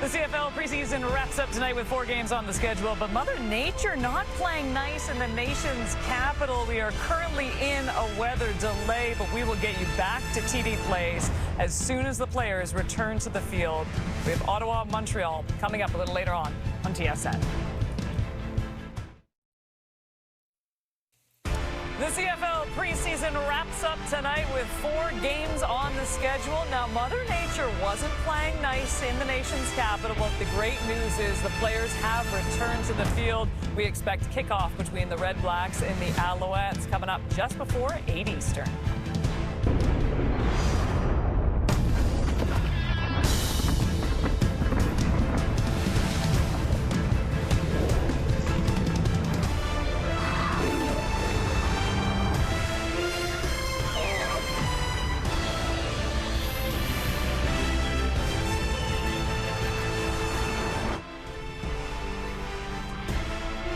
The CFL preseason wraps up tonight with 4 games on the schedule, but Mother Nature not playing nice in the nation's capital. We are currently in a weather delay, but we will get you back to TV plays as soon as the players return to the field. We have Ottawa, Montreal coming up a little later on TSN. The CFL preseason wraps up tonight with 4 games on the schedule. Now, Mother Nature wasn't playing nice in the nation's capital, but the great news is the players have returned to the field. We expect kickoff between the RedBlacks and the Alouettes coming up just before 8 Eastern.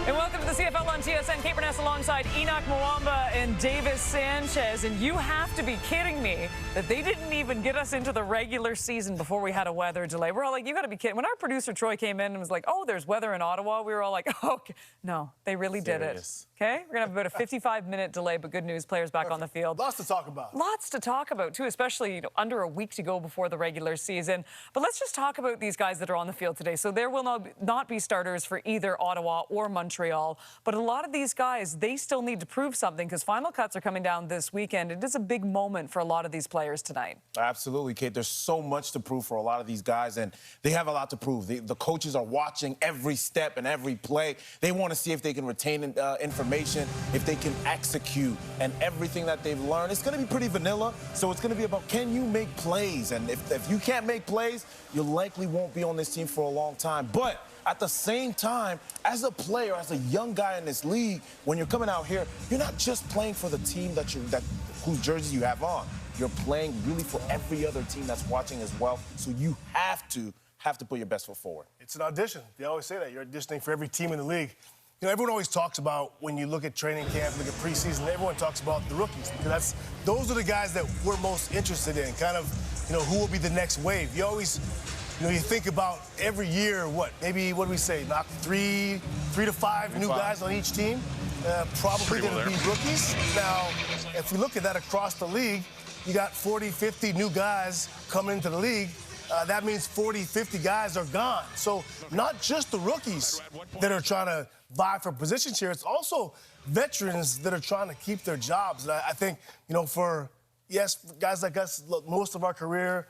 And welcome to the CFL on TSN. Kate Burness alongside Enoch Mwamba and Davis Sanchez. And you have to be kidding me that they didn't even get us into the regular season before we had a weather delay. We're all like, you got to be kidding. When our producer Troy came in and was like, oh, there's weather in Ottawa, we were all like, oh, okay. No, they really did it. Okay, we're going to have about a 55-minute delay, but good news, players back on the field. Lots to talk about. Lots to talk about, too, especially under a week to go before the regular season. But let's just talk about these guys that are on the field today. So there will not be starters for either Ottawa or Montreal. But a lot of these guys, they still need to prove something because final cuts are coming down this weekend. It is a big moment for a lot of these players tonight. Absolutely, Kate. There's so much to prove for a lot of these guys, and they have a lot to prove. The coaches are watching every step and every play. They want to see if they can retain information, if they can execute, and everything that they've learned. It's going to be pretty vanilla, so it's going to be about, can you make plays? And if you can't make plays, you likely won't be on this team for a long time. But at the same time, as a player, as a young guy in this league, when you're coming out here, you're not just playing for the team whose jersey you have on. You're playing really for every other team that's watching as well. So you have to put your best foot forward. It's an audition. They always say that. You're auditioning for every team in the league. You know, everyone always talks about when you look at training camp, look at preseason, everyone talks about the rookies because those are the guys that we're most interested in, kind of, you know, who will be the next wave. You always, you know, you think about every year, what do we say, knock three to five new guys on each team? Probably going to be rookies. Now, if we look at that across the league, you got 40, 50 new guys coming into the league. That means 40, 50 guys are gone. So not just the rookies that are trying to vie for positions here, it's also veterans that are trying to keep their jobs. And I think, you know, for guys like us, look, most of our career,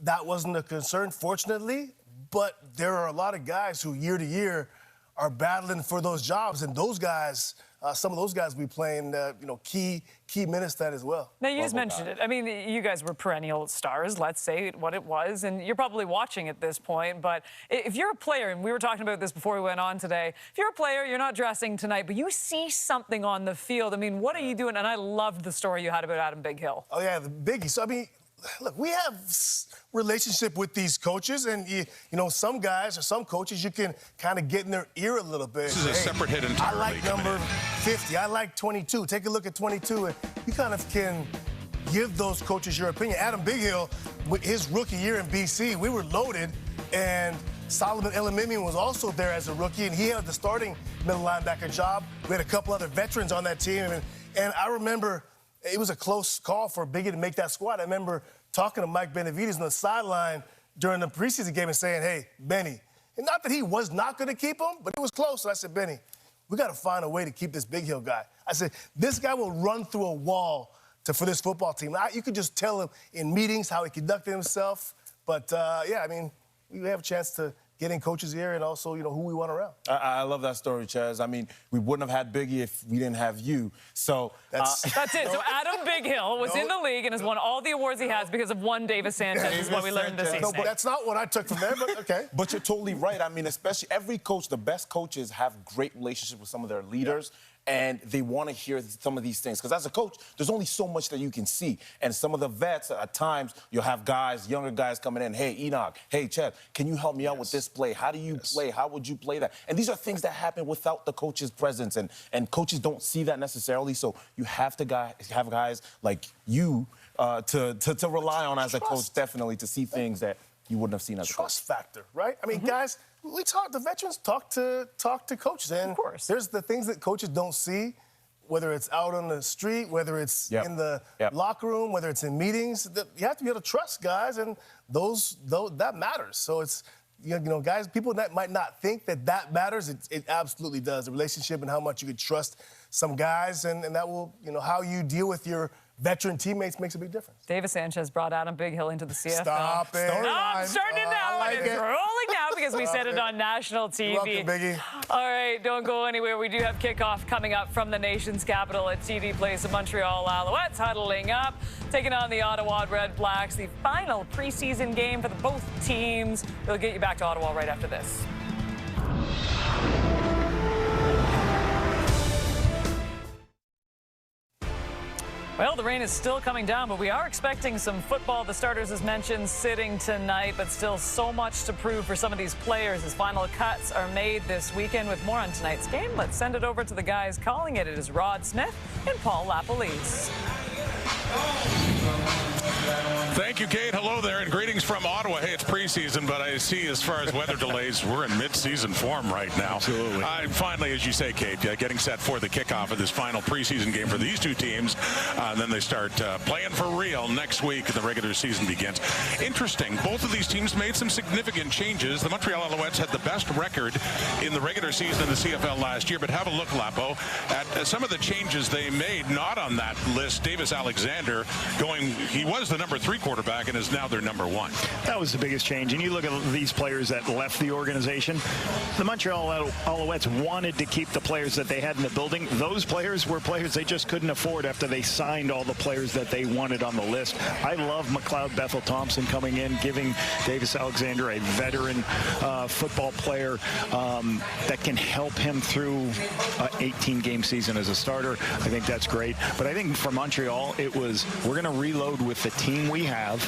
that wasn't a concern, fortunately. But there are a lot of guys who year to year are battling for those jobs. And those guys, some of those guys will be playing, you know, key minutes that as well. Now, you just mentioned it. I mean, you guys were perennial stars, let's say what it was, and you're probably watching at this point. But if you're a player, and we were talking about this before we went on today, if you're a player, you're not dressing tonight, but you see something on the field. I mean, what are you doing? And I loved the story you had about Adam Big Hill. Oh, yeah, the Biggie. So, I mean, look, we have relationship with these coaches, and you know, some guys or some coaches, you can kind of get in their ear a little bit. This is a separate hit entirely. I like number 50. I like 22. Take a look at 22, and you kind of can give those coaches your opinion. Adam Big Hill, with his rookie year in BC, we were loaded, and Solomon Elamimian was also there as a rookie, and he had the starting middle linebacker job. We had a couple other veterans on that team, and I remember it was a close call for Biggie to make that squad. I remember talking to Mike Benavides on the sideline during the preseason game and saying, hey, Benny, and not that he was not going to keep him, but it was close. And I said, Benny, we got to find a way to keep this Big Hill guy. I said, this guy will run through a wall for this football team. You could just tell him in meetings how he conducted himself. But, yeah, I mean, we have a chance to getting coaches here and also, you know, who we want around. I love that story, Chaz. I mean, we wouldn't have had Biggie if we didn't have you. So that's it. So Adam Big Hill was in the league and has won all the awards he has because of one Davis Sanchez, is what we learned this season. No, but that's not what I took from there, but okay. But you're totally right. I mean, especially every coach, the best coaches have great relationships with some of their leaders. Yeah. And they want to hear some of these things. Because as a coach, there's only so much that you can see. And some of the vets, at times, you'll have guys, younger guys coming in. Hey, Enoch, hey, Chad, can you help me out with this play? How do you play? How would you play that? And these are things that happen without the coach's presence. And coaches don't see that necessarily. So you have to have guys like you to rely on as a coach, definitely, to see things that you wouldn't have seen as a coach. Trust factor, right? I mean, guys, the veterans talk to coaches. And of course. There's the things that coaches don't see, whether it's out on the street, whether it's in the locker room, whether it's in meetings. You have to be able to trust guys, and that matters. So it's, guys, people that might not think that matters, it absolutely does. The relationship and how much you can trust some guys, and that will, how you deal with your veteran teammates makes a big difference. Davis Sanchez brought Adam Bighill into the CFL. Stop it. I'm starting it now. I like it's it. rolling now because we said it on national TV. You're welcome, Biggie. All right, don't go anywhere. We do have kickoff coming up from the nation's capital at TD Place. The Montreal Alouettes huddling up, taking on the Ottawa RedBlacks. The final preseason game for both teams. We'll get you back to Ottawa right after this. Well, the rain is still coming down, but we are expecting some football. The starters, as mentioned, sitting tonight, but still so much to prove for some of these players as final cuts are made this weekend. With more on tonight's game, let's send it over to the guys calling it. It is Rod Smith and Paul LaPolice. Thank you, Kate. Hello there, and greetings from Ottawa. Hey, it's preseason, but I see as far as weather delays, we're in mid-season form right now. Absolutely. Finally, as you say, Kate, getting set for the kickoff of this final preseason game for these two teams. Then they start playing for real next week, and the regular season begins. Interesting. Both of these teams made some significant changes. The Montreal Alouettes had the best record in the regular season in the CFL last year, but have a look, Lapo, at some of the changes they made. Not on that list. Davis Alexander he was the number 3 quarterback and is now their number 1. That was the biggest change. And you look at these players that left the organization. The Montreal Alouettes wanted to keep the players that they had in the building. Those players were players they just couldn't afford after they signed all the players that they wanted on the list. I love McLeod Bethel-Thompson coming in, giving Davis Alexander a veteran football player that can help him through an 18-game season as a starter. I think that's great. But I think for Montreal, it was, we're going to reload with the team we have.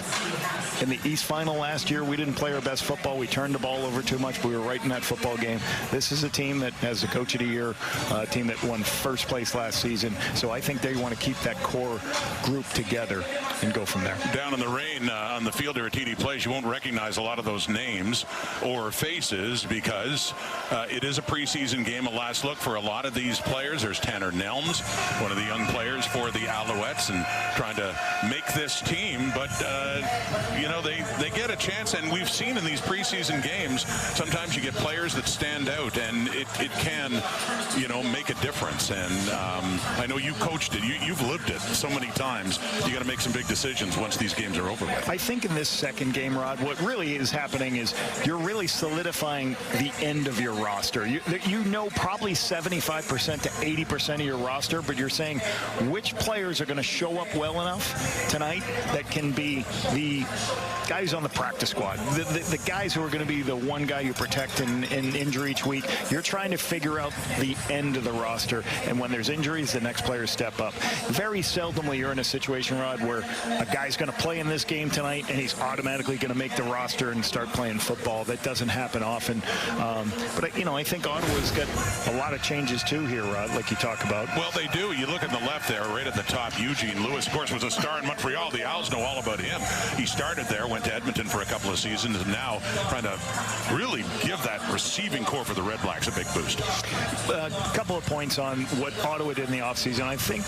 In the East Final last year, we didn't play our best football. We turned the ball over too much. We were right in that football game. This is a team that has the coach of the year, a team that won first place last season. So I think they want to keep that core group together and go from there. Down in the rain on the field here at TD Place, you won't recognize a lot of those names or faces because it is a preseason game, a last look for a lot of these players. There's Tanner Nelms, one of the young players for the Alouettes, and trying to make this team. But, they get a chance, and we've seen in these preseason games, sometimes you get players that stand out, and it can, make a difference. And I know you coached it. You've lived it so many times. You got to make some big decisions once these games are over with. I think in this second game, Rod, what really is happening is you're really solidifying the end of your roster. Probably 75% to 80% of your roster, but you're saying which players are going to show up well enough tonight that can be the guys on the practice squad, the guys who are going to be the one guy you protect in injury each week. You're trying to figure out the end of the roster, and when there's injuries, the next players step up. Very seldomly you're in a situation, Rod, where a guy's going to play in this game tonight and he's automatically going to make the roster and start playing football. That doesn't happen often. But I think Ottawa's got a lot of changes too here, Rod, like you talk about. Well, they do. You look at the left there, right at the top, Eugene Lewis, of course, was a star in Montreal. The Owls know all about him. He started there, went to Edmonton for a couple of seasons, and now trying to really give that receiving core for the RedBlacks a big boost. A couple of points on what Ottawa did in the offseason. I think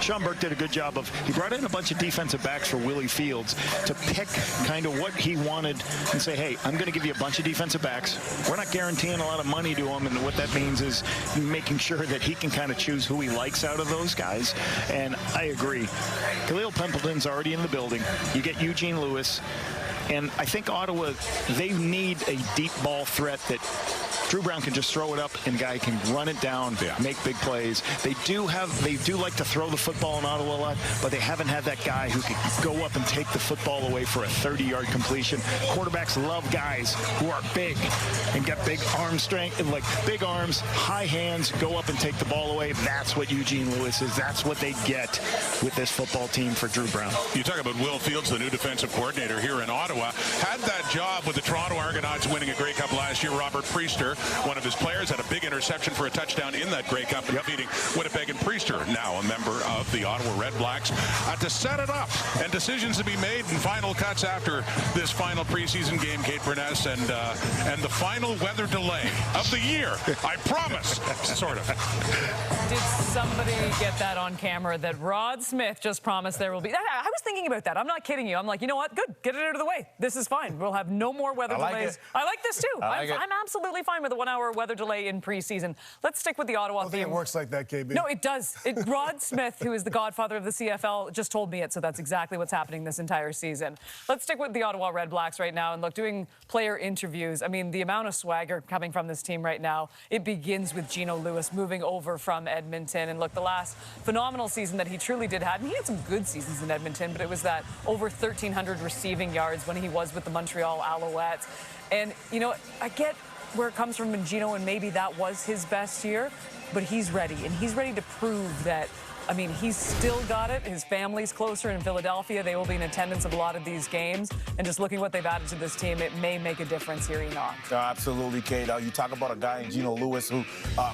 Sean Burke did a good job he brought in a bunch of defensive backs for Willie Fields to pick kind of what he wanted and say, hey, I'm going to give you a bunch of defensive backs. We're not guaranteeing a lot of money to him, and what that means is making sure that he can kind of choose who he likes out of those guys. And I agree. Khalil Pimpleton's already in the building. You get Eugene Lewis. And I think Ottawa, they need a deep ball threat that Drew Brown can just throw it up and guy can run it down, make big plays. They do like to throw the football in Ottawa a lot, but they haven't had that guy who can go up and take the football away for a 30-yard completion. Quarterbacks love guys who are big and got big arm strength, like big arms, high hands, go up and take the ball away. That's what Eugene Lewis is. That's what they get with this football team for Drew Brown. You talk about Will Fields, the new defensive coordinator here in Ottawa. Had that job with the Toronto Argonauts winning a Grey Cup last year. Robert Priester one of his players had a big interception for a touchdown in that Grey Cup, defeating Winnipeg and Priester, now a member of the Ottawa RedBlacks, to set it up. And decisions to be made and final cuts after this final preseason game, Kate Burness, and the final weather delay of the year. I promise, sort of. Did somebody get that on camera that Rod Smith just promised there will be? I was thinking about that. I'm not kidding you. I'm like, you know what? Good. Get it out of the way. This is fine. We'll have no more weather delays. I like this too. I'm absolutely fine with a 1-hour weather delay in preseason. Let's stick with the Ottawa I don't think it works like that, KB. No, it does. Rod Smith, who is the godfather of the CFL, just told me it, so that's exactly what's happening this entire season. Let's stick with the Ottawa RedBlacks right now and look, doing player interviews. I mean, the amount of swagger coming from this team right now, it begins with Gino Lewis moving over from Edmonton. And look, the last phenomenal season that he truly did have, and he had some good seasons in Edmonton, but it was that over 1,300 receiving yards when he was with the Montreal Alouettes. And, you know, I get where it comes from in Gino, and maybe that was his best year, but he's ready, and he's ready to prove that. I mean, he's still got it. His family's closer in Philadelphia. They will be in attendance of a lot of these games. And just looking what they've added to this team, it may make a difference here, Enoch. Absolutely, Kate. You talk about a guy in Gino Lewis who,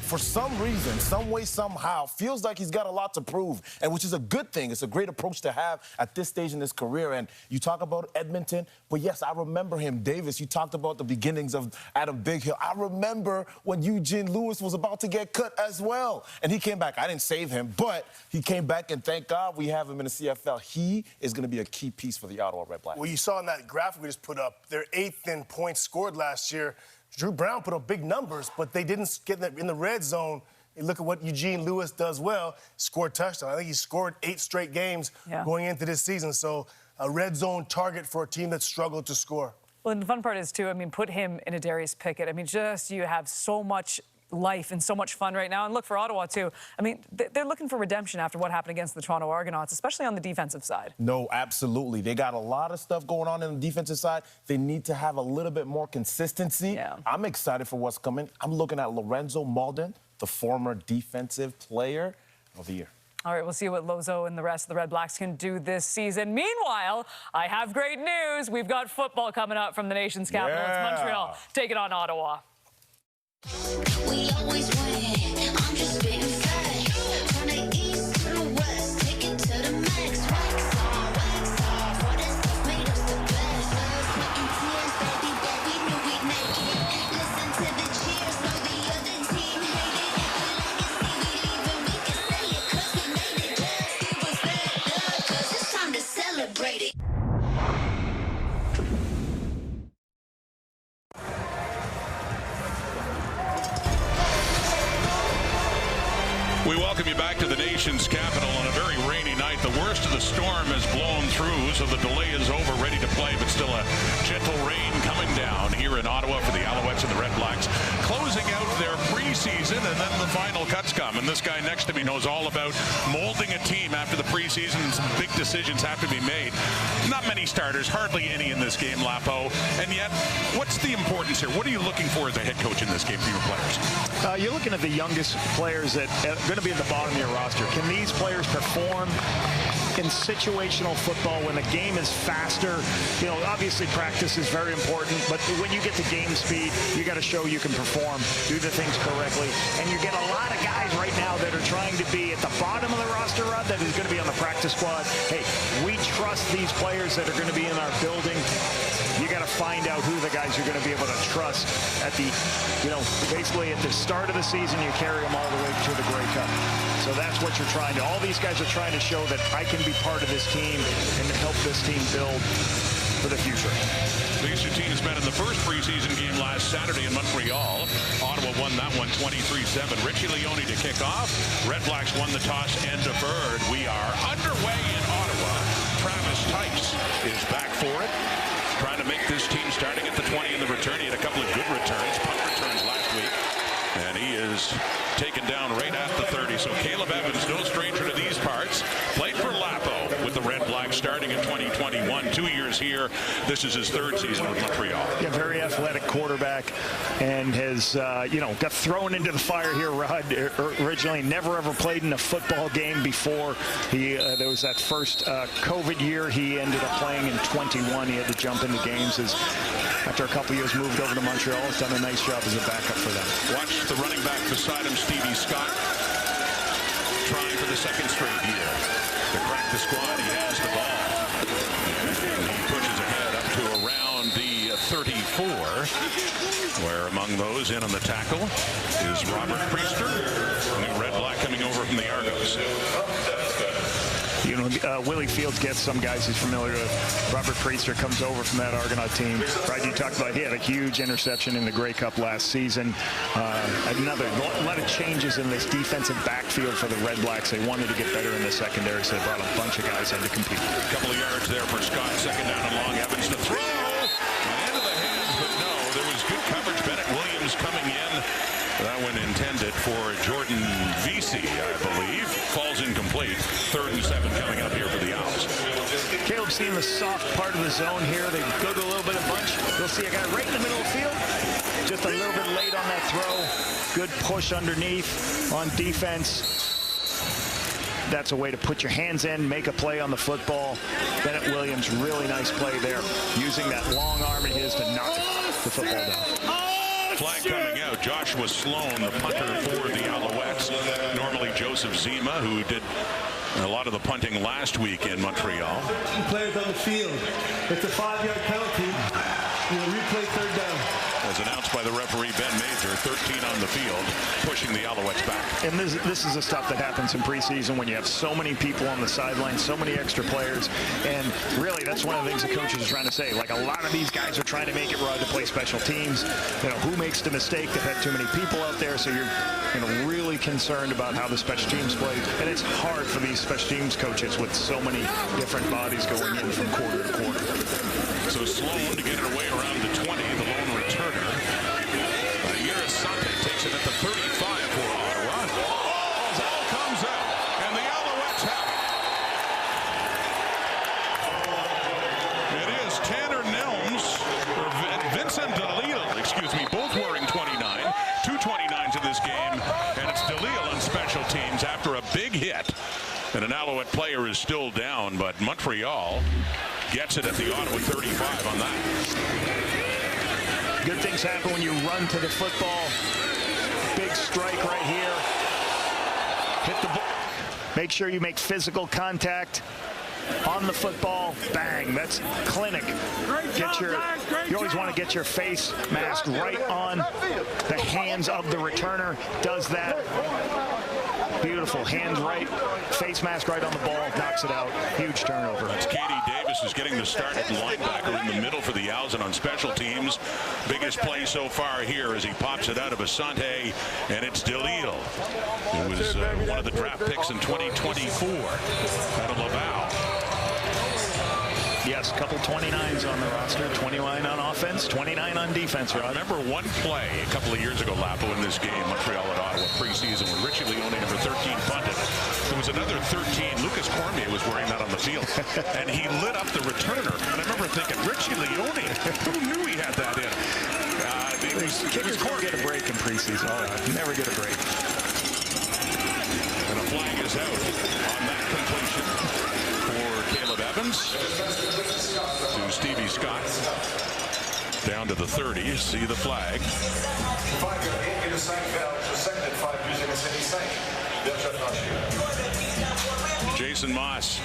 for some reason, some way, somehow, feels like he's got a lot to prove, and which is a good thing. It's a great approach to have at this stage in his career. And you talk about Edmonton, but yes, I remember him. Davis, you talked about the beginnings of Adam Big Hill. I remember when Eugene Lewis was about to get cut as well. And he came back. I didn't save him, but he came back, and thank God we have him in the CFL. He is going to be a key piece for the Ottawa RedBlacks. Well, you saw in that graphic we just put up, they're 8th in points scored last year. Drew Brown put up big numbers, but they didn't get in the red zone. You look at what Eugene Lewis does well, scored touchdown. I think he scored 8 straight games going into this season. So a red zone target for a team that struggled to score. Well, and the fun part is, too, I mean, put him in a Darius Pickett. I mean, just you have so much life and so much fun right now. And look, for Ottawa, too, I mean, they're looking for redemption after what happened against the Toronto Argonauts, especially on the defensive side. No, absolutely. They got a lot of stuff going on in the defensive side. They need to have a little bit more consistency. Yeah. I'm excited for what's coming. I'm looking at Lorenzo Malden, the former defensive player of the year. All right, we'll see what Lozo and the rest of the RedBlacks can do this season. Meanwhile, I have great news. We've got football coming up from the nation's capital. It's Montreal taking on Ottawa. We always win. I'm just spitting facts. From the east to the west, take it to the max. Wax off. All that stuff made us the best. Blood, sweat, and tears, baby, but we knew we'd make it. Listen to the cheers, know the other team hated it. The legacy we leaving, we can say it 'cause we made it. Just give us that love, 'cause it's time to celebrate it. We welcome you back to the nation's capital on a very rainy night. The worst of the storm has blown through, so the delay is over, ready to play, but still a gentle rain coming down here in Ottawa for the Alouettes and the RedBlacks, closing out their preseason, and then the final cuts come. And this guy next to me knows all about molding a team after the preseason, and some big decisions have to be made. Not many starters, hardly any in this game, Lapo. And yet, what's the importance here? What are you looking for as a head coach in this game for your players? You're looking at the youngest players that are going to be at the bottom of your roster. Can these players perform in situational football when the game is faster? You know, obviously practice is very important, but when you get to game speed, you got to show you can perform, do the things correctly. And you get a lot of guys right now that are trying to be at the bottom of the roster, Rod, that is going to be on the practice squad. Hey, we trust these players that are going to be in our building. You got to find out who the guys you're going to be able to trust at the, you know, basically at the start of the season, you carry them all the way to the Grey Cup. So that's what you're trying to, all these guys are trying to show that I can be part of this team and help this team build for the future. These two teams met in the first preseason game last Saturday in Montreal. Ottawa won that one 23-7. Richie Leone to kick off. RedBlacks won the toss and deferred. We are underway in Ottawa. Travis Tice is back for it, trying to make this team starting at the 20 in the return. He had a couple of good returns, punt returns last week, and he is taken down right at the 30. So Caleb Evans, no stranger to these parts, played for Lapo with the RedBlacks starting in 2021, 2 years is here. This is his third season with Montreal. Yeah, very athletic quarterback, and has, got thrown into the fire here, Rod. Originally never ever played in a football game before. There was that first COVID year he ended up playing in 21. He had to jump into games after a couple years moved over to Montreal. Has done a nice job as a backup for them. Watch the running back beside him, Stevie Scott, trying for the second straight year to crack the squad. He has the ball. And he pushes ahead up to around the 34, where among those in on the tackle is Robert Priester, new RedBlack coming over from the Argos. Willie Fields gets some guys he's familiar with. Robert Priester comes over from that Argonaut team. Right, you talked about he had a huge interception in the Grey Cup last season. A lot of changes in this defensive backfield for the RedBlacks. They wanted to get better in the secondary, so they brought a bunch of guys in to compete. A couple of yards there for Scott. Second down and long. Evans to throw. Into the hands, but no. There was good coverage. Bennett Williams coming in. That one intended for Jordan Vesey, I believe. Falls incomplete. 3rd and 7 coming up here for the Owls. Caleb's seeing the soft part of the zone here. They go to a little bit of bunch. You'll see a guy right in the middle of the field. Just a little bit late on that throw. Good push underneath on defense. That's a way to put your hands in, make a play on the football. Bennett Williams, really nice play there, using that long arm of his to knock the football down. Flag coming out. Joshua Sloan, the punter for the Alouettes. Normally Joseph Zima, who did a lot of the punting last week in Montreal. Players on the field. It's a 5-yard penalty. Replay 3rd down. As announced by the referee, Ben Major, 13 on the field, pushing the Alouettes back. And this is the stuff that happens in preseason when you have so many people on the sideline, so many extra players. And really, that's one of the things the coaches are trying to say. Like, a lot of these guys are trying to make it Rod to play special teams. Who makes the mistake? They've had too many people out there, so you're really concerned about how the special teams play. And it's hard for these special teams coaches with so many different bodies going in from quarter to quarter. So Sloan to get it away around the 20, the lone returner. Asante takes it at the 35 for Ottawa. Ball comes out, and the Alouettes have it. It is Tanner Nelms, or Vincent DeLille, both wearing 29. 2 29s in this game, and it's DeLille on special teams after a big hit. And an Alouette player is still down, but Montreal gets it at the Ottawa 35 on that. Good things happen when you run to the football. Big strike right here. Hit the ball. Make sure you make physical contact on the football. Bang. That's clinic. You always want to get your face mask right on the hands of the returner. Does that. Beautiful. Hand right, face mask right on the ball, knocks it out. Huge turnover. It's Katie Davis is getting the start at linebacker in the middle for the Owls, and on special teams. Biggest play so far here as he pops it out of Asante, and it's DeLille, who was one of the draft picks in 2024 out of Laval. Yes, a couple 29s on the roster, 29 on offense, 29 on defense. I remember one play a couple of years ago, Lapo, in this game, Montreal at Ottawa preseason, when Richie Leone, number 13, punted. There was another 13. Lucas Cormier was wearing that on the field, and he lit up the returner. And I remember thinking, Richie Leone, who knew he had that in? Kickers never get a break in preseason. Never get a break. And a flag is out on that completion for Caleb Evans to Stevie Scott. Down to the 30. See the flag. Jason Moss,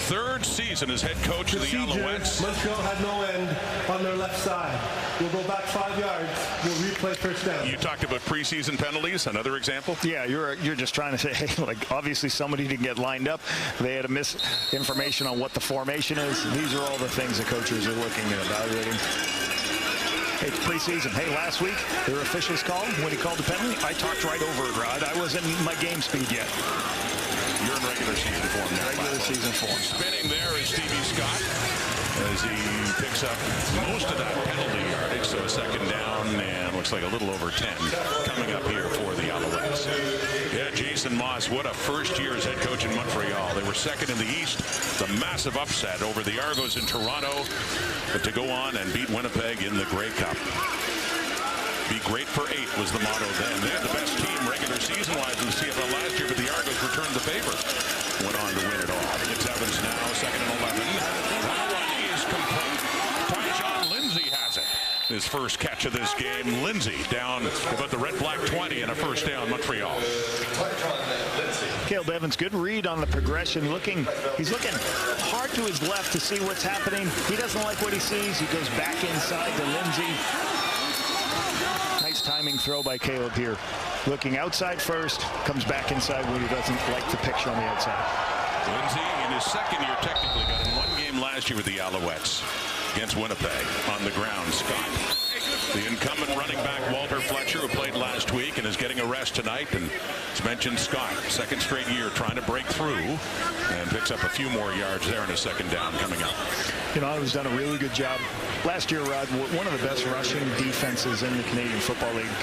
3rd season as head coach of the Alouettes. Montreal had no end on their left side. We'll go back 5 yards. We'll replay 1st down. You talked about preseason penalties. Another example? Yeah, you're just trying to say, hey, like, obviously somebody didn't get lined up. They had a misinformation on what the formation is. These are all the things the coaches are looking and evaluating. Hey, it's preseason. Hey, last week, their officials called when he called the penalty. I talked right over it, Rod. I wasn't in my game speed yet. You're in regular season form now. Regular season form. Spinning there is Stevie Scott as he picks up most of that penalty yardage. So a 2nd down and looks like a little over 10 coming up here for the Alouettes. Yeah, Jason Moss, what a first-year as head coach in Montreal. They were second in the East, the massive upset over the Argos in Toronto, but to go on and beat Winnipeg in the Grey Cup. Be great for 8 was the motto then. They had the best team regular season-wise in the CFL last year, but the Argos returned the favor. Went on to win it all. It's Evans now, second and 11. That one is complete. Tyjon Lindsay has it. His first catch of this game. Lindsay down about the red-black 20 and a first down, Montreal. Caleb Evans, good read on the progression. He's looking hard to his left to see what's happening. He doesn't like what he sees. He goes back inside to Lindsay. Nice timing throw by Caleb here. Looking outside first, comes back inside when he doesn't like the picture on the outside. Lindsay, in his second year, technically got in one game last year with the Alouettes against Winnipeg. On the ground, Scott. The incumbent running back, Walter Fletcher, who played last week and is getting a rest tonight. And as mentioned, Scott, second straight year trying to break through and picks up a few more yards there in a second down coming up. Ottawa's done a really good job. Last year, Rod, one of the best rushing defenses in the Canadian Football League.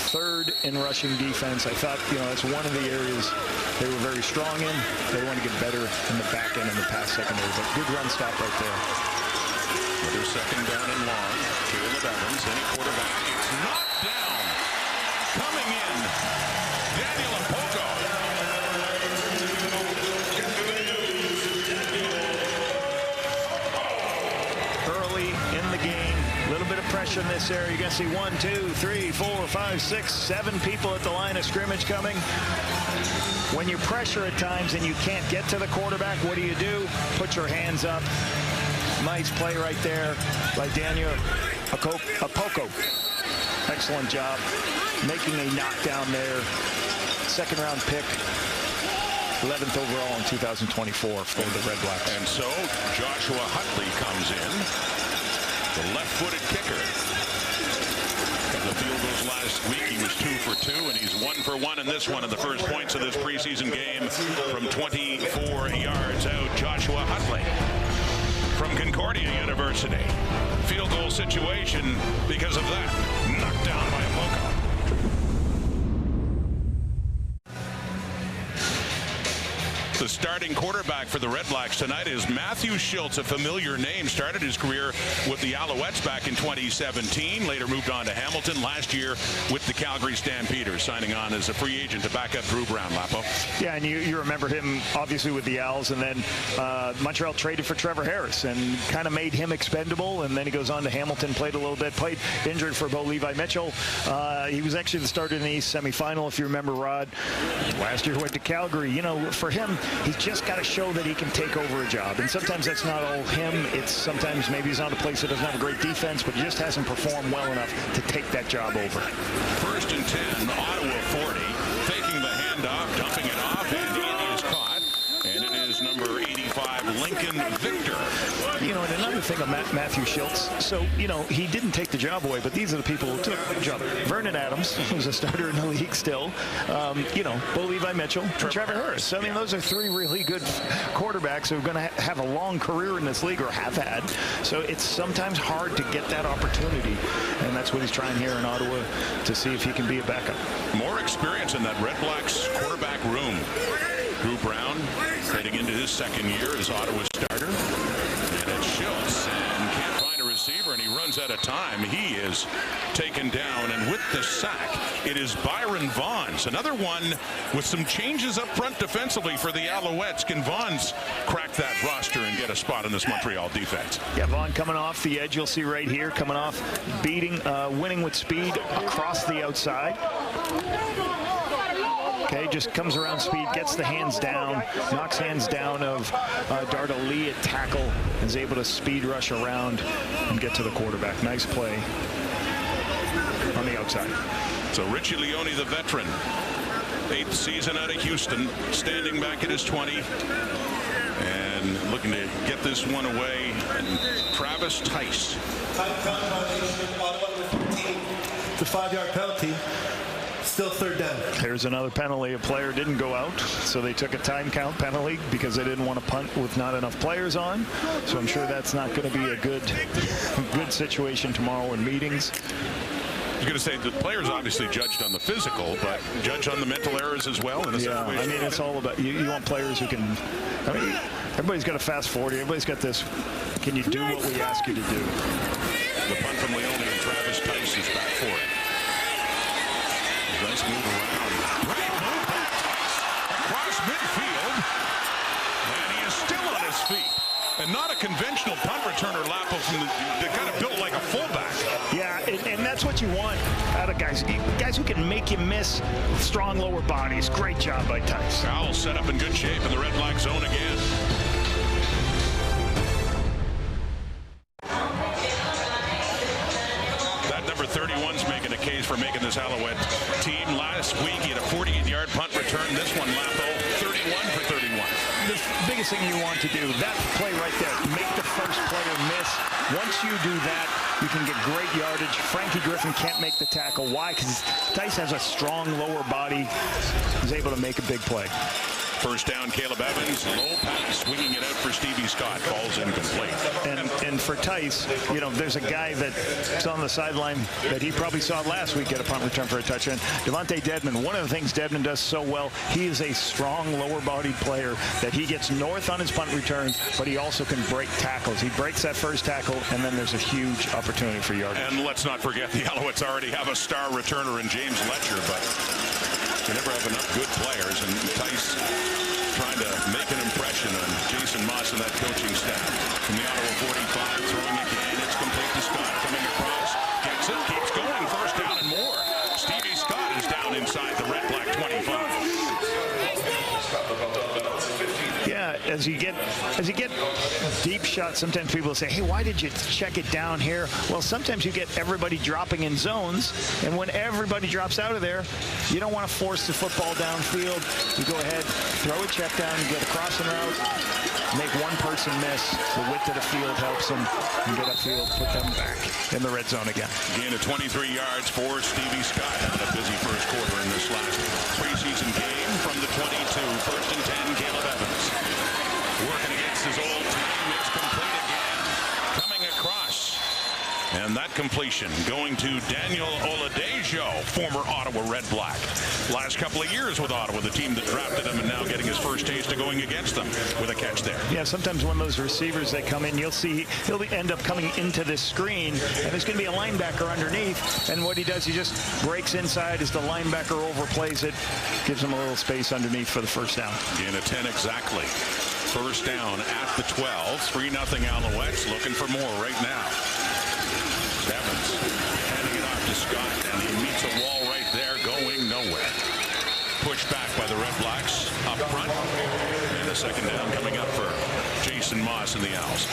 Third in rushing defense. I thought, that's one of the areas they were very strong in. They want to get better in the back end and the pass secondary, but good run stop right there. Another second down and long. Caleb Evans, any quarterback. It's knocked down. Coming in, Daniel Apoko. Early in the game, a little bit of pressure in this area. You're going to see 1, 2, 3, 4, 5, 6, 7 people at the line of scrimmage coming. When you pressure at times and you can't get to the quarterback, what do? Put your hands up. Nice play right there by Daniel Apoko. Excellent job making a knockdown there. Second round pick, 11th overall in 2024 for the RedBlacks. And so Joshua Hutley comes in, the left-footed kicker. The field goals last week, he was 2 for 2, and he's 1 for 1 in this one in the first points of this preseason game from 24 yards out. Joshua Hutley from Concordia University. Field goal situation because of that. Knocked down by Apoko. The starting quarterback for the RedBlacks tonight is Matthew Schultz, a familiar name. Started his career with the Alouettes back in 2017. Later moved on to Hamilton last year with the Calgary Stampeders, signing on as a free agent to back up Drew Brown. Lapo. Yeah, and you remember him obviously with the Owls, and then Montreal traded for Trevor Harris and kind of made him expendable, and then he goes on to Hamilton, played a little bit, played injured for Bo Levi Mitchell. He was actually the starter in the East semifinal, if you remember, Rod. Last year went to Calgary. For him, he's just got to show that he can take over a job. And sometimes that's not all him. It's sometimes maybe he's on a place that doesn't have a great defense, but he just hasn't performed well enough to take that job over. First and 10, Ottawa 40. Faking the handoff, dumping it off, and it is caught. And it is number 85, Lincoln Victor. And another thing on Matthew Schultz, so, he didn't take the job away, but these are the people who took the job. Vernon Adams, who's a starter in the league still, Bo Levi Mitchell, and Trevor Harris. I mean, those are 3 really good quarterbacks who are going to have a long career in this league, or have had. So it's sometimes hard to get that opportunity, and that's what he's trying here in Ottawa to see if he can be a backup. More experience in that RedBlacks quarterback room. Drew Brown heading into his second year as Ottawa's starter. And it's Schultz, and can't find a receiver, and he runs out of time. He is taken down, and with the sack, it is Byron Vaughns. Another one with some changes up front defensively for the Alouettes. Can Vaughns crack that roster and get a spot in this Montreal defense? Yeah, Vaughn coming off the edge, you'll see right here, coming off, winning with speed across the outside. Okay, just comes around speed, gets the hands down, knocks hands down of Darda Lee at tackle, is able to speed rush around and get to the quarterback. Nice play on the outside. So Richie Leone, the veteran, 8th season out of Houston, standing back at his 20 and looking to get this one away. And Travis Tice. The 5-yard penalty. Still third down. There's another penalty. A player didn't go out, so they took a time count penalty because they didn't want to punt with not enough players on. So I'm sure that's not going to be a good situation tomorrow in meetings. I was going to say the players obviously judged on the physical, but judged on the mental errors as well. In a Yeah, situation. I mean, it's all about you want players who can. I mean, everybody's got a fast 40. Everybody's got this. Can you do what we ask you to do? The punt from Leone and Travis Tice is back for it. Nice move around. Great move by Tice across midfield, and he is still on his feet. And not a conventional punt returner, Lapo, from the kind of built like a fullback. Yeah, and that's what you want out of guys. Guys who can make you miss strong lower bodies. Great job by Tice. Owls set up in good shape in the red black zone again. That number 31's making a case for making this Alouette team. Last week he had a 48-yard punt return. This one, Lapo, 31 for 31. The biggest thing you want to do, that play right there, make the first player miss. Once you do that, you can get great yardage. Frankie Griffin can't make the tackle. Why? Because Tice has a strong lower body. He's able to make a big play. First down, Caleb Evans, low pass, swinging it out for Stevie Scott, falls incomplete. And for Tice, you know, there's a guy that's on the sideline that he probably saw last week get a punt return for a touchdown. Devontae Dedmon, one of the things Dedmon does so well, he is a strong lower-bodied player that he gets north on his punt returns, but he also can break tackles. He breaks that first tackle, and then there's a huge opportunity for yardage. And let's not forget the Alouettes already have a star returner in James Letcher, but you never have enough good players, and Tice trying to make an impression on Jason Moss and that coaching staff. From the Ottawa 45, throwing again, it's complete to Scott, coming across, gets it, keeps going, first down and more. Stevie Scott is down inside the red black 25. Yeah, as you get deep shots, sometimes people say, hey, why did you check it down here? Well, sometimes you get everybody dropping in zones, and when everybody drops out of there, you don't want to force the football downfield. You go ahead, throw a check down, you get a crossing route, make one person miss. The width of the field helps them, and get upfield, put them back in the red zone again. Gain of 23 yards for Stevie Scott. Having a busy first quarter in this last preseason game from the 22. First and 10, Caleb Evans. Working against his old team. It's complete again. Coming across. And that completion going to Daniel Oladejo, former Ottawa Red Black. Last couple of years with Ottawa, the team that drafted him, and now getting his first taste of going against them with a catch there. Yeah, sometimes when those receivers that come in, you'll see he'll end up coming into this screen, and there's going to be a linebacker underneath, and what he does, he just breaks inside as the linebacker overplays it, gives him a little space underneath for the first down. Gain of 10 exactly. First down at the 12. 3-0 Alouettes, looking for more right now. Evans handing it off to Scott, and he meets a wall right there, going nowhere. Pushed back by the Red Blacks up front. And a second down coming up for Jason Moss and the Owls.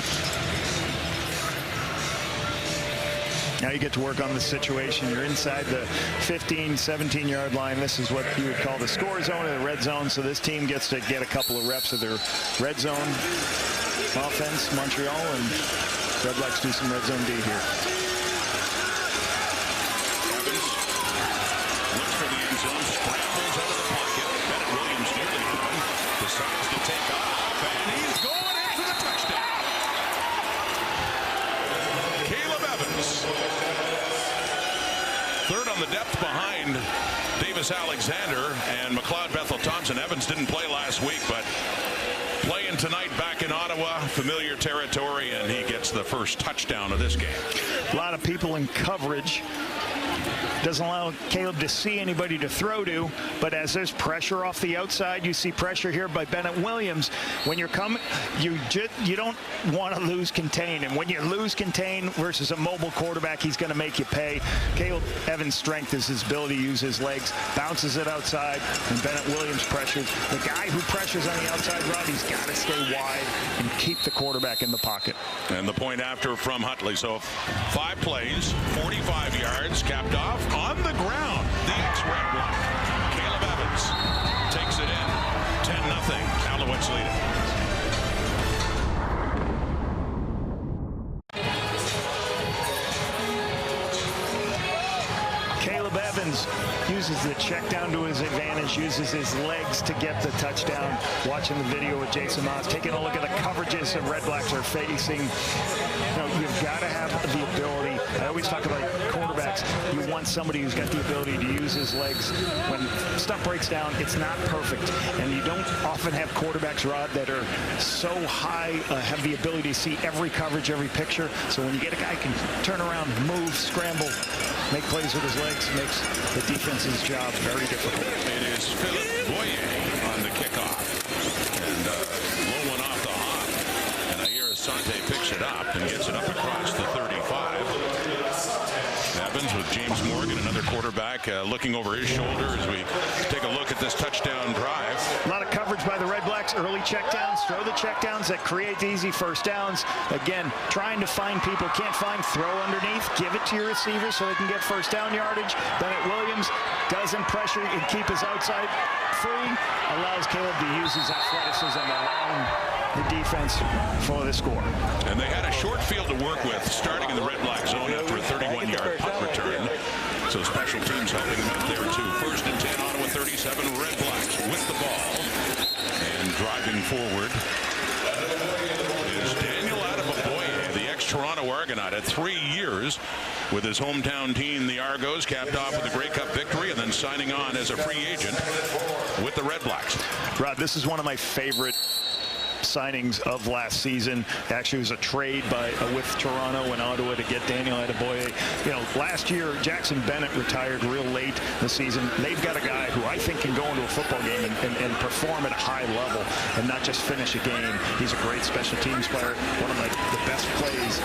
Now you get to work on the situation. You're inside the 15, 17-yard line. This is what you would call the score zone or the red zone. So this team gets to get a couple of reps of their red zone offense, Montreal, and Red Blacks do some red zone D here. Evans looks for the end zone, scrambles out of the pocket. Bennett Williams nearly done. Decides to take off, and he's going in for the touchdown. Caleb Evans. Third on the depth behind Davis Alexander and McLeod Bethel Thompson. Evans didn't play last week, but playing tonight back in Ottawa, familiar territory, and he gets the first touchdown of this game. A lot of people in coverage. Doesn't allow Caleb to see anybody to throw to, but as there's pressure off the outside, you see pressure here by Bennett Williams. When you're coming, you don't want to lose contain, and when you lose contain versus a mobile quarterback, he's going to make you pay. Caleb Evans' strength is his ability to use his legs, bounces it outside, and Bennett Williams pressures. The guy who pressures on the outside, Rod, he's got to stay wide and keep the quarterback in the pocket. And the point after from Hutley. So 5 plays, 45 yards, capped off on the ground. The ex-Red Black, Caleb Evans, takes it in. 10-0. Alouettes lead it. Caleb Evans uses the check down to his advantage, uses his legs to get the touchdown. Watching the video with Jason Moss, taking a look at the coverages that Red Blacks are facing. You know, you've got to have the ability. I always talk about quarterbacks. Redblacks. You want somebody who's got the ability to use his legs. When stuff breaks down, it's not perfect. And you don't often have quarterbacks, Rod, that are so high, have the ability to see every coverage, every picture. So when you get a guy who can turn around, move, scramble, make plays with his legs, makes the defense's job very difficult. It is Philip Boyer on the kickoff. And low one off the hop. And I hear Asante picks it up and gets it up across the 35. Evans with James Morgan, another quarterback, looking over his shoulder as we take a look at this touchdown drive. A lot of coverage by the RedBlacks, early checkdowns, throw the checkdowns that create easy first downs. Again, trying to find people, can't find, throw underneath, give it to your receivers so they can get first down yardage. Bennett Williams doesn't pressure and keep his outside free, allows Caleb to use his athleticism around the defense for the score. And they had a short field to work with starting in the RedBlack zone after a 31-yard punt return. So special teams helping them out there too. First and 10, Ottawa 37, RedBlacks with the ball. And driving forward is Daniel Adeboye, the ex-Toronto Argonaut, at 3 years with his hometown team, the Argos, capped off with a Grey Cup victory and then signing on as a free agent with the RedBlacks. Rod, this is one of my favorite signings of last season. Actually, it was a trade with Toronto and Ottawa to get Daniel Adeboye. You know, last year, Jackson Bennett retired real late the season. They've got a guy who I think can go into a football game and perform at a high level and not just finish a game. He's a great special teams player. One of the best plays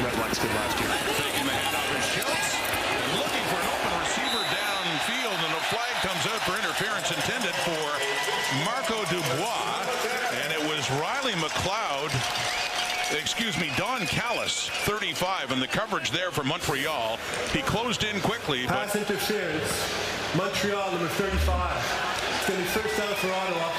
RedBlacks did last year. Taking the handoff is Schultz, looking for an open receiver downfield, and a flag comes out for interference intended for Marco Dubois. And it was Riley McLeod, Don Callis, 35, and the coverage there for Montreal. He closed in quickly. Pass interference. Montreal, number 35. It's going to be first down for Ottawa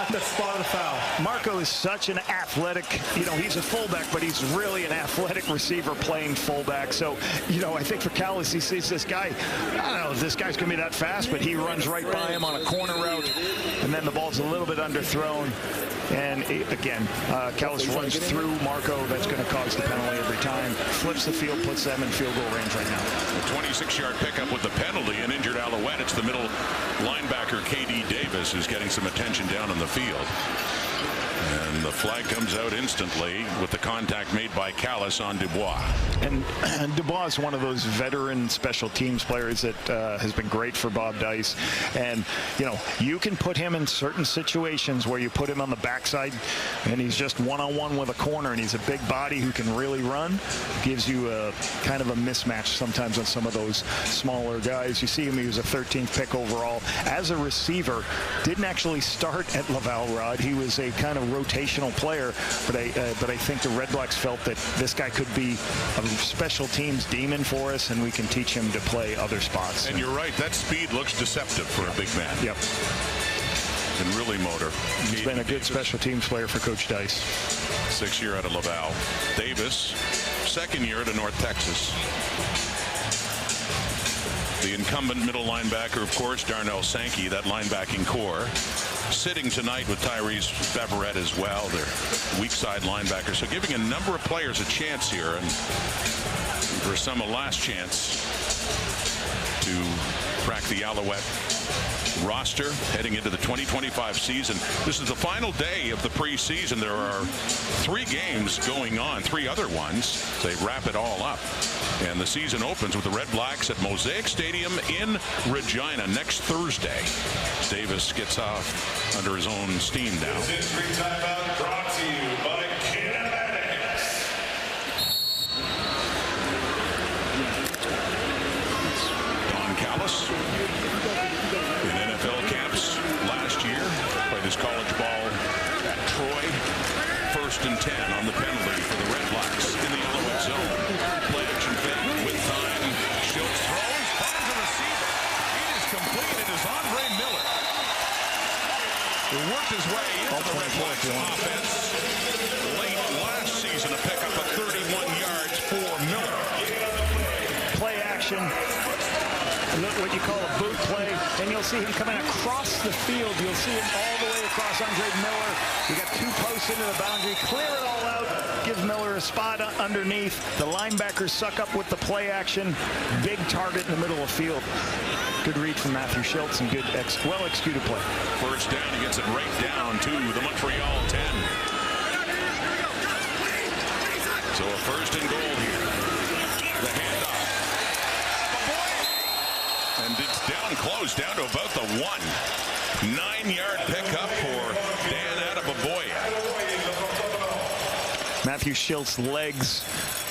at the spot of the foul. Marco is such an athletic, he's a fullback, but he's really an athletic receiver playing fullback. So, I think for Callis, he sees this guy, I don't know if this guy's going to be that fast, but he runs right by him on a corner route, and then the ball's a little bit underthrown. And again, Callis runs through Marco. That's going to cause the penalty every time. Flips the field, puts them in field goal range right now. A 26-yard pickup with the penalty, an injured Alouette. It's the middle linebacker, K.D. Davis, who's getting some attention down on the field. And the flag comes out instantly with the contact made by Callis on Dubois. And Dubois is one of those veteran special teams players that has been great for Bob Dice. And, you can put him in certain situations where you put him on the backside and he's just one-on-one with a corner and he's a big body who can really run. Gives you a kind of a mismatch sometimes on some of those smaller guys. You see him, he was a 13th pick overall. As a receiver, didn't actually start at Laval, Rod. He was a kind of rotational player, but I think the RedBlacks felt that this guy could be a special teams demon for us, and we can teach him to play other spots. And you're right, that speed looks deceptive for a big man. Yep. And really motor. He's been a good special teams player for Coach Dice. 6th year out of Laval. Davis, 2nd year to North Texas. The incumbent middle linebacker, of course, Darnell Sankey, that linebacking core. Sitting tonight with Tyrese Beverett as well, their weak side linebacker. So giving a number of players a chance here, and for some a last chance to crack the Alouette roster heading into the 2025 season. This is the final day of the preseason. There are 3 games going on, 3 other ones. They wrap it all up. And the season opens with the RedBlacks at Mosaic Stadium in Regina next Thursday. Davis gets off under his own steam now. This is free timeout brought to you by Kinematics. Don Callis in NFL camps last year. Played his college ball at Troy. 1st and 10 on the penalty for the RedBlacks in the Alouette zone. Play action fake with time. Schultz throws, finds a receiver. It is complete. It is Andre Miller. He worked his way into the RedBlacks offense late last season to pick up a 31 yards for Miller. Play action. What you call a boot play, and you'll see him coming across the field. You'll see him all the way across across Andre Miller. We got 2 posts into the boundary. Clear it all out. Give Miller a spot underneath. The linebackers suck up with the play action. Big target in the middle of the field. Good read from Matthew Schultz and good, well-executed play. First down, he gets it right down to the Montreal 10. So a first and goal here. The handoff. And it's down close, down to about the 1. 9-yard pickup for Dan Adebaboya. Matthew Schultz's legs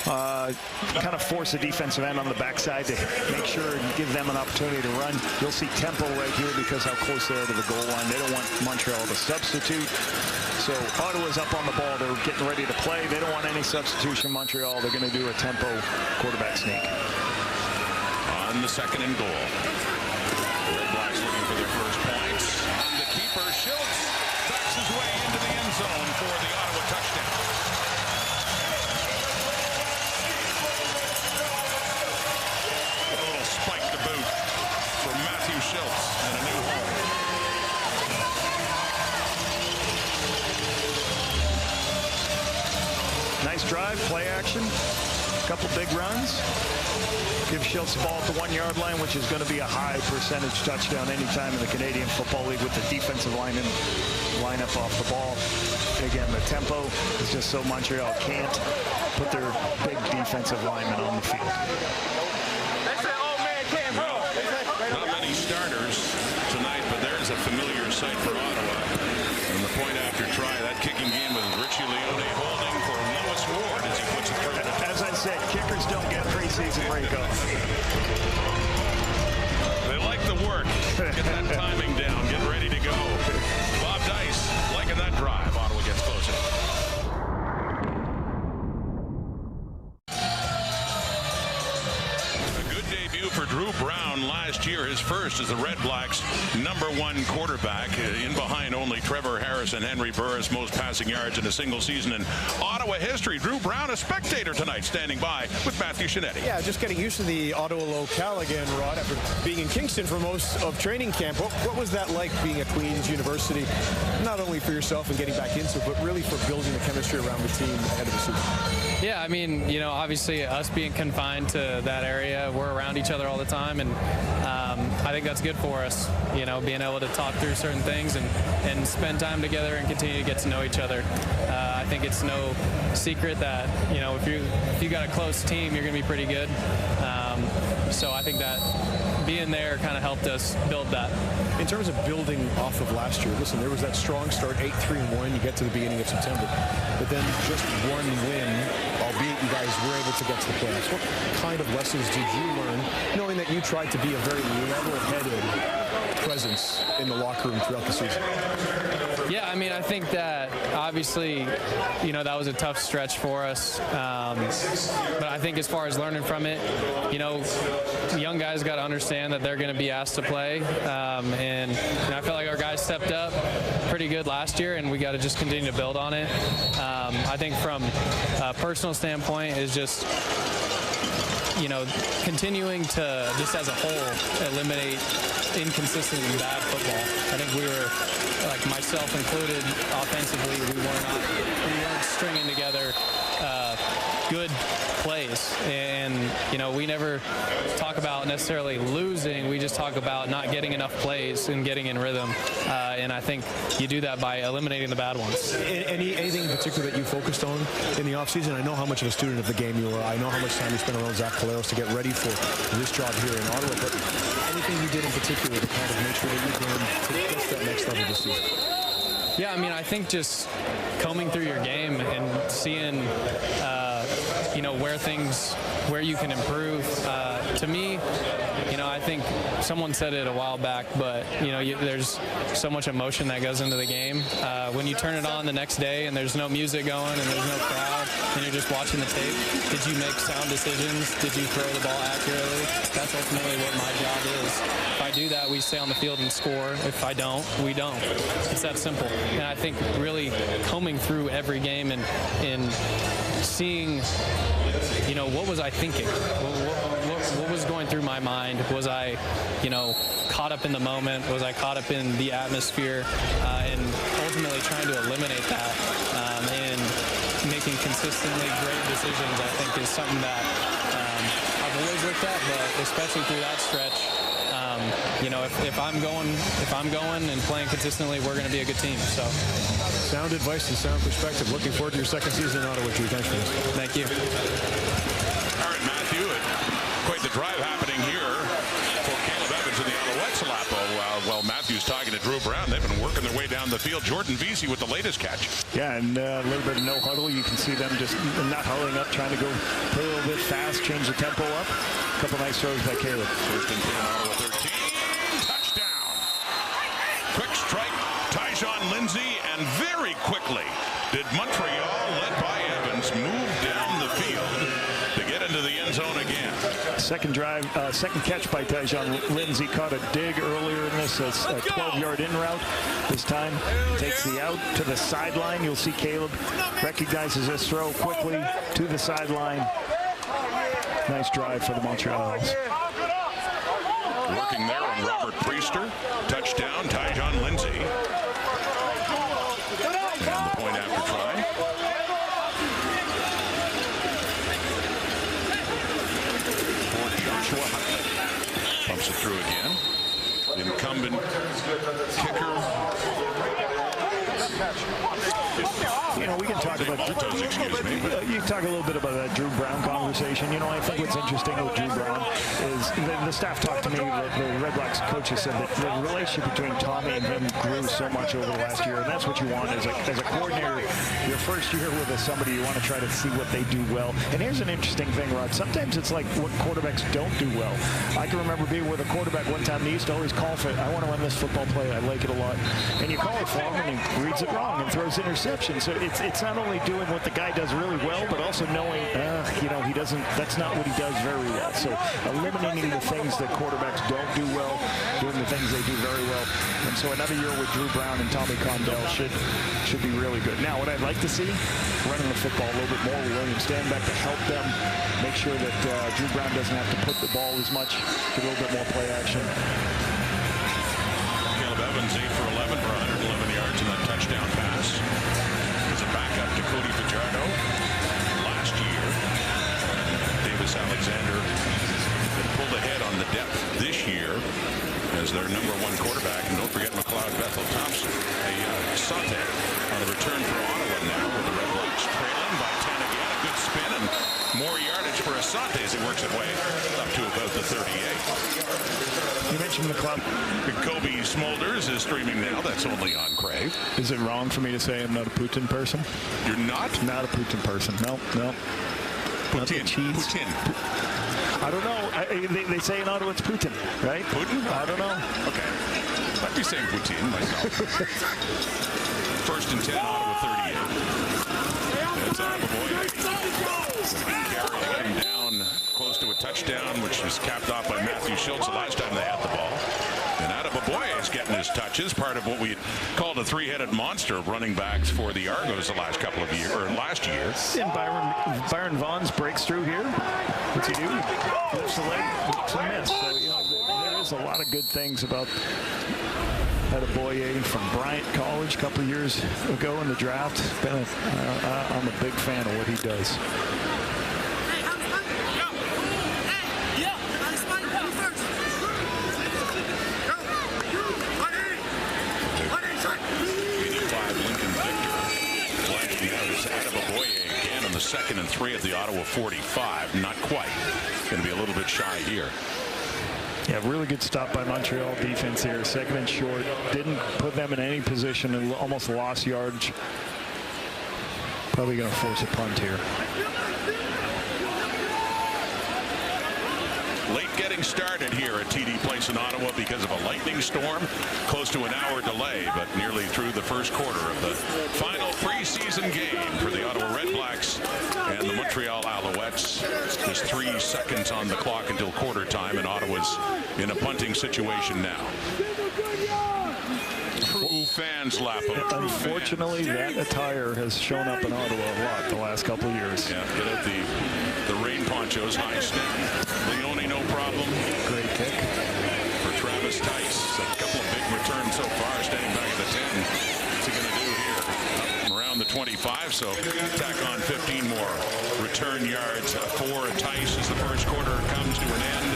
kind of force a defensive end on the backside to make sure and give them an opportunity to run. You'll see tempo right here because how close they are to the goal line. They don't want Montreal to substitute. So Ottawa's up on the ball. They're getting ready to play. They don't want any substitution. Montreal, they're going to do a tempo quarterback sneak. On the second and goal. RedBlacks looking for their first points. And the keeper, Schultz, backs his way into the end zone for the Ottawa touchdown. A little spike to boot for Matthew Schultz and a new home. Nice drive, play action, a couple big runs. Give Schultz the ball at the 1-yard line, which is going to be a high percentage touchdown anytime in the Canadian Football League with the defensive line up off the ball. Again, the tempo is just so Montreal can't put their big defensive linemen on the field. Not many starters tonight, but there's a familiar sight for Ottawa. And the point after try, that kicking game with Richie Leone holding for Lewis Ward as he puts it through. As I said, kickers don't get preseason break off. They like the work. Get that timing down. Get ready to go. Bob Dice liking that drive. Ottawa gets closer. A good debut for Drew Brown last year. His first as the RedBlacks' #1 quarterback. In behind only Trevor Harris and Henry Burris. Most passing yards in a single season in Ottawa history. Drew Brown, a spectator tonight, standing by with Matthew Shinetti. Yeah, just getting used to the Ottawa locale again, Rod, after being in Kingston for most of training camp. What was that like being at Queen's University, not only for yourself and getting back into it, but really for building the chemistry around the team ahead of the season? Yeah, I mean, you know, obviously us being confined to that area, we're around each other all the time, and I think that's good for us, you know, being able to talk through certain things and spend time together and continue to get to know each other. I think it's no secret that, you know, if you got a close team, you're going to be pretty good. So I think that being there kind of helped us build that. In terms of building off of last year, listen, there was that strong start, 8-3-1. You get to the beginning of September, but then just one win, albeit you guys were able to get to the playoffs. What kind of lessons did you learn, knowing that you tried to be a very level-headed presence in the locker room throughout the season? Yeah, I mean, I think that obviously, you know, that was a tough stretch for us. But I think as far as learning from it, you know, young guys got to understand that they're going to be asked to play. And I feel like our guys stepped up pretty good last year, and we got to just continue to build on it. I think from a personal standpoint is just, you know, continuing to, just as a whole, eliminate inconsistent and bad football. I think we were, like myself included, offensively, we weren't stringing together good plays. And, you know, we never talk about necessarily losing. We just talk about not getting enough plays and getting in rhythm. And I think you do that by eliminating the bad ones. Anything in particular that you focused on in the offseason? I know how much of a student of the game you are. I know how much time you spent around Zach Collaros to get ready for this job here in Ottawa. But anything you did in particular to kind of make sure that you can take that next level this season? Yeah, I mean, I think just combing through your game and seeing, you know, where you can improve. To me, you know, I think someone said it a while back, but, you know, there's so much emotion that goes into the game. When you turn it on the next day and there's no music going and there's no crowd and you're just watching the tape, did you make sound decisions? Did you throw the ball accurately? That's ultimately what my job is. If I do that, we stay on the field and score. If I don't, we don't. It's that simple. And I think really combing through every game and seeing, you know, what was I thinking? What was going through my mind? Was I, caught up in the moment? Was I caught up in the atmosphere? And ultimately trying to eliminate that and making consistently great decisions, I think, is something that I've always looked at, but especially through that stretch, if I'm going and playing consistently, we're going to be a good team. So, sound advice and sound perspective. Looking forward to your second season in Ottawa, Drew. Thanks for this. Thank you. All right, Matthew, quite the drive happening here for Caleb Evans and the Alouettes, Lapo. While Matthew's talking to Drew Brown, they've been working their way down the field. Jordan Vesey with the latest catch. Yeah, and a little bit of no huddle. You can see them just not huddling up, trying to go play a little bit fast, change the tempo up. A couple nice throws by Caleb. First and 10, Ottawa 13. Touchdown. Quick strike, Tyjon Lindsay, and very quickly did Montreal, led by Evans, move down the field to get into the end zone again. Second catch by Tyjon Lindsay. Caught a dig earlier in this, a 12-yard in route. This time takes the out to the sideline. You'll see Caleb recognizes this throw quickly to the sideline. Nice drive for the Montreals. Working there on Robert Priester. Touchdown, Tyjon Lindsay. And the point after try. For Joshua Hutton. Pumps it through again. Incumbent kicker. We can talk about you can talk a little bit about that Drew Brown conversation. I think what's interesting with Drew Brown is the staff talked to me, the RedBlacks coaches said that the relationship between Tommy and him grew so much over the last year, and that's what you want as a coordinator. Your first year with somebody, you want to try to see what they do well. And here's an interesting thing, Rod. Sometimes it's like what quarterbacks don't do well. I can remember being with a quarterback one time, they used to always call for it. I want to run this football play. I like it a lot. And you call it for him, and he reads it wrong and throws interception. So it's not only doing what the guy does really well, but also knowing, he doesn't. That's not what he does very well. So eliminating the things that quarterbacks don't do well, doing the things they do very well. And so another year with Drew Brown and Tommy Condell should be really good. Now, what I'd like to see, running the football a little bit more with William Stanback to help them make sure that Drew Brown doesn't have to put the ball as much, get a little bit more play action. Caleb Evans 8 for 11 for 111 yards in that touchdown pass. As a backup to Cody Fajardo. Last year, Davis Alexander had pulled ahead on the depth this year as their #1 quarterback. And don't forget McLeod Bethel Thompson, a Sante on a return for Ottawa now with the RedBlacks trailing by 10 again. A good spin and more yardage for Asante as he works his way up to about the 38. You mentioned McLeod. Kobe Smulders is streaming now. That's only on Crave. Is it wrong for me to say I'm not a Putin person? You're not? Not a Putin person. No. Putin. Putin. I don't know. They say in Ottawa it's Putin, right? Putin? I don't know. Okay. I'd be saying Putin myself. First and 10, Ottawa 38. That's carrying him down close to a touchdown, which was capped off by Matthew Schultz the last time they had the ball. And Attaboy is getting his touches, part of what we called a three-headed monster of running backs for the Argos the last couple of years, or last year. And Byron Vaughn's breaks through here. What's he do? Lifts the leg, it's a miss. So, there is a lot of good things about Attaboy from Bryant College a couple of years ago in the draft. I'm a big fan of what he does. Second and 3 at the Ottawa 45. Not quite. Going to be a little bit shy here. Yeah, really good stop by Montreal defense here. Second and short. Didn't put them in any position and almost lost yardage. Probably going to force a punt here. Late getting started here at TD Place in Ottawa because of a lightning storm. Close to an hour delay, but nearly through the first quarter of the final preseason game for the Ottawa RedBlacks and the Montreal Alouettes. Just 3 seconds on the clock until quarter time, and Ottawa's in a punting situation now. True fans, Lapo. Unfortunately, that attire has shown up in Ottawa a lot the last couple of years. Yeah, get out the rain ponchos, high stick. Leone, no problem. Great kick. For Travis Tice, a couple of big returns so far, standing back at the 10. What's he going to do here? Up around the 25, so tack on 15 more return yards for Tice as the first quarter comes to an end.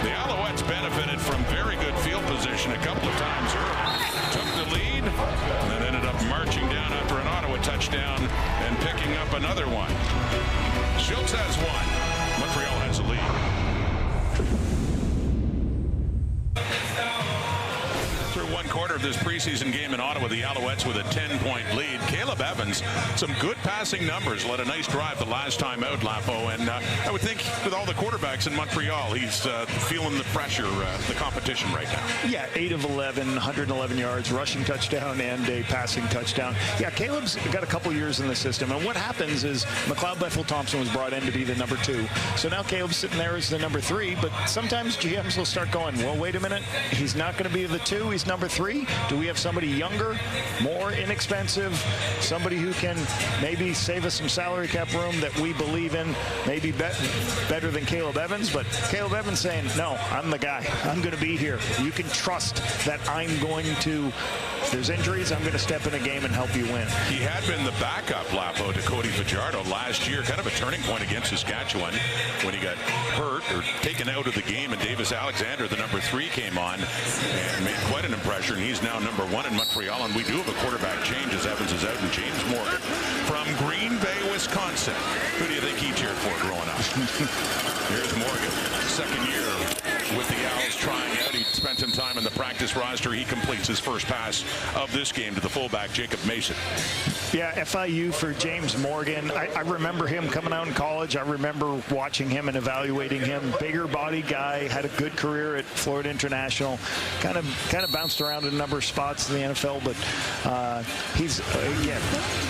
The Alouettes benefited from very good field position a couple of times early. Took the lead and then ended up marching down after an Ottawa touchdown and picking up another one. Schultz has one. Montreal has a lead. Through one quarter of this preseason game in Ottawa, the Alouettes with a 10-point lead. Caleb Evans, some good passing numbers, led a nice drive the last time out, Lapo, and I would think with all the quarterbacks in Montreal, he's feeling the pressure, the competition right now. Yeah, 8 of 11, 111 yards, rushing touchdown and a passing touchdown. Yeah, Caleb's got a couple years in the system, and what happens is McLeod Bethel-Thompson was brought in to be the number 2. So now Caleb's sitting there as the number 3, but sometimes GMs will start going, well, wait a minute, he's not going to be the 2, he's number 3. Do we have somebody younger, more inexpensive, somebody who can maybe save us some salary cap room that we believe in, maybe better than Caleb Evans? But Caleb Evans saying, no, I'm the guy. I'm going to be here. You can trust that I'm going to, if there's injuries, I'm going to step in a game and help you win. He had been the backup, Lapo, to Cody Fajardo last year, kind of a turning point against Saskatchewan when he got hurt or taken out of the game, and Davis Alexander, the number 3, came on and made quite an impression. He's now number 1 in Montreal, and we do have a quarterback change as Evans is out, and James Morgan from Green Bay, Wisconsin. Who do you think he cheered for growing up? Here's Morgan, second year with the Owls trying out. He spent some time in the practice roster. He completes his first pass of this game to the fullback, Jacob Mason. Yeah, FIU for James Morgan. I remember him coming out in college. I remember watching him and evaluating him. Bigger body guy, had a good career at Florida International. Kind of bounced around in a number of spots in the NFL, but he's, again,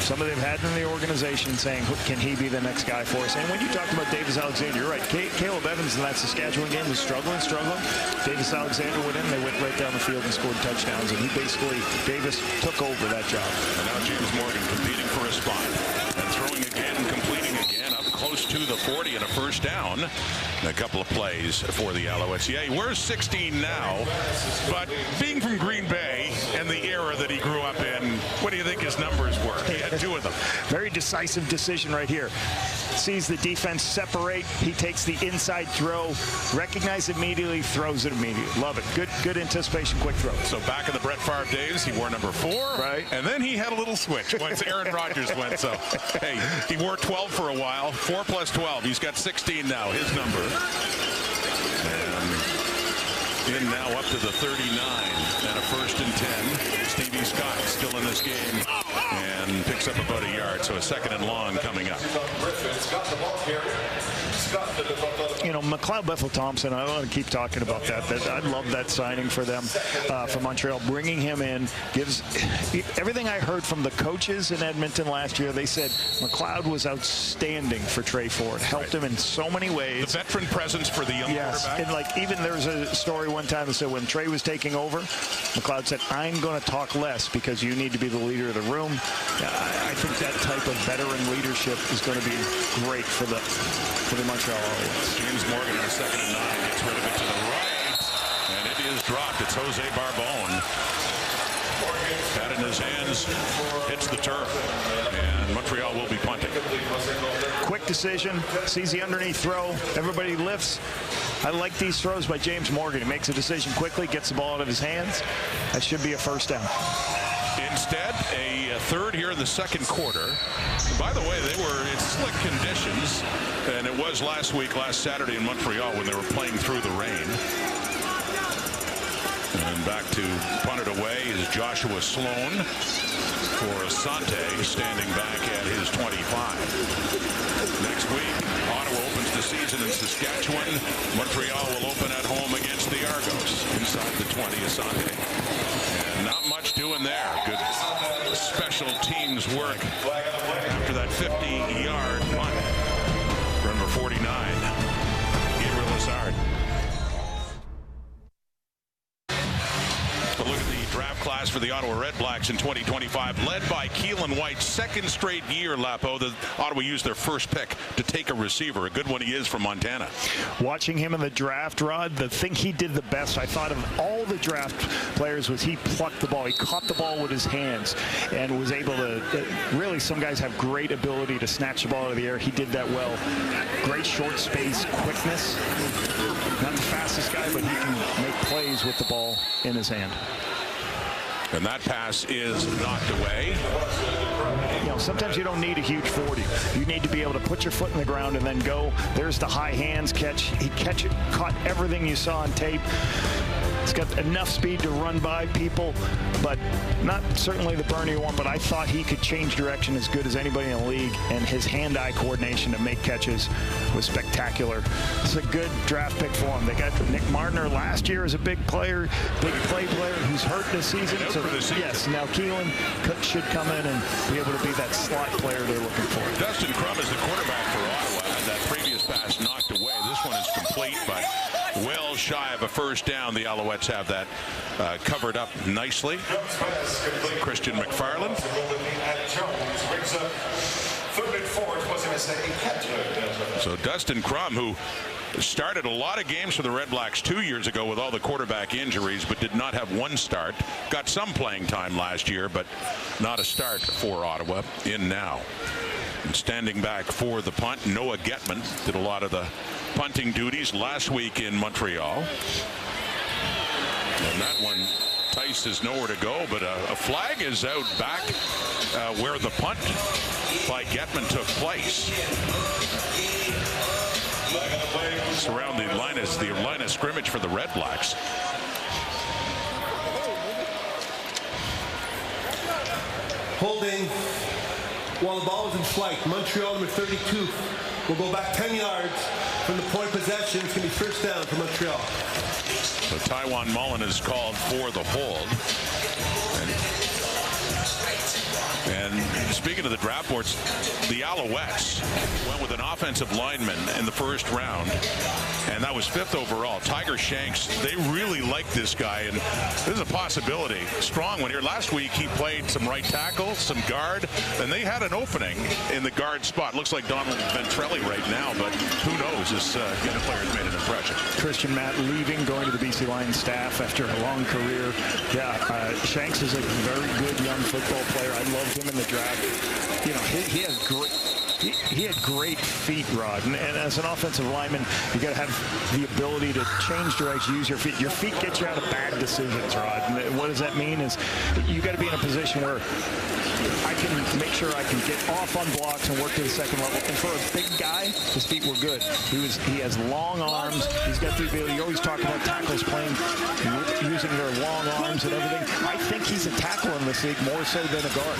somebody they've had in the organization saying, can he be the next guy for us? And when you talk about Davis Alexander, you're right. Caleb Evans in that Saskatchewan game was struggling. Davis Alexander went in, they went right down the field and scored touchdowns, and Davis took over that job. And now James Morgan competing for a spot and throwing again, completing again, up close to the 40 and a first down. And a couple of plays for the Alouettes. Yeah, he wears 16 now, but being from Green Bay and the era that he grew up in, what do you think his numbers were? He had 2 of them. Very decisive decision right here. Sees the defense separate. He takes the inside throw, recognizes immediately, throws it immediately. Love it. Good anticipation, quick throw. So back in the Brett Favre days, he wore number 4. Right. And then he had a little switch once Aaron Rodgers went. So, hey, he wore 12 for a while. 4 plus 12. He's got 16 now, his number. And in now up to the 39 and a first and 10. Stevie Scott still in this game and picks up about a yard. So a second and long coming up. You know, McLeod Bethel-Thompson, I want to keep talking about that. I love that signing for them, for Montreal. Bringing him in gives everything I heard from the coaches in Edmonton last year. They said McLeod was outstanding for Trey Ford. Helped him in so many ways. The veteran presence for the young quarterback. And like even there was a story one time that said when Trey was taking over, McLeod said, I'm going to talk less because you need to be the leader of the room. I think that type of veteran leadership is going to be great for the Montreal Alouettes. James Morgan on a 2nd and 9 gets rid of it to the right, and it is dropped. It's Jose Barbone. Had it in his hands, hits the turf, and Montreal will be punting. Quick decision, sees the underneath throw, everybody lifts. I like these throws by James Morgan. He makes a decision quickly, gets the ball out of his hands. That should be a first down. Instead, a third here in the second quarter. By the way, it's slick conditions, and it was last Saturday in Montreal when they were playing through the rain. And back to punt it away is Joshua Sloan for Asante, standing back at his 25. Next week, Ottawa opens the season in Saskatchewan. Montreal will open at home against the Argos inside the 20. Asante. And not much doing there. Good special teams work after that 50-yard punt. Number 49, Gabriel Lazard. A look at the draft class for the Ottawa RedBlacks in 2025, led by Keelan White. Second straight year, Lapo, that Ottawa used their first pick to take a receiver. A good one he is from Montana. Watching him in the draft, Rod, the thing he did the best, I thought, of all the draft players, was he plucked the ball. He caught the ball with his hands and was able to, really, some guys have great ability to snatch the ball out of the air. He did that well. Great short space quickness. Not the fastest guy, but he can make plays with the ball in his hand. And that pass is knocked away. You know, sometimes you don't need a huge 40. You need to be able to put your foot in the ground and then go. There's the high hands catch. He caught everything you saw on tape. He's got enough speed to run by people, but not certainly the burner you want. But I thought he could change direction as good as anybody in the league, and his hand-eye coordination to make catches was spectacular. It's a good draft pick for him. They got Nick Martiner last year as a big player, big play player who's hurt this season. So, yes, now Keelan should come in and be able to be that slot player they're looking for. Dustin Crum is the quarterback for Ottawa. That previous pass knocked away. This one is complete, but well shy of a first down. The Alouettes have that covered up nicely. Christian McFarland. So Dustin Crum, who started a lot of games for the RedBlacks 2 years ago with all the quarterback injuries, but did not have one start. Got some playing time last year, but not a start for Ottawa. In now. And standing back for the punt, Noah Getman did a lot of the punting duties last week in Montreal. And that one, Tice is nowhere to go, but a flag is out back where the punt by Getman took place. It's around the line of scrimmage for the RedBlacks. Holding while the ball was in flight. Montreal, number 32, will go back 10 yards from the point of possession. It's going to be first down for Montreal. So Taiwan Mullen is called for the hold. And speaking of the draft boards, the Alouettes went with an offensive lineman in the first round, and that was 5th overall. Tiger Shanks, they really like this guy, and this is a possibility. Strong one here. Last week he played some right tackle, some guard, and they had an opening in the guard spot. Looks like Donald Ventrelli right now, but who knows? This young player's made an impression. Christian Matt leaving, going to the BC Lions staff after a long career. Yeah, Shanks is a very good young football player. I loved him in the draft. You know, he has great. He had great feet, Rod, and as an offensive lineman, you got to have the ability to change direction, use your feet. Your feet get you out of bad decisions, Rod. And what does that mean is you got to be in a position where I can make sure I can get off on blocks and work to the second level. And for a big guy, his feet were good. He has long arms. He's got the ability. You always talk about tackles playing using their long arms and everything. I think he's a tackle in this league more so than a guard.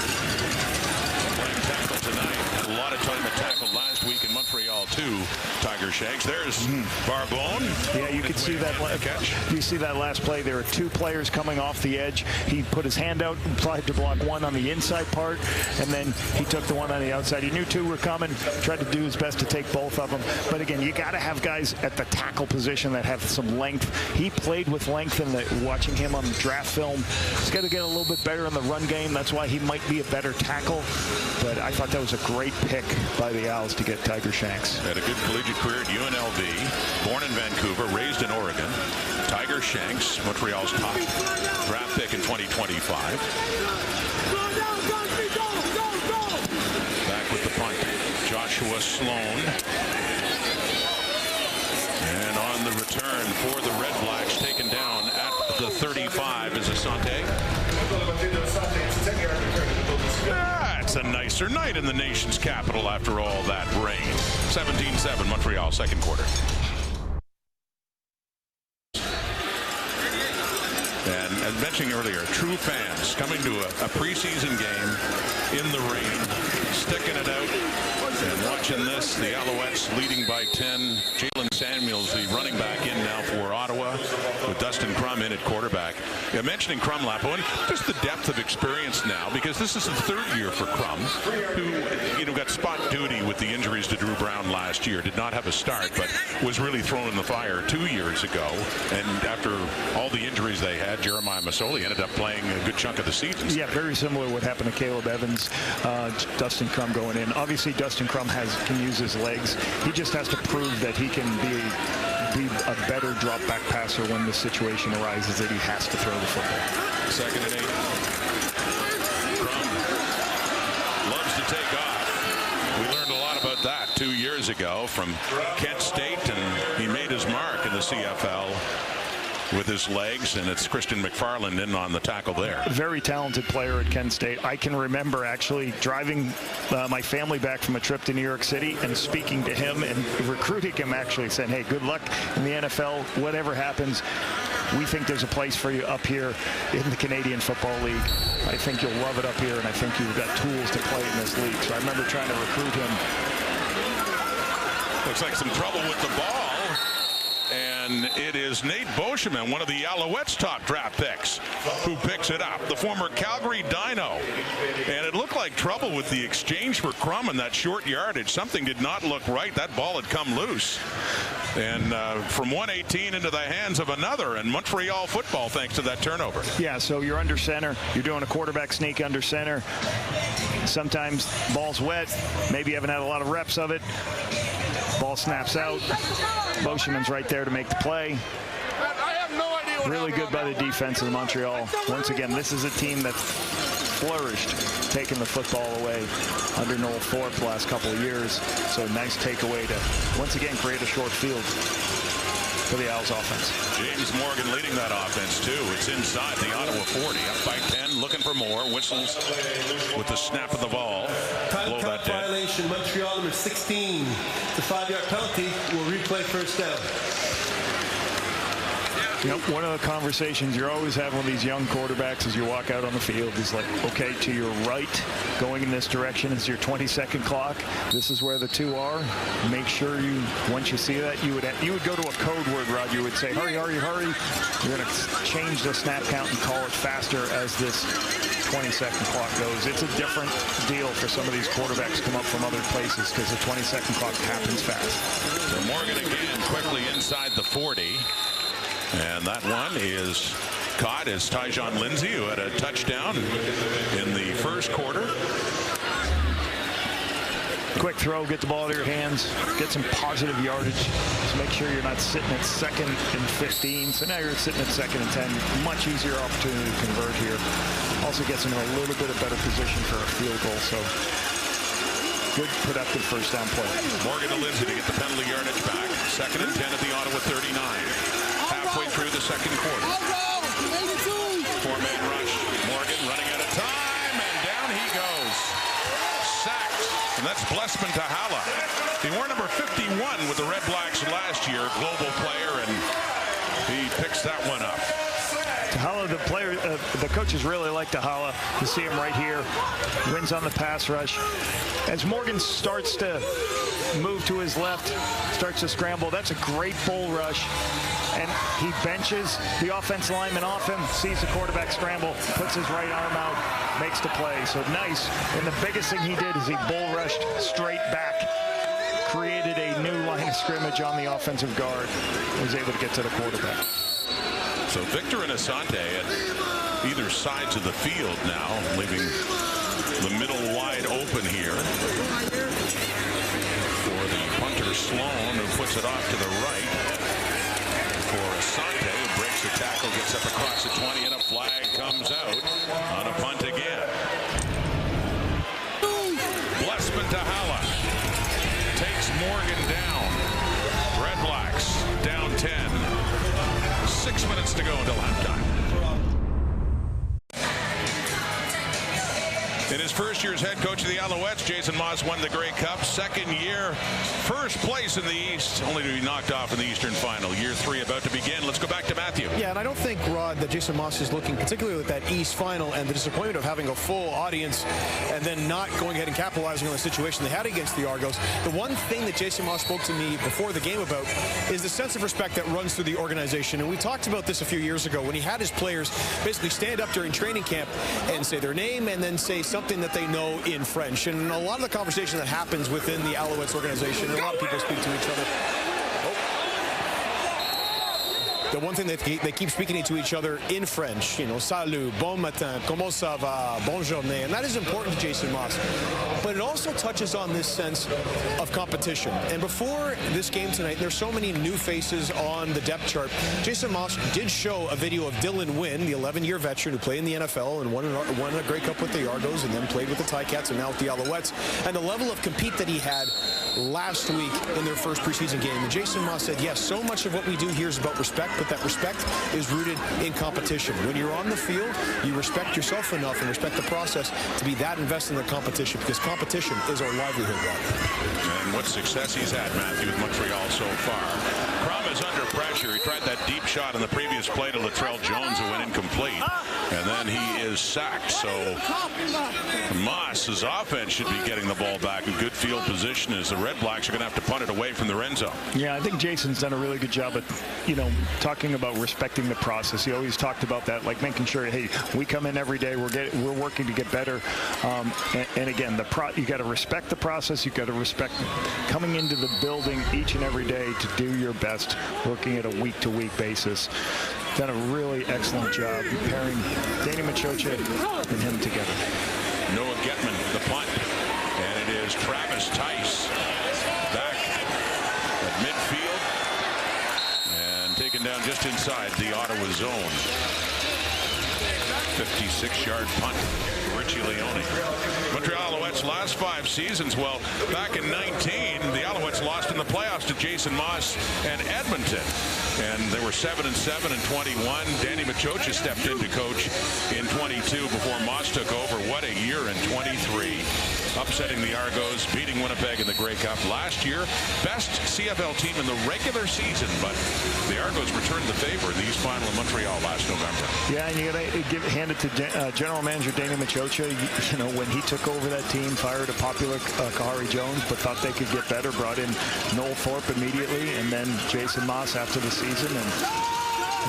Tackle tonight. Had a lot of time to tackle last week in Montreal too. Tiger Shanks. There's Barbone. Yeah, you could see that catch. You see that last play. There were two players coming off the edge. He put his hand out and tried to block one on the inside part, and then he took the one on the outside. He knew two were coming, tried to do his best to take both of them. But again, you got to have guys at the tackle position that have some length. He played with length in watching him on the draft film. He's got to get a little bit better in the run game. That's why he might be a better tackle. But I thought that was a great pick by the Owls to get Tiger Shanks. Had a good collegiate career at UNLV, born in Vancouver, raised in Oregon. Tiger Shanks, Montreal's top draft pick in 2025. Back with the punt, Joshua Sloan. And on the return for the RedBlacks, taken down at the 35 is Asante. It's a nicer night in the nation's capital after all that rain. 17-7 Montreal, second quarter. And as mentioned earlier, true fans coming to a preseason game in the rain, sticking it out and watching this. The Alouettes leading by 10. Jalen Samuels, the running back, in now for Ottawa, with Dustin Crum in at quarterback. Yeah, mentioning Crum, Lapo, and just the depth of experience now, because this is the third year for Crum, who got spot duty with the injuries to Drew Brown last year. Did not have a start, but was really thrown in the fire 2 years ago. And after all the injuries they had, Jeremiah Masoli ended up playing a good chunk of the season. Yeah, very similar to what happened to Caleb Evans, Dustin Crum going in. Obviously, Dustin Crum can use his legs. He just has to prove that he can be a better drop back passer when the situation arises that he has to throw the football. 2nd and 8. Crum loves to take off. We learned a lot about that 2 years ago from Kent State, and he made his mark in the CFL with his legs, and it's Christian McFarland in on the tackle there. Very talented player at Kent State. I can remember actually driving my family back from a trip to New York City and speaking to him and recruiting him, actually saying, hey, good luck in the NFL. Whatever happens, we think there's a place for you up here in the Canadian Football League. I think you'll love it up here, and I think you've got tools to play in this league. So I remember trying to recruit him. Looks like some trouble with the ball. And it is Nate Boschman, one of the Alouettes' top draft picks, who picks it up. The former Calgary Dino. And it looked like trouble with the exchange for Crum in that short yardage. Something did not look right. That ball had come loose. And from 118 into the hands of another, and Montreal football thanks to that turnover. Yeah, so you're under center. You're doing a quarterback sneak under center. Sometimes ball's wet. Maybe you haven't had a lot of reps of it. Ball snaps out. Boschman's right there to make the play. Really good by the defense of Montreal. Once again, this is a team that flourished taking the football away under Noel Thorpe the last couple of years. So nice takeaway to once again create a short field for the Owls offense. James Morgan leading that offense too. It's inside the Ottawa 40, up by 10, looking for more. Whistles with the snap of the ball. Time count violation, Montreal number 16. The 5-yard penalty will replay first down. You know, one of the conversations you're always having with these young quarterbacks as you walk out on the field is like, okay, to your right, going in this direction is your 20-second clock. This is where the 2 are. Make sure you, once you see that, you would go to a code word, Rod. You would say, hurry, hurry, hurry. You're going to change the snap count and call it faster as this 20-second clock goes. It's a different deal for some of these quarterbacks come up from other places because the 20-second clock happens fast. So Morgan again quickly inside the 40. And that one is caught as Tyjon Lindsey, who had a touchdown in the first quarter. Quick throw, get the ball to your hands, get some positive yardage. Just make sure you're not sitting at 2nd and 15. So now you're sitting at 2nd and 10. Much easier opportunity to convert here. Also gets into a little bit of better position for a field goal. So good, productive first down play. Morgan to Lindsey to get the penalty yardage back. 2nd and 10 at the Ottawa 39. Halfway through the second quarter. 4-man rush. Morgan running out of time, and down he goes. Sacked. And that's Blessman Tahala. He wore number 51 with the RedBlacks last year, global player, and he picks that one up. Tahala, the player, the coaches really like Tahala. You see him right here. Wins on the pass rush. As Morgan starts to move to his left, starts to scramble, that's a great bull rush. And he benches the offense lineman off him, sees the quarterback scramble, puts his right arm out, makes the play. So nice. And the biggest thing he did is he bull rushed straight back, created a new line of scrimmage on the offensive guard, was able to get to the quarterback. So Victor and Asante at either sides of the field now, leaving the middle wide open here for the punter Sloan, who puts it off to the right. For Asante, who breaks the tackle, gets up across the 20, and a flag comes out on a punt again. Blessman Tahala takes Morgan down. RedBlacks down 10. 6 minutes to go until halftime. In his first year as head coach of the Alouettes, Jason Maas won the Grey Cup. 2nd year, first place in the East, only to be knocked off in the Eastern Final. Year 3 about to begin. Let's go back to Matthew. Yeah, and I don't think, Rod, that Jason Maas is looking, particularly with that East Final and the disappointment of having a full audience and then not going ahead and capitalizing on the situation they had against the Argos. The one thing that Jason Maas spoke to me before the game about is the sense of respect that runs through the organization. And we talked about this a few years ago when he had his players basically stand up during training camp and say their name and then say something that they know in French. And a lot of the conversation that happens within the Alouettes organization, a lot of people speak to each other. the one thing that they keep speaking to each other in French, you know, salut, bon matin, comment ça va, bonne journée, and that is important to Jason Maas. But it also touches on this sense of competition. And before this game tonight, there's so many new faces on the depth chart. Jason Maas did show a video of Dylan Wynn, the 11-year veteran who played in the NFL and won a Grey Cup with the Argos and then played with the Ticats and now with the Alouettes, and the level of compete that he had last week in their first preseason game. And Jason Maas said, yes, so much of what we do here is about respect, but that respect is rooted in competition. When you're on the field, you respect yourself enough and respect the process to be that invested in the competition, because competition is our livelihood, Rob. And what success he's had, Matthew, with Montreal so far. Crum is under pressure. He tried that deep shot in the previous play to Latrell Jones, who went incomplete. And then he is sacked. So Maas's offense should be getting the ball back in good field position, as the RedBlacks are going to have to punt it away from the end zone. Yeah, I think Jason's done a really good job at, you know, talking about respecting the process. He always talked about that, like making sure, hey, we come in every day, we're working to get better. And again, you got to respect the process. You got to respect coming into the building each and every day to do your best, working at a week-to-week basis. Done a really excellent job pairing Danny Machocha and him together. Noah Getman, the punt. And it is Travis Tice back at midfield and taken down just inside the Ottawa zone. 56-yard punt. Richie Leone. Montreal Alouettes last 5 seasons. Well, back in 19, the Alouettes lost in the playoffs to Jason Maas and Edmonton. And they were 7-7 in 21. Danny Machocha stepped in to coach in 22 before Maas took over. What a year in 23. Upsetting the Argos, beating Winnipeg in the Grey Cup last year. Best CFL team in the regular season, but the Argos returned the favor in the East Final in Montreal last November. Yeah, and you got to hand it to General Manager Danny Machocha. You know, when he took over that team, fired a popular Kahari Jones, but thought they could get better, brought in Noel Thorpe immediately, and then Jason Maas after the season, and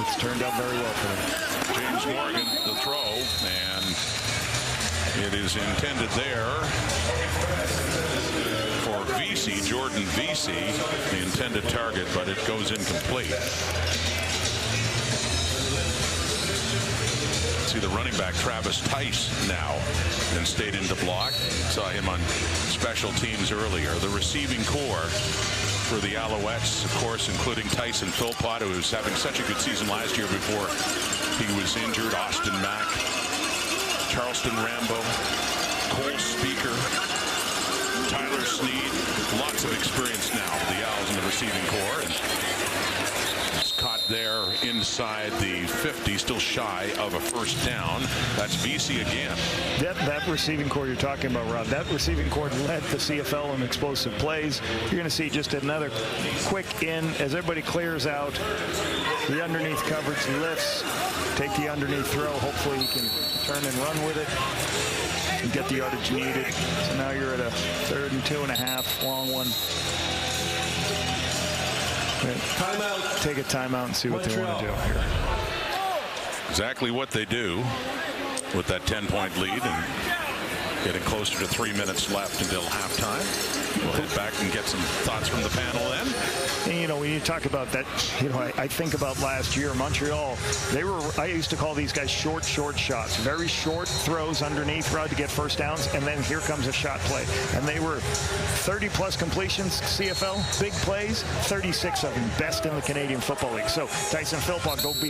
it's turned out very well for them. James Morgan, the throw, and it is intended there for VC, Jordan VC, the intended target, but it goes incomplete. See the running back Travis Tice now, and stayed in to block. Saw him on special teams earlier. The receiving core for the Alouettes, of course, including Tyson Philpott, who was having such a good season last year before he was injured. Austin Mack, Charleston Rambo, Cole Speaker, Tyler Sneed. Lots of experience now for the Owls in the receiving core. And it's caught there inside the 50, still shy of a first down. That's VC again. That receiving core you're talking about, Rob, that receiving core led the CFL in explosive plays. You're going to see just another quick in as everybody clears out. The underneath coverage lifts, take the underneath throw. Hopefully he can turn and run with it and get the yardage needed. So now you're at a 3rd and 2.5, long one. Timeout. Take a timeout and see what they want to do here. Exactly what they do with that 10-point lead and getting closer to 3 minutes left until halftime. We'll head back and get some thoughts from the panel then. And, you know, when you talk about that, you know, I think about last year, Montreal, I used to call these guys short shots. Very short throws underneath, Rod, to get first downs, and then here comes a shot play. And they were 30-plus completions, CFL, big plays, 36 of them, best in the Canadian Football League. So Tyson Philpott got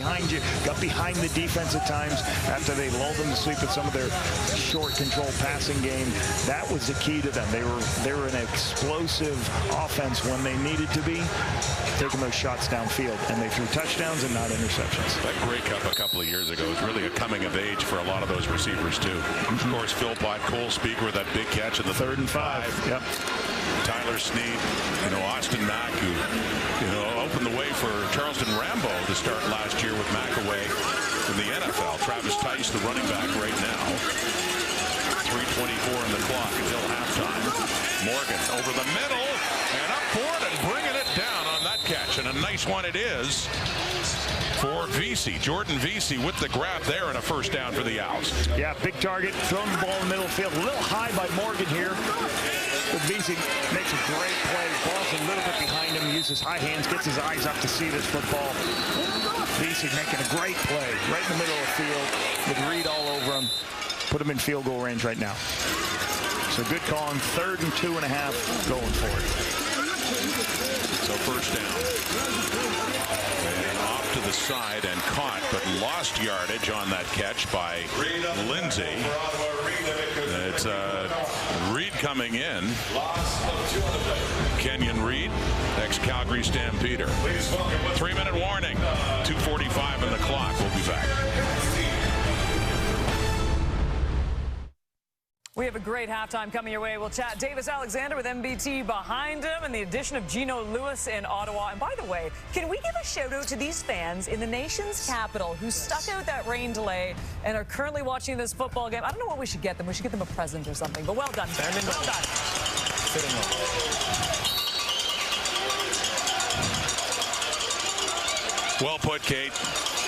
behind the defense at times after they lulled them to sleep with some of their short control passing game. That was the key to them. They were an explosive offense when they needed to be, taking those shots downfield, and they threw touchdowns and not interceptions. That Grey Cup a couple of years ago was really a coming of age for a lot of those receivers too. Of course, Philpott, Cole Speaker with that big catch in the 3rd and 5. Yep. Tyler Sneed, you know, Austin Mack, who, you know, opened the way for Charleston Rambo to start last year with Mack away in the NFL. Travis Tice, the running back right now. 3:24 in the clock until halftime. Morgan over the middle and up for it and bringing it down on that catch, and a nice one it is for Vesey. Jordan Vesey with the grab there and a first down for the Owls. Yeah, big target, throwing the ball in the middle of the field. A little high by Morgan here. But Vesey makes a great play. Ball's a little bit behind him. Uses high hands, gets his eyes up to see this football. Vesey making a great play right in the middle of the field with Reed all over him. Put him in field goal range right now. So good call on 3rd and 2.5 going for it. So first down. And off to the side and caught, but lost yardage on that catch by Lindsay. It's Reed coming in. Kenyon Reed, ex-Calgary Stampeder. 3-minute warning. 2:45 on the clock. We'll be back. We have a great halftime coming your way. We'll chat Davis Alexander with MBT behind him and the addition of Gino Lewis in Ottawa. And by the way, can we give a shout out to these fans in the nation's capital who stuck out that rain delay and are currently watching this football game? I don't know what we should get them. We should get them a present or something. But well done, Fairman. Well done. Well put, Kate.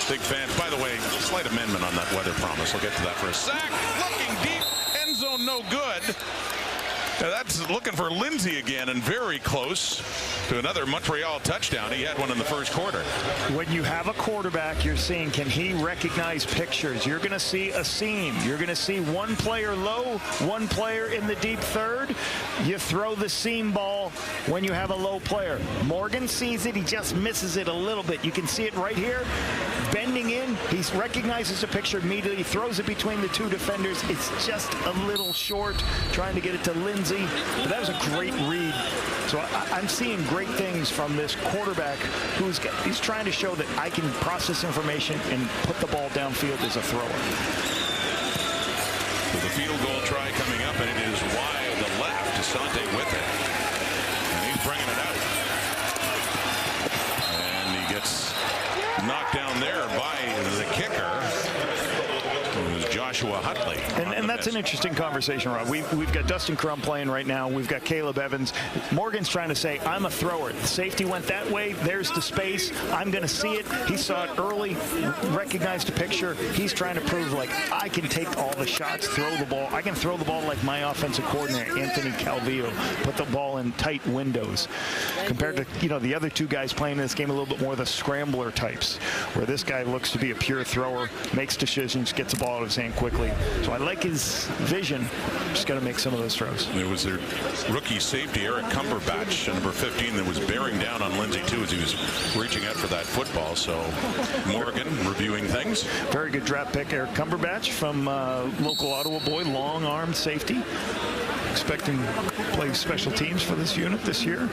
Big fans. By the way, slight amendment on that weather promise. We'll get to that for a sec. Looking deep. End zone no good. Now that's looking for Lindsay again and very close to another Montreal touchdown. He had one in the first quarter. When you have a quarterback, you're seeing, can he recognize pictures? You're going to see a seam. You're going to see one player low, one player in the deep third. You throw the seam ball when you have a low player. Morgan sees it. He just misses it a little bit. You can see it right here. Bending in. He recognizes the picture immediately. Throws it between the two defenders. It's just a little short. Trying to get it to Lindsay. But that was a great read. So I'm seeing great things from this quarterback he's trying to show that I can process information and put the ball downfield as a thrower. With the field goal try coming up, and it is wide to left. Asante with it. And he's bringing it out. And he gets knocked down there by the kicker. It was Joshua Hutley. And that's an interesting conversation, Rob. We've got Dustin Crum playing right now. We've got Caleb Evans. Morgan's trying to say, I'm a thrower. The safety went that way. There's the space. I'm going to see it. He saw it early, recognized the picture. He's trying to prove, like, I can take all the shots, throw the ball. I can throw the ball like my offensive coordinator, Anthony Calvillo, put the ball in tight windows. Compared to, the other two guys playing this game a little bit more the scrambler types, where this guy looks to be a pure thrower, makes decisions, gets the ball out of his hand quickly. So I like his vision. Just got to make some of those throws. It was their rookie safety, Eric Cumberbatch, number 15, that was bearing down on Lindsay, too, as he was reaching out for that football. So Morgan reviewing things. Very good draft pick, Eric Cumberbatch from local Ottawa boy, long-armed safety. Expecting to play special teams for this unit this year.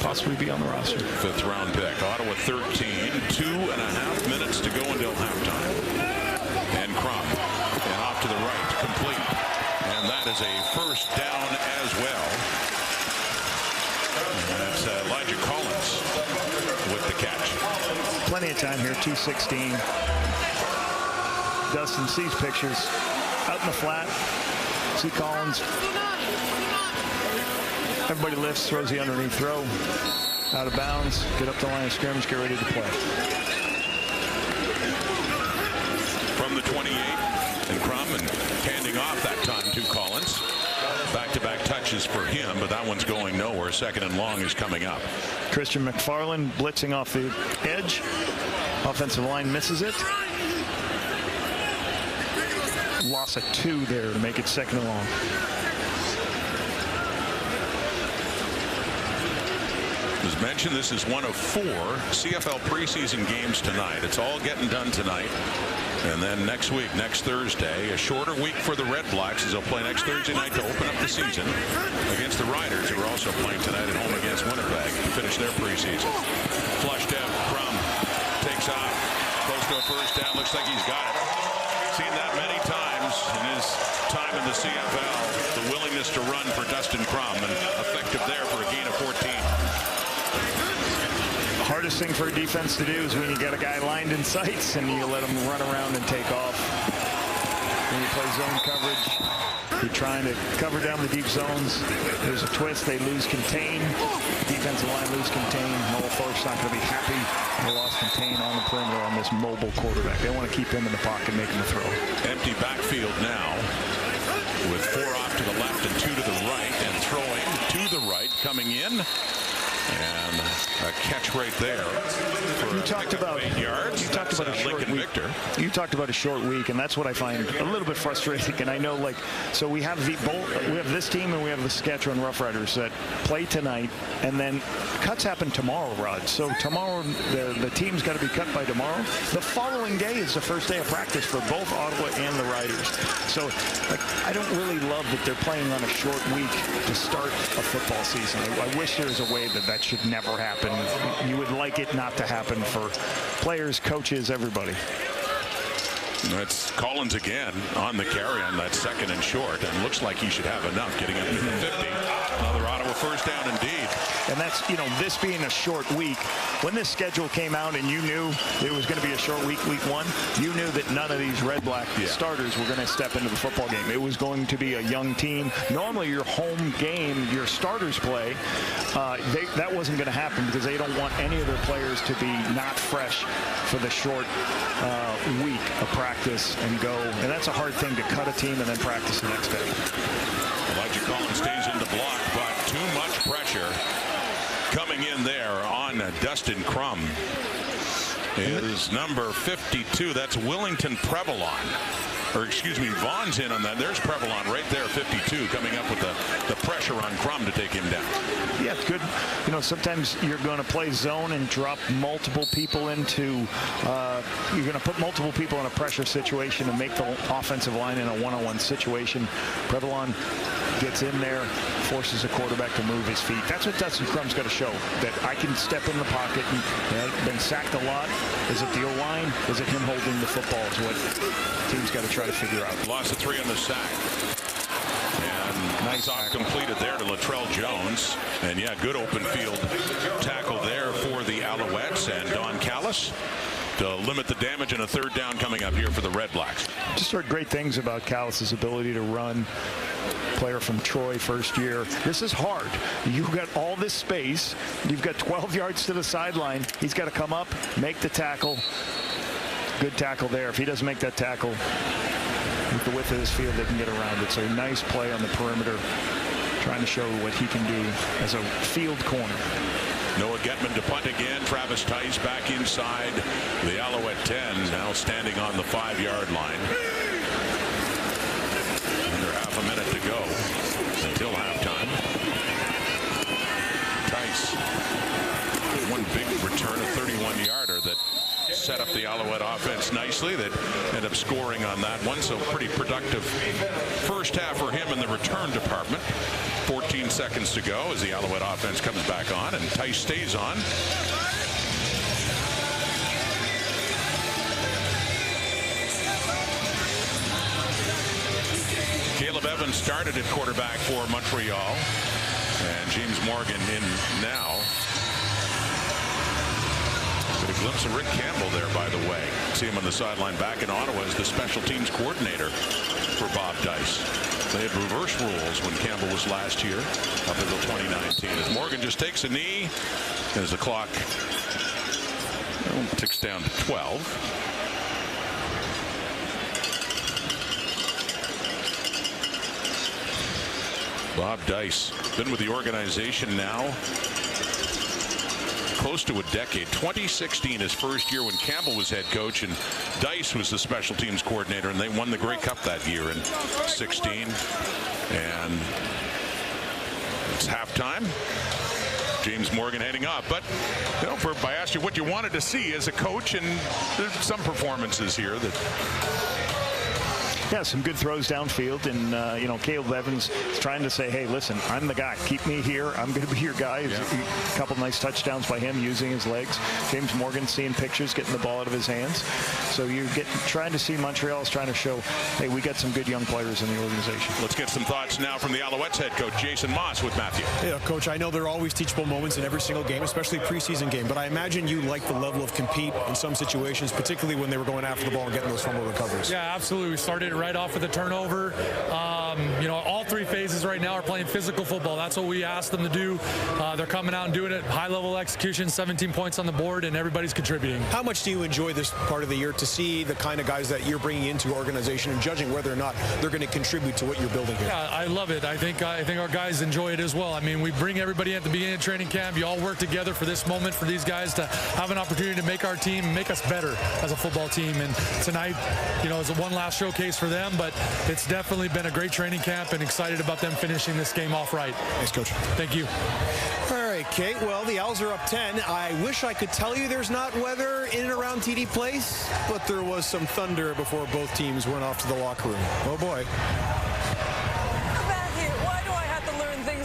Possibly be on the roster. 5th round pick. Ottawa 13. 2.5 minutes to go until halftime. And Crum. And off to the right. Complete. And that is a first down as well. And that's Elijah Collins with the catch. Plenty of time here. 2:16. Dustin sees pictures. Out in the flat. See Collins. Everybody lifts, throws the underneath throw. Out of bounds, get up the line of scrimmage, get ready to play. From the 28, and Crum, and handing off that time to Collins. Back-to-back touches for him, but that one's going nowhere. 2nd and long is coming up. Christian McFarland blitzing off the edge. Offensive line misses it. Loss of 2 there to make it 2nd and long. As mentioned, this is one of 4 CFL preseason games tonight. It's all getting done tonight. And then next week, next Thursday, a shorter week for the RedBlacks as they'll play next Thursday night to open up the season against the Riders, who are also playing tonight at home against Winnipeg to finish their preseason. Flushed out, Crum takes off, close to a first down, looks like he's got it. Seen that many times in his time in the CFL, the willingness to run for Dustin Crum, and effective there for a gain of 14. Hardest thing for a defense to do is when you get a guy lined in sights and you let him run around and take off. when you play zone coverage. You're trying to cover down the deep zones. There's a twist. They lose contain. Defensive line lose contain. Noel Thorpe's not going to be happy. They lost contain on the perimeter on this mobile quarterback. They want to keep him in the pocket, making the throw. Empty backfield now with 4 off to the left and 2 to the right, and throwing to the right, coming in. And a catch right there. You talked about 8 yards. You talked about a short week. You talked about a short week, and that's what I find a little bit frustrating. And I know, like, so we have we have this team and we have the Saskatchewan Roughriders that play tonight, and then cuts happen tomorrow, Rod. So tomorrow the team's got to be cut by tomorrow. The following day is the first day of practice for both Ottawa and the Riders. So, like, I don't really love that they're playing on a short week to start a football season. I wish there was a way that should never happen. You would like it not to happen for players, coaches, everybody. That's Collins again on the carry on that 2nd and short, and looks like he should have enough getting up to the 50. Another Ottawa first down indeed. And that's, you know, this being a short week, when this schedule came out and you knew it was going to be a short week, week 1, you knew that none of these Red Black starters were going to step into the football game. It was going to be a young team. Normally your home game, your starters play, that wasn't going to happen because they don't want any of their players to be not fresh for the short week of practice and go. And that's a hard thing to cut a team and then practice the next day. Elijah Collins stays in the block, but too much pressure coming in there on Dustin Crum is number 52. That's Willington Prevalon. Or excuse me, Vaughn's in on that. There's Prevalon right there, 52, coming up with the pressure on Crum to take him down. Yeah, it's good. You know, sometimes you're going to play zone and drop multiple people into, you're going to put multiple people in a pressure situation and make the offensive line in a one-on-one situation. Prevalon gets in there, forces a quarterback to move his feet. That's what Dustin Crum's got to show, that I can step in the pocket and been sacked a lot. Is it the O-line? Is it him holding the football? Is what the team's got to try to figure out. Loss of 3 on the sack. And nice off completed there to Latrell Jones. And yeah, good open field tackle there for the Alouettes and Don Callis to limit the damage, and a 3rd down coming up here for the Red Blacks. Just heard great things about Callis' ability to run. Player from Troy, first year. This is hard. You've got all this space. You've got 12 yards to the sideline. He's got to come up, make the tackle. Good tackle there. If he doesn't make that tackle with the width of this field, they can get around it. So a nice play on the perimeter, trying to show what he can do as a field corner. Noah Getman to punt again. Travis Tice back inside the Alouette 10, now standing on the 5-yard line. Under half a minute to go until halftime. Tice, one big return, a 31-yarder that set up the Alouette offense nicely. That ended up scoring on that one, so pretty productive first half for him in the return department. 14 seconds to go as the Alouette offense comes back on, and Tice stays on. Caleb Evans started at quarterback for Montreal, and James Morgan in now. Get a glimpse of Rick Campbell there, by the way. See him on the sideline back in Ottawa as the special teams coordinator for Bob Dice. They had reverse rules when Campbell was last year, up until 2019. As Morgan just takes a knee, as the clock ticks down to 12. Bob Dice, been with the organization now close to a decade. 2016, his first year when Campbell was head coach, and Dice was the special teams coordinator, and they won the Grey Cup that year in 16. And it's halftime. James Morgan heading up. But, you know, I asked you what you wanted to see as a coach, and there's some performances here that... Yeah, some good throws downfield, and you know, Caleb Evans is trying to say, hey, listen, I'm the guy. Keep me here. I'm going to be your guy. Yeah. A couple nice touchdowns by him using his legs. James Morgan seeing pictures, getting the ball out of his hands. So you're trying to see Montreal's trying to show, hey, we got some good young players in the organization. Let's get some thoughts now from the Alouettes head coach, Jason Moss, with Matthew. Yeah, Coach, I know there are always teachable moments in every single game, especially preseason game, but I imagine you like the level of compete in some situations, particularly when they were going after the ball and getting those fumble recoveries. Yeah, absolutely. We started right off with a turnover. You know, all three phases right now are playing physical football. That's what we asked them to do. They're coming out and doing it. High-level execution, 17 points on the board, and everybody's contributing. How much do you enjoy this part of the year to see the kind of guys that you're bringing into your organization and judging whether or not they're going to contribute to what you're building here? Yeah, I love it. I think our guys enjoy it as well. I mean, we bring everybody at the beginning of training camp. You all work together for this moment, for these guys to have an opportunity to make our team, make us better as a football team. And tonight, you know, is a one last showcase for them, but it's definitely been a great training camp, and excited about them finishing this game off right. Thanks, Coach. Thank you. All right, Kate. Well, the Owls are up 10. I wish I could tell you there's not weather in and around TD Place, but there was some thunder before both teams went off to the locker room. Oh, boy.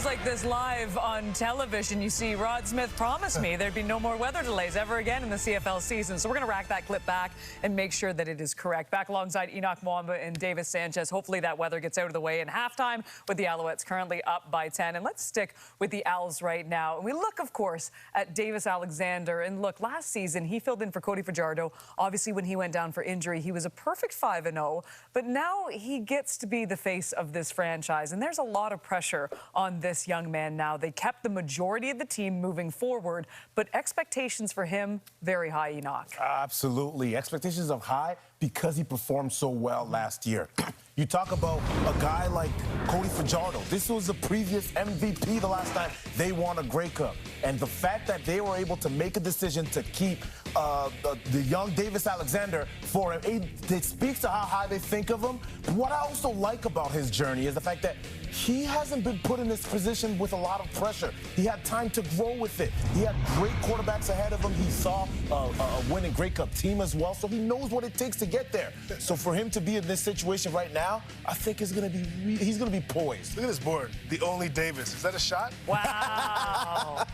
Like this live on television. You see, Rod Smith promised me there'd be no more weather delays ever again in the CFL season. So we're going to rack that clip back and make sure that it is correct. Back alongside Enoch Mwamba and Davis Sanchez. Hopefully that weather gets out of the way in halftime with the Alouettes currently up by 10. And let's stick with the Owls right now. And we look, of course, at Davis Alexander. And look, last season he filled in for Cody Fajardo. Obviously, when he went down for injury, he was a perfect 5-0. But now he gets to be the face of this franchise. And there's a lot of pressure on this young man now. They kept the majority of the team moving forward, but expectations for him, very high, Enoch. Absolutely. Expectations are high because he performed so well last year. You talk about a guy like Cody Fajardo. This was the previous MVP the last time they won a Grey Cup. And the fact that they were able to make a decision to keep the young Davis Alexander for him, it speaks to how high they think of him. What I also like about his journey is the fact that he hasn't been put in this position with a lot of pressure. He had time to grow with it. He had great quarterbacks ahead of him. He saw a winning Grey Cup team as well, so he knows what it takes to get there. So for him to be in this situation right now, I think he's going to be poised. Look at this board. The only Davis. Is that a shot? Wow.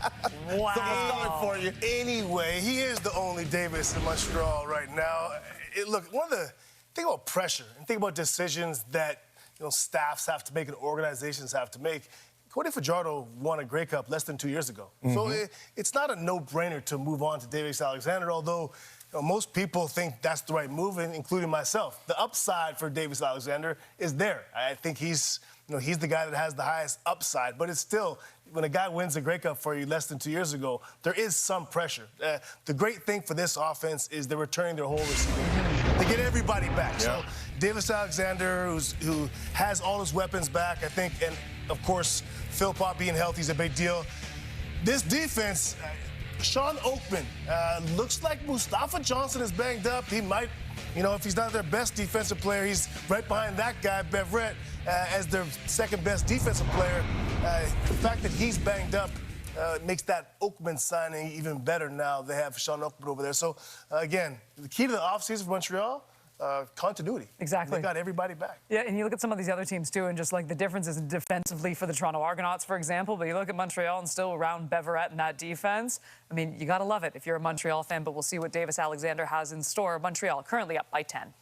Wow. Someone's coming for you. Anyway, he is the only Davis in Montreal right now. Look, think about pressure and think about decisions that staffs have to make and organizations have to make. Cody Fajardo won a Grey Cup less than 2 years ago. Mm-hmm. So it's not a no-brainer to move on to Davis Alexander, although most people think that's the right move, including myself. The upside for Davis Alexander is there. I think he's the guy that has the highest upside, but it's still, when a guy wins a Grey Cup for you less than 2 years ago, there is some pressure. The great thing for this offense is they're returning their whole receiver. They get everybody back. Yeah. So Davis Alexander, who has all his weapons back, I think, and of course, Philpott being healthy is a big deal. This defense, Sean Oakman, looks like Mustafa Johnson is banged up. He might, if he's not their best defensive player, he's right behind that guy, Beverett, as their second best defensive player. The fact that he's banged up makes that Oakman signing even better now. They have Sean Oakman over there. So, again, the key to the offseason for Montreal, continuity. Exactly. They got everybody back. Yeah, and you look at some of these other teams, too, and just like the differences defensively for the Toronto Argonauts, for example, but you look at Montreal and still around Beverett and that defense. I mean, you got to love it if you're a Montreal fan, but we'll see what Davis Alexander has in store. Montreal currently up by 10.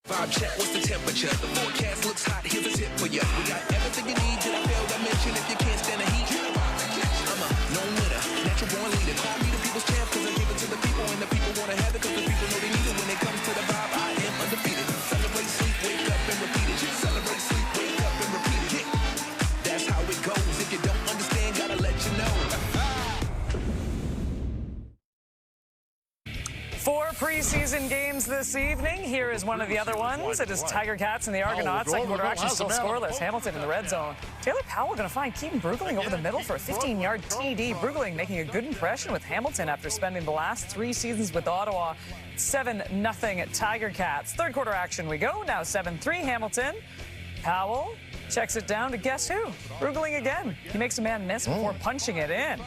Vibe check, what's the temperature? The forecast looks hot, here's a tip for you. We got everything you need to the field dimension if you can't stand the heat. I'm a no-winner, natural born leader. Call me the people's champ because I give it to the people and the people want to have it because the people know they need it. When it comes to the vibe, I am undefeated. Celebrate, sleep, wake up and repeat it. Celebrate, sleep, wake up and repeat it. That's how it goes. If you don't understand, gotta let you know. 4 preseason games this evening. Here is one of the other ones. It is Tiger Cats and the Argonauts. Second quarter action still scoreless. Hamilton in the red zone. Taylor Powell going to find Keaton Brugling over the middle for a 15-yard TD. Brugling making a good impression with Hamilton after spending the last 3 seasons with Ottawa. 7-0 Tiger Cats. Third quarter action we go. Now 7-3 Hamilton. Powell checks it down to guess who? Brugling again. He makes a man miss before punching it in.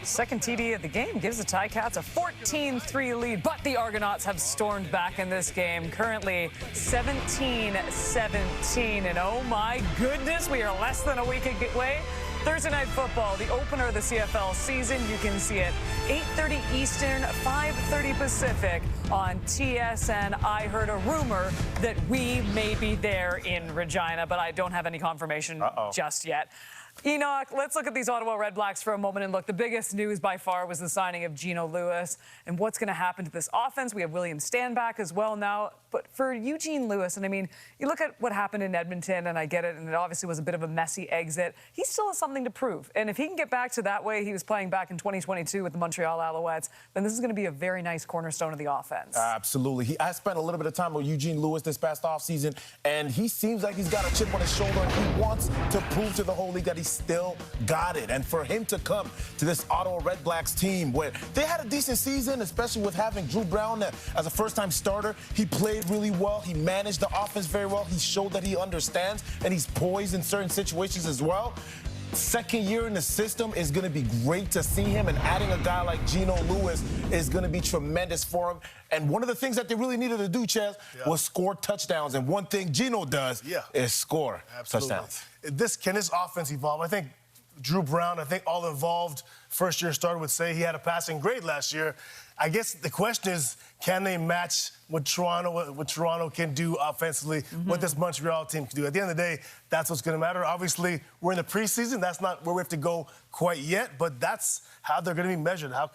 Second TD of the game gives the Ticats a 14-3 lead, but the Argonauts have stormed back in this game, currently 17-17. And oh my goodness, we are less than a week away. Thursday Night Football, the opener of the CFL season. You can see it 8:30 Eastern, 5:30 Pacific on TSN. I heard a rumor that we may be there in Regina, but I don't have any confirmation just yet. Enoch, let's look at these Ottawa RedBlacks for a moment. And look, the biggest news by far was the signing of Gino Lewis. And what's going to happen to this offense? We have William Stan back as well now. But for Eugene Lewis, and I mean, you look at what happened in Edmonton, and I get it, and it obviously was a bit of a messy exit. He still has something to prove. And if he can get back to that way he was playing back in 2022 with the Montreal Alouettes, then this is going to be a very nice cornerstone of the offense. Absolutely. I spent a little bit of time with Eugene Lewis this past offseason, and he seems like he's got a chip on his shoulder, and he wants to prove to the whole league that he still got it. And for him to come to this Ottawa RedBlacks team where they had a decent season, especially with having Drew Brown as a first-time starter, he played really well. He managed the offense very well. He showed that he understands, and he's poised in certain situations as well. Second year in the system is going to be great to see him, and adding a guy like Gino Lewis is going to be tremendous for him. And one of the things that they really needed to do, Chaz, was score touchdowns. And one thing Gino does is score touchdowns. Can this offense evolve? I think Drew Brown, I think all involved first-year starter would say he had a passing grade last year. I guess the question is, can they match what Toronto can do offensively, what this Montreal team can do? At the end of the day, that's what's going to matter. Obviously, we're in the preseason. That's not where we have to go quite yet, but that's how they're going to be measured. How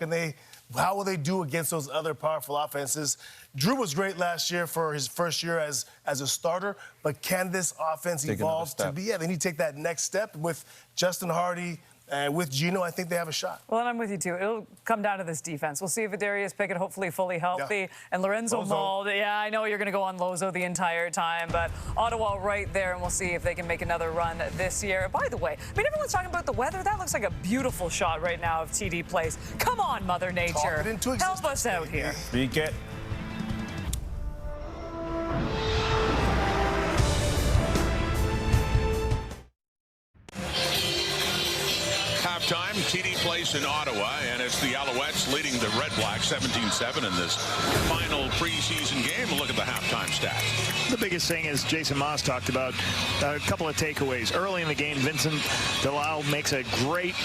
will they do against those other powerful offenses? Drew was great last year for his first year as a starter, but can this offense evolve to be? They need to take that next step with Justin Hardy. And with Gino, I think they have a shot. Well, and I'm with you, too. It'll come down to this defense. We'll see if Darius Pickett hopefully fully healthy. And Lorenzo Mold, I know you're going to go on Lozo the entire time, but Ottawa right there, and we'll see if they can make another run this year. By the way, I mean, everyone's talking about the weather. That looks like a beautiful shot right now of TD Place. Come on, Mother Nature. Help us out here. Speak it. Halftime, TD Place in Ottawa, and it's the Alouettes leading the RedBlacks 17-7 in this final preseason game. We'll look at the halftime stats. The biggest thing is Jason Moss talked about a couple of takeaways. Early in the game, Vincent Delisle makes a great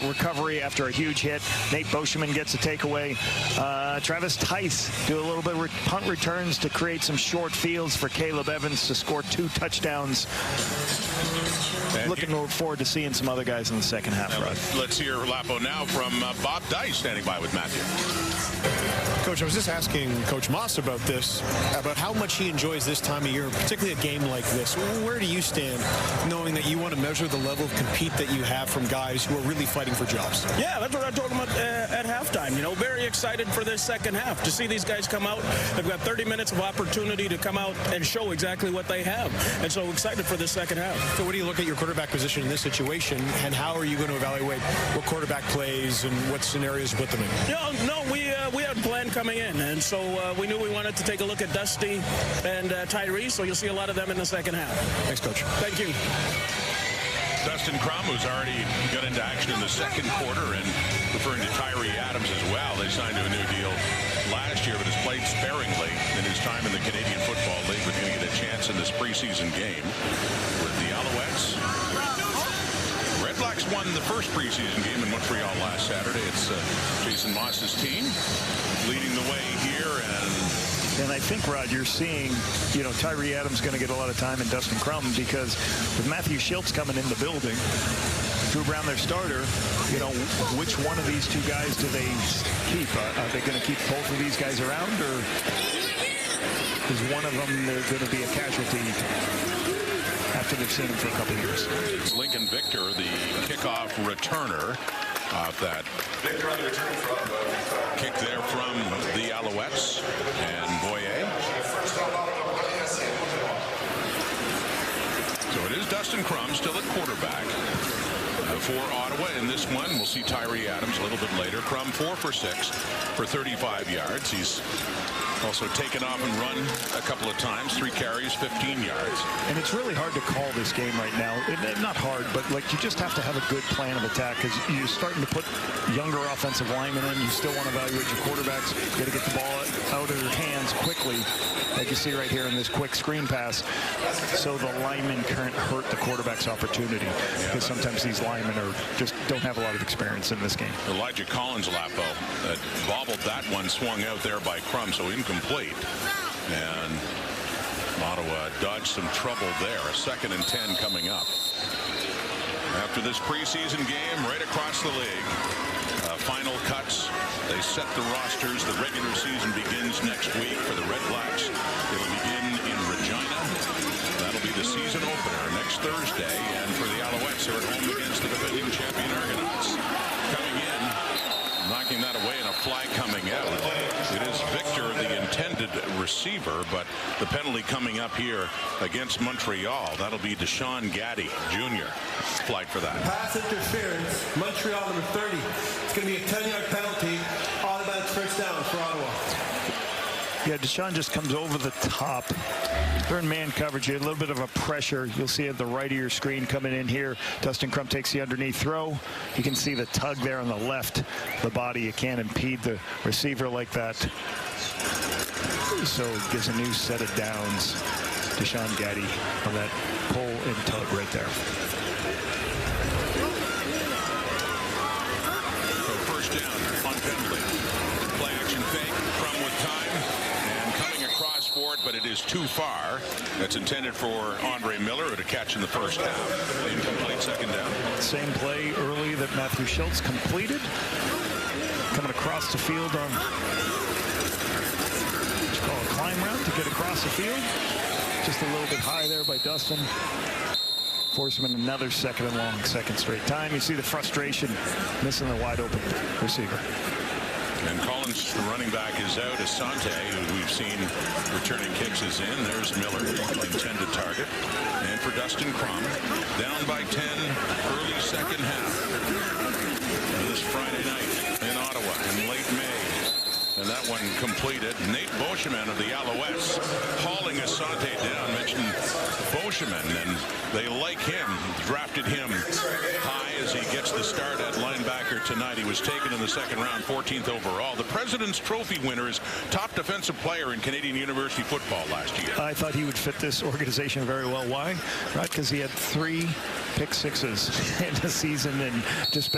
recovery after a huge hit. Nate Boschman gets a takeaway. Travis Tice do a little bit of punt returns to create some short fields for Caleb Evans to score 2 touchdowns. Looking forward to seeing some other guys in the second half, Rod. Let's hear Lapo now from Bob Dice standing by with Matthew. Coach, I was just asking Coach Moss about this, about how much he enjoys this time of year, particularly a game like this. Where do you stand, knowing that you want to measure the level of compete that you have from guys who are really fighting for jobs? Yeah, that's what I told him at halftime. You know, very excited for this second half to see these guys come out. They've got 30 minutes of opportunity to come out and show exactly what they have, and so excited for this second half. So what do you look at your quarterback position in this situation, and how are you going to evaluate what quarterback plays and what scenarios to put them in? No, we had a plan coming in, and so we knew we wanted to take a look at Dusty and Tyree, so you'll see a lot of them in the second half. Thanks, Coach. Thank you. Dustin Crum, who's already got into action in the second quarter, and referring to Tyree Adams as well. They signed to a new deal last year, but has played sparingly in his time in the Canadian Football League, but going to get a chance in this preseason game with the Alouettes. RedBlacks won the first preseason game in Montreal last Saturday. It's Jason Moss's team leading the way here, and I think, Rod, you're seeing, you know, Tyree Adams going to get a lot of time, and Dustin Crum, because with Matthew Schiltz coming in the building, Drew Brown, their starter, you know, which one of these two guys do they keep? Are they going to keep both of these guys around, or is one of them going to be a casualty after they've seen him for a couple of years? Lincoln Victor, the kickoff returner off that kick there from the Alouettes, and Boyer. So it is Dustin Crum still at quarterback for Ottawa in this one. We'll see Tyree Adams a little bit later. Crum 4 for 6 for 35 yards. He's also taken off and run a couple of times, 3 carries, 15 yards. And it's really hard to call this game right now. Not hard, but like you just have to have a good plan of attack, because you're starting to put younger offensive linemen in. You still want to evaluate your quarterbacks. You got to get the ball out of their hands quickly, like you see right here in this quick screen pass, so the linemen can't hurt the quarterback's opportunity, because sometimes these linemen just don't have a lot of experience in this game. Elijah Collins, Lapo, that bobbled that one, swung out there by Crum, so incomplete. And Ottawa dodged some trouble there. A 2nd and 10 coming up. After this preseason game, right across the league. Final cuts. They set the rosters. The regular season begins next week for the RedBlacks. It'll begin in Regina. That'll be the season opener next Thursday. And for the Alouettes, they're at home against the defending champion Argonauts. Coming in, knocking that away, and a flag coming out. It is Victor, the intended receiver, but the penalty coming up here against Montreal. That'll be Deshaun Gaddy Jr. Flag for that. Pass interference, Montreal number 30. It's going to be a 10-yard penalty. Automatic first down for Ottawa. Yeah, Deshaun just comes over the top. They're in man coverage. You have a little bit of a pressure. You'll see at the right of your screen coming in here. Dustin Crum takes the underneath throw. You can see the tug there on the left. The body, you can't impede the receiver like that. So it gives a new set of downs. Deshaun Gaddy on that pull and tug right there. So first down on penalty. Play action fake. Crum with time. And coming across for it, but it is too far. That's intended for Andre Miller to catch in the first half. Incomplete second down. Same play early that Matthew Schultz completed. Coming across the field on what you call a climb route to get across the field. Just a little bit high there by Dustin. Force him in another second and long, second straight time. You see the frustration, missing the wide open receiver. And Collins, the running back, is out. Asante, who we've seen returning kicks, is in. There's Miller, intended target. And for Dustin Crum, down by 10, early second half. This Friday night in Ottawa in late May. And that one completed. Nate Beauchemin of the Alouettes hauling Asante down. Mentioned Beauchemin, and they like him. Drafted him high as he gets the start at linebacker tonight. He was taken in the second round, 14th overall. The President's Trophy winner is top defensive player in Canadian University football last year. I thought he would fit this organization very well. Why? Right, because he had 3 pick sixes in the season, and just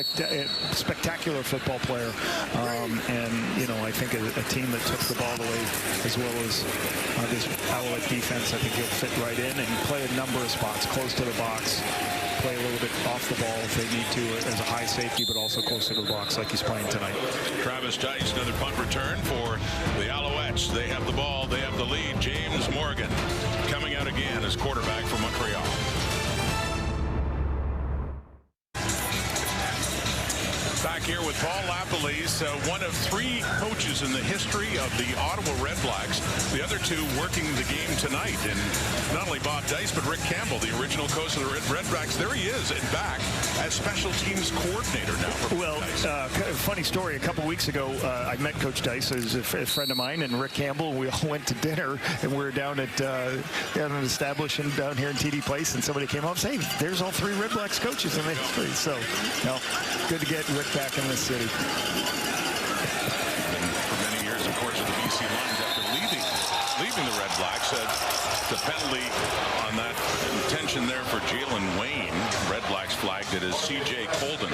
spectacular football player. And, you know, I think a team that took the ball away as well as this Alouette defense, I think he'll fit right in and play a number of spots close to the box. Play a little bit off the ball if they need to as a high safety, but also close to the box like he's playing tonight. Travis Dice, another punt return for the Alouettes. They have the ball. They have the lead. James Morgan coming out again as quarterback for Montreal. Back here with Paul Lapalisse, one of 3 coaches in the history of the Ottawa RedBlacks. The other 2 working the game tonight. And not only Bob Dice, but Rick Campbell, the original coach of the RedBlacks. There he is, and back as special teams coordinator now. Well, funny story. A couple weeks ago, I met Coach Dice as a friend of mine, and Rick Campbell. We all went to dinner, and we were down at an establishment down here in TD Place, and somebody came up saying, "Hey, there's all 3 RedBlacks coaches in the history." So, no, good to get Rick back in the city. And for many years, of course, with the BC Lions, after leaving the RedBlacks, the penalty on that intention there for Jalen Wayne. RedBlacks flagged it as C.J. Colden.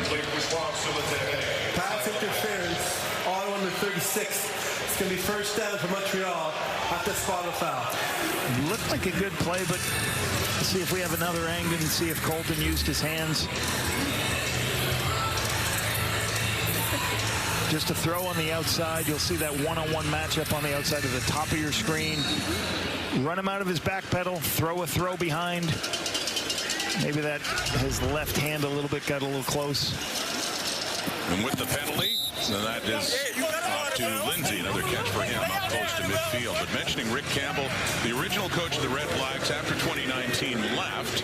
Pass interference, Ottawa number 36. It's going to be first down for Montreal at the spot of foul. Looked like a good play, but let's see if we have another angle and see if Colton used his hands. Just a throw on the outside. You'll see that one-on-one matchup on the outside of the top of your screen. Run him out of his back pedal. Throw a throw behind. Maybe that his left hand a little bit got a little close. And with the penalty, and that is off to Lindsay. Another catch for him up close to midfield. But mentioning Rick Campbell, the original coach of the RedBlacks after 2019 left,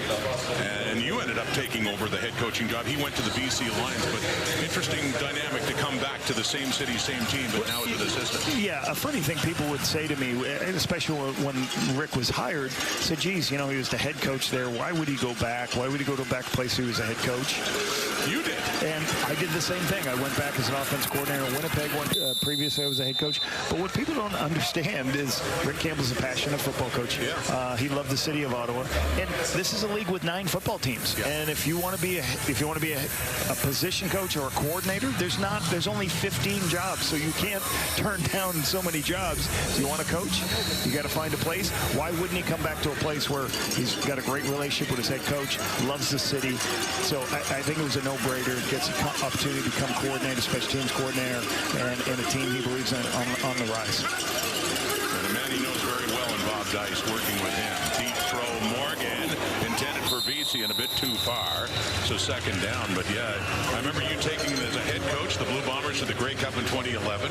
and you ended up taking over the head coaching job. He went to the BC Lions, but interesting dynamic to come back to the same city, same team, but now as an assistant. Yeah, a funny thing people would say to me, especially when Rick was hired, said, geez, you know, he was the head coach there. Why would he go back? Why would he go to back place he was a head coach? You did. And I did the same thing. I went back as an offensive defense coordinator in Winnipeg. Previously, I was a head coach. But what people don't understand is Rick Campbell's a passionate football coach. Yeah. He loved the city of Ottawa, and this is a league with 9 football teams. Yeah. And if you want to be a position coach or a coordinator, there's only 15 jobs, so you can't turn down so many jobs. If you want to coach, you got to find a place. Why wouldn't he come back to a place where he's got a great relationship with his head coach, loves the city? So I think it was a no-brainer. Gets an opportunity to become coordinator, special teams coordinator, and a team he believes in on the rise. And a man he knows very well in Bob Dice, working with him. Deep throw, Morgan, intended for VC and a bit too far, so second down. But yeah, I remember you taking him as a head coach, the Blue Bombers, to the Grey Cup in 2011,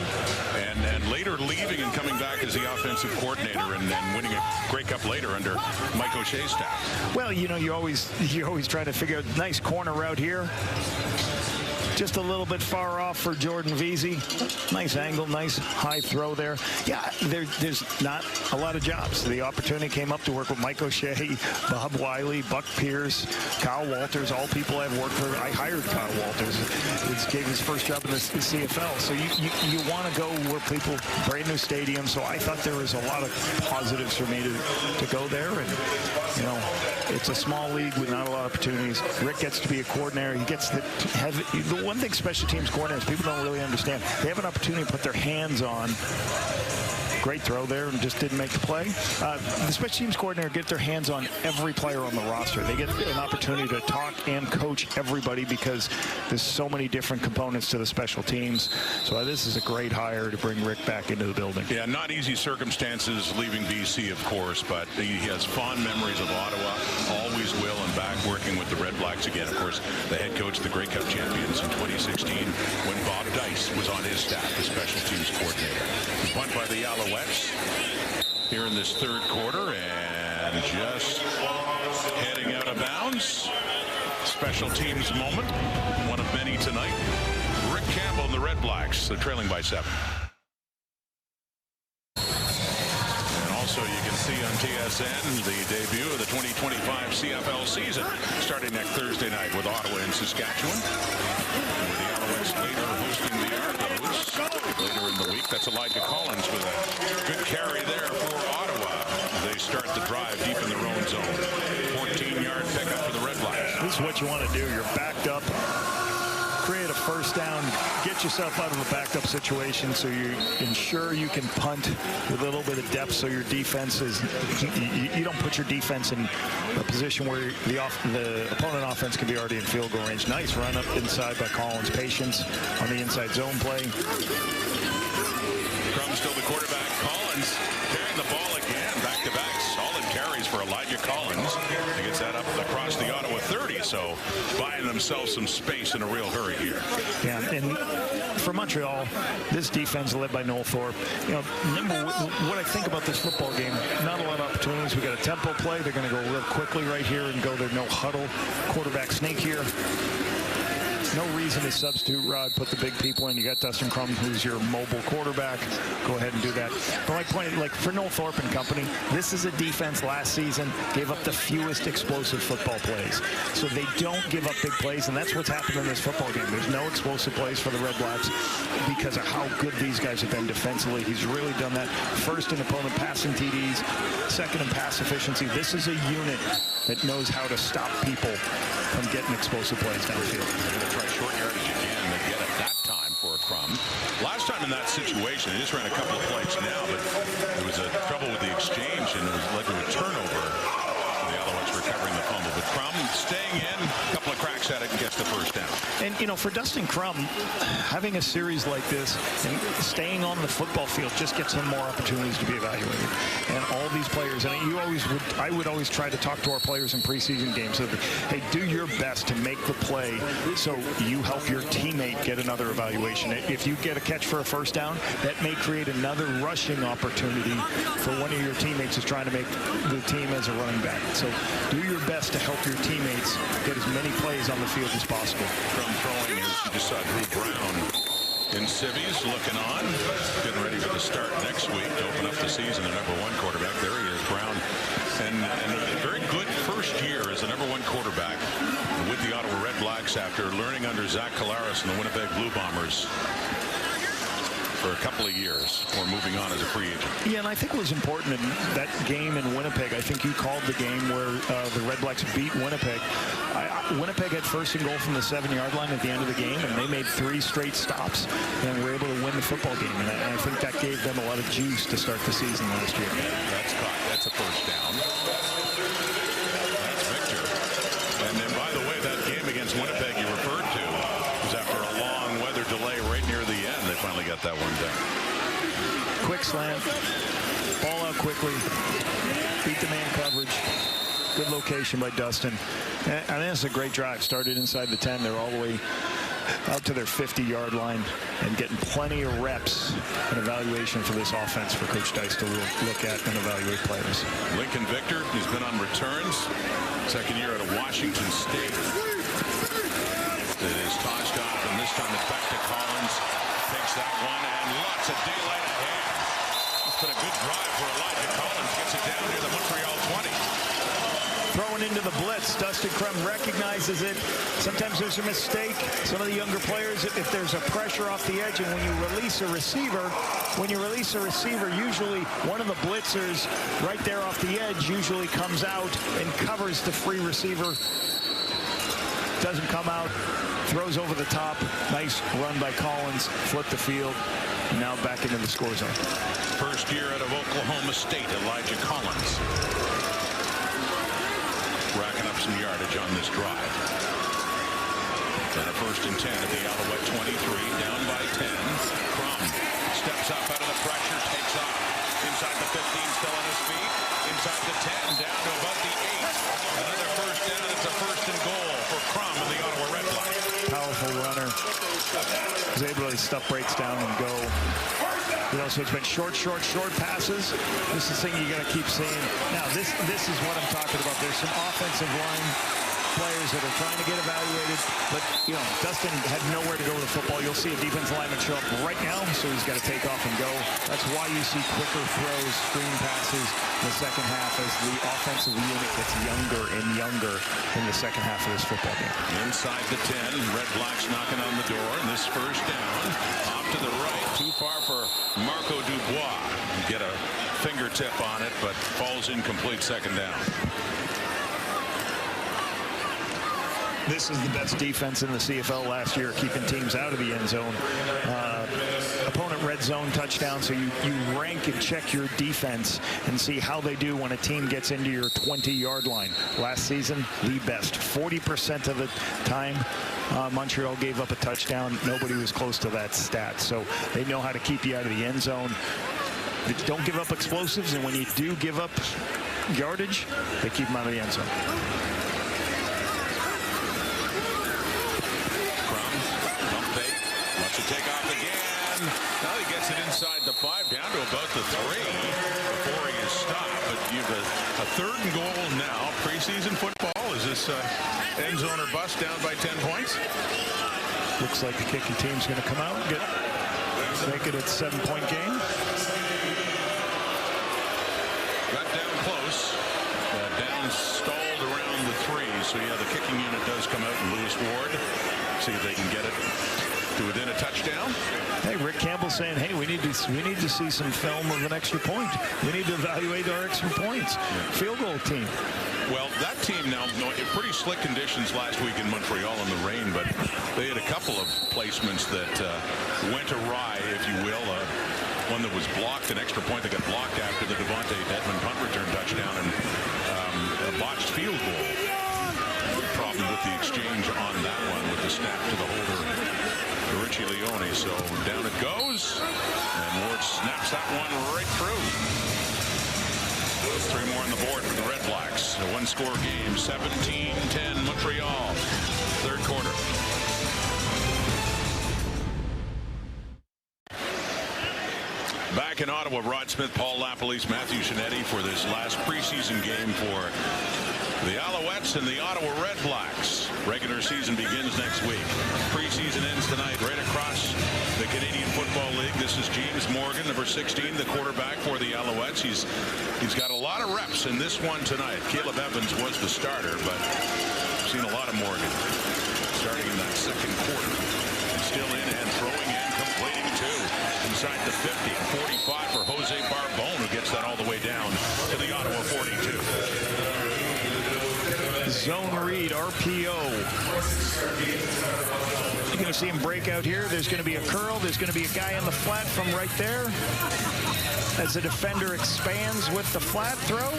and later leaving and coming back as the offensive coordinator and winning a Grey Cup later under Mike O'Shea's staff. Well, you know, you always try to figure out nice corner route here. Just a little bit far off for Jordan Veazey. Nice angle, nice high throw there. Yeah, there's not a lot of jobs. The opportunity came up to work with Mike O'Shea, Bob Wiley, Buck Pierce, Kyle Walters, all people I've worked for. I hired Kyle Walters. He gave his first job in the CFL. So you want to go where people, brand new stadium. So I thought there was a lot of positives for me to go there. And, you know, it's a small league with not a lot of opportunities. Rick gets to be a coordinator. He gets to have the one thing special teams coordinators people don't really understand. They have an opportunity to put their hands on. Great throw there and just didn't make the play. The special teams coordinator get their hands on every player on the roster. They get an opportunity to talk and coach everybody because there's so many different components to the special teams. So this is a great hire to bring Rick back into the building. Yeah, not easy circumstances leaving BC, of course, but he has fond memories of Ottawa, always will, and back working with the RedBlacks again. Of course, the head coach of the Grey Cup champions in 2016 when Bob Dice was on his staff, the special teams coordinator. Punt by the Alouettes here in this third quarter, and just heading out of bounds. Special teams moment, one of many tonight. Rick Campbell and the RedBlacks, they're trailing by 7. And also you can see on TSN the debut of the 2025 CFL season starting next Thursday night with Ottawa and Saskatchewan. And with the Alouettes later hosting the Argos later in the week. That's Elijah Collins with a good carry there for Ottawa. They start the drive deep in their own zone. 14-yard pickup for the RedBlacks. This is what you want to do. You're backed up. Create a first down, get yourself out of a backed up situation so you ensure you can punt with a little bit of depth so your defense is, you don't put your defense in a position where the opponent offense can be already in field goal range. Nice run up inside by Collins. Patience on the inside zone play. Crum still the quarterback. Collins carrying the ball again. Back-to-back solid carries for Elijah Collins. He gets that up across the Ottawa 30, so buying themselves some space in a real hurry here. Yeah, and for Montreal, this defense led by Noel Thorpe. You know, what I think about this football game, not a lot of opportunities. We got a tempo play. They're going to go real quickly right here and go their no huddle quarterback sneak here. No reason to substitute Rod, put the big people in. You got Dustin Crum, who's your mobile quarterback. Go ahead and do that. But my point, like for Noel Thorpe and company, this is a defense last season gave up the fewest explosive football plays. So they don't give up big plays, and that's what's happened in this football game. There's no explosive plays for the RedBlacks because of how good these guys have been defensively. He's really done that. First in opponent passing TDs, second in pass efficiency. This is a unit that knows how to stop people from getting explosive plays downfield. Short yardage again, they get it that time for a Crum. Last time in that situation, they just ran a couple of plays now, but there was a trouble with the exchange, and it was led to a turnover. The Alouettes recovering the fumble, but Crum staying in, a couple of cracks at it, and gets the first down. And, you know, for Dustin Crum, having a series like this and staying on the football field just gets him more opportunities to be evaluated. And all these players, and I would always try to talk to our players in preseason games of, hey, do your best to make the play so you help your teammate get another evaluation. If you get a catch for a first down, that may create another rushing opportunity for one of your teammates who's trying to make the team as a running back. So do your best to help your teammates get as many plays on the field as possible. From throwing, as you just saw Drew Brown in civvies looking on, getting ready for the start next week to open up the season. The #1 quarterback, there he is, Brown, and a very good first year as the #1 quarterback with the Ottawa RedBlacks after learning under Zach Collaros and the Winnipeg Blue Bombers. for a couple of years or moving on as a free agent. Yeah, and I think it was important in that game in Winnipeg. I think you called the game where the RedBlacks beat Winnipeg. Winnipeg had first and goal from the 7-yard line at the end of the game, and they made 3 straight stops and were able to win the football game. And I think that gave them a lot of juice to start the season last year. That's caught. That's a first down. That's Victor. And then, by the way, that game against Winnipeg you referred to was after a long weather delay right near the end. They finally got that one done. Quick slant, ball out quickly, beat the man coverage. Good location by Dustin. And I think it's a great drive. Started inside the 10. They're all the way out to their 50-yard line and getting plenty of reps and evaluation for this offense for Coach Dice to look at and evaluate players. Lincoln Victor, who's been on returns, second year out of Washington State. It is tossed off, and this time it's back to Collins. Takes that one, and lots of daylight ahead. It's been a good drive for Elijah Collins. Gets it down near the Montreal 20. Throwing into the blitz, Dustin Crum recognizes it. Sometimes there's a mistake. Some of the younger players, if there's a pressure off the edge, and when you release a receiver, usually one of the blitzers right there off the edge usually comes out and covers the free receiver. Doesn't come out, throws over the top. Nice run by Collins, flipped the field, now back into the score zone. First year out of Oklahoma State, Elijah Collins. Racking up some yardage on this drive. And a first and 10 at the Alouette 23, down by 10. Crum steps up out of the pressure, takes off. Inside the 15, still on his feet. Inside the 10, down to about the 8. Another first down, it's a first and goal for Crum and the Ottawa RedBlacks. Powerful runner. He's able to stuff breaks down and go. You know, so it's been short passes. This is the thing you got to keep seeing. Now, this is what I'm talking about. There's some offensive line players that are trying to get evaluated, but, you know, Dustin had nowhere to go with the football. You'll see a defensive lineman show up right now, so he's got to take off and go. That's why you see quicker throws, screen passes in the second half as the offensive unit gets younger and younger in the second half of this football game. Inside the 10, RedBlacks knocking on the door, and this first down, off to the right, too far for Marco Dubois. Get a fingertip on it, but falls incomplete, second down. This is the best defense in the CFL last year, keeping teams out of the end zone. Opponent red zone touchdown, so you rank and check your defense and see how they do when a team gets into your 20-yard line. Last season, the best. 40% of the time, Montreal gave up a touchdown. Nobody was close to that stat, so they know how to keep you out of the end zone. They don't give up explosives, and when you do give up yardage, they keep them out of the end zone. Take off again. Now he gets it inside the 5, down to about the 3 before he is stopped. But you've a third and goal now. Preseason football. Is this end zone or bust down by 10 points? Looks like the kicking team's going to come out and make it a 7-point game. Got down close. Down stalled around the 3. So yeah, the kicking unit does come out, and Lewis Ward. See if they can get it to within a touchdown. Hey, Rick Campbell saying, hey, we need to see some film of an extra point. We need to evaluate our extra points. Field goal team. Well, that team now, pretty slick conditions last week in Montreal in the rain, but they had a couple of placements that went awry, if you will. One that was blocked, an extra point that got blocked after the Devontae Dedmon punt return touchdown, and a botched field goal. Problem with the exchange on that one with the snap to the holder, Richie Leone. So down it goes, and Ward snaps that one right through. 3 more on the board for the RedBlacks. A 1-score game, 17-10 Montreal, third quarter. Back in Ottawa, Rod Smith, Paul LaPolice, Matthew Shinetti for this last preseason game for the Alouettes and the Ottawa RedBlacks. Regular season begins next week. Preseason ends tonight right across the Canadian Football League. This is James Morgan, number 16, the quarterback for the Alouettes. He's got a lot of reps in this one tonight. Caleb Evans was the starter, but I've seen a lot of Morgan starting in that second quarter. Still in and throwing and Waiting two inside the 50. 45 for Jose Barbone, who gets that all the way down to the Ottawa 42. Zone read, RPO. You're going to see him break out here. There's going to be a curl. There's going to be a guy on the flat from right there. As the defender expands with the flat throw,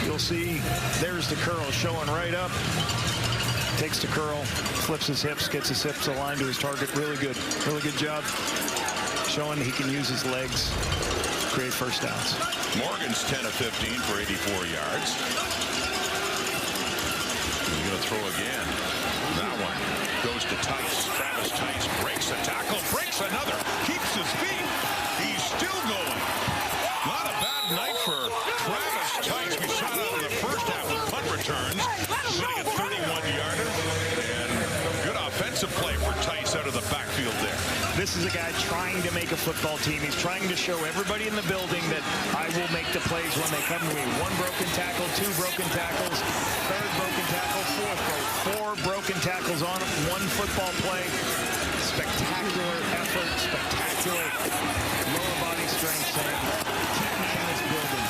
you'll see there's the curl showing right up. Takes the curl, flips his hips, gets his hips aligned to his target. Really good job. Showing he can use his legs, create first downs. Morgan's 10 of 15 for 84 yards. He's going to throw again. That one goes to Tice. Travis Tice breaks a tackle, breaks another, keeps his feet. He's still going. Not a bad night for Travis Tice. We saw that in the first half with punt returns. Sitting at 31-yarder. And good offensive play for Tice out of the backfield there. This is a guy trying to make a football team. He's trying to show everybody in the building that I will make the plays when they come to me. 1 broken tackle, 2 broken tackles, 3rd broken tackle, 4th broke. 4 broken tackles on him, 1 football play. Spectacular effort, spectacular lower body strength. Keep me in this building.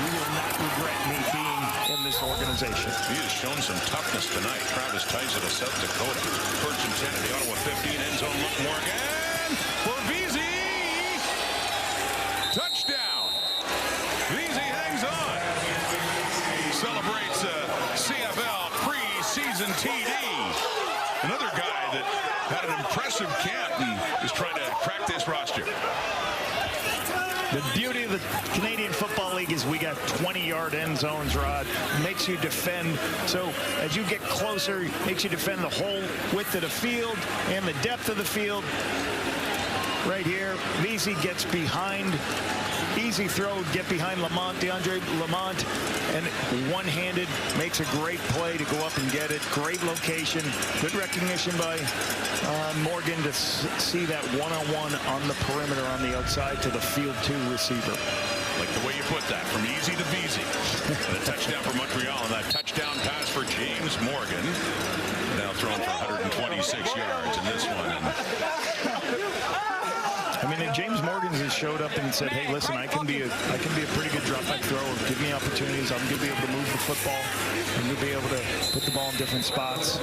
You will not regret me being in this organization. He has shown some toughness tonight. Travis Tice of South Dakota. 1st and 10 at the Ottawa 15. End zone look Morgan for Veazey. Touchdown. Veazey hangs on. Celebrates a CFL preseason TD. Another guy that had an impressive camp and is trying to crack this roster. The beauty of the Canadian Football League is we got 20-yard end zones, Rod. Makes you defend. So as you get closer, makes you defend the whole width of the field and the depth of the field. Right here, Veazey gets behind. Easy throw, get behind Lamont, DeAndre Lamont, and one-handed makes a great play to go up and get it. Great location. Good recognition by Morgan to see that one-on-one on the perimeter on the outside to the field 2 receiver. Like the way you put that, from easy to Veazey. And a touchdown for Montreal, and that touchdown pass for James Morgan. Now thrown for 126 yards in this one. I mean, if James Morgan has showed up and said, "Hey, listen, I can be a pretty good drop-back thrower. Give me opportunities. I'm going to be able to move the football. I'm going to be able to put the ball in different spots."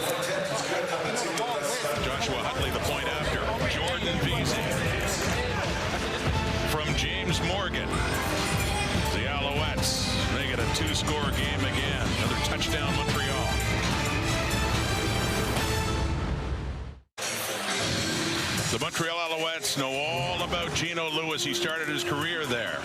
Joshua Hutley, the point after. Jordan Veazey from James Morgan. The Alouettes make it a 2-score game again. Another touchdown, Montreal. The Montreal Alouettes know all about Gino Lewis. He started his career there,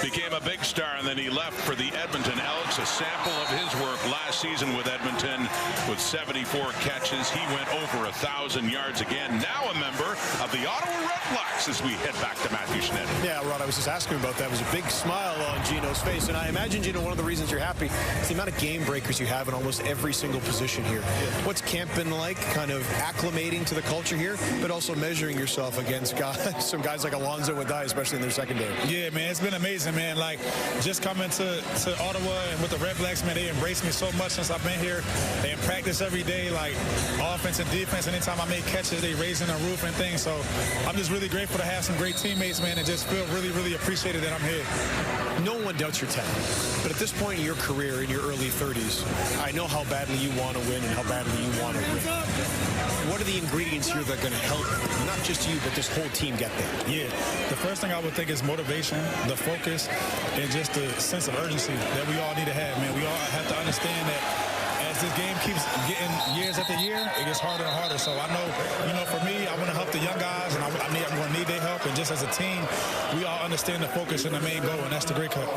became a big star, and then he left for the Edmonton Elks. A sample of his work last season with Edmonton with 74 catches. He went over 1,000 yards again. Now a member of the Ottawa RedBlacks as we head back to Matthew Schneider. Yeah, Rod, I was just asking about that. It was a big smile on Gino's face, and I imagine, Gino, one of the reasons you're happy is the amount of game breakers you have in almost every single position here. What's camp been like, kind of acclimating to the culture here, but also measuring yourself against some guys like Alonzo Wadai, especially in their secondary? Yeah, man, it's been amazing, man. Like, just coming to Ottawa and with the RedBlacks, man, they embraced me so much since I've been here. They in practice every day, like offense and defense. Anytime I make catches, they raising the roof and things. So I'm just really grateful to have some great teammates, man, and just feel really, really appreciated that I'm here. No one doubts your talent, but at this point in your career, in your early 30s, I know how badly you want to win and how badly you want to win. What are the ingredients here that are going to help not just you, but this whole team get there? Yeah, the first thing I would think is motivation, the focus, and just the sense of urgency that we all need to have, man. We all have to understand that as this game keeps getting years after year, it gets harder and harder. So I know, for me, I want to help the young guys, and I'm going to need their help. And just as a team, we all understand the focus and the main goal, and that's the Grey Cup.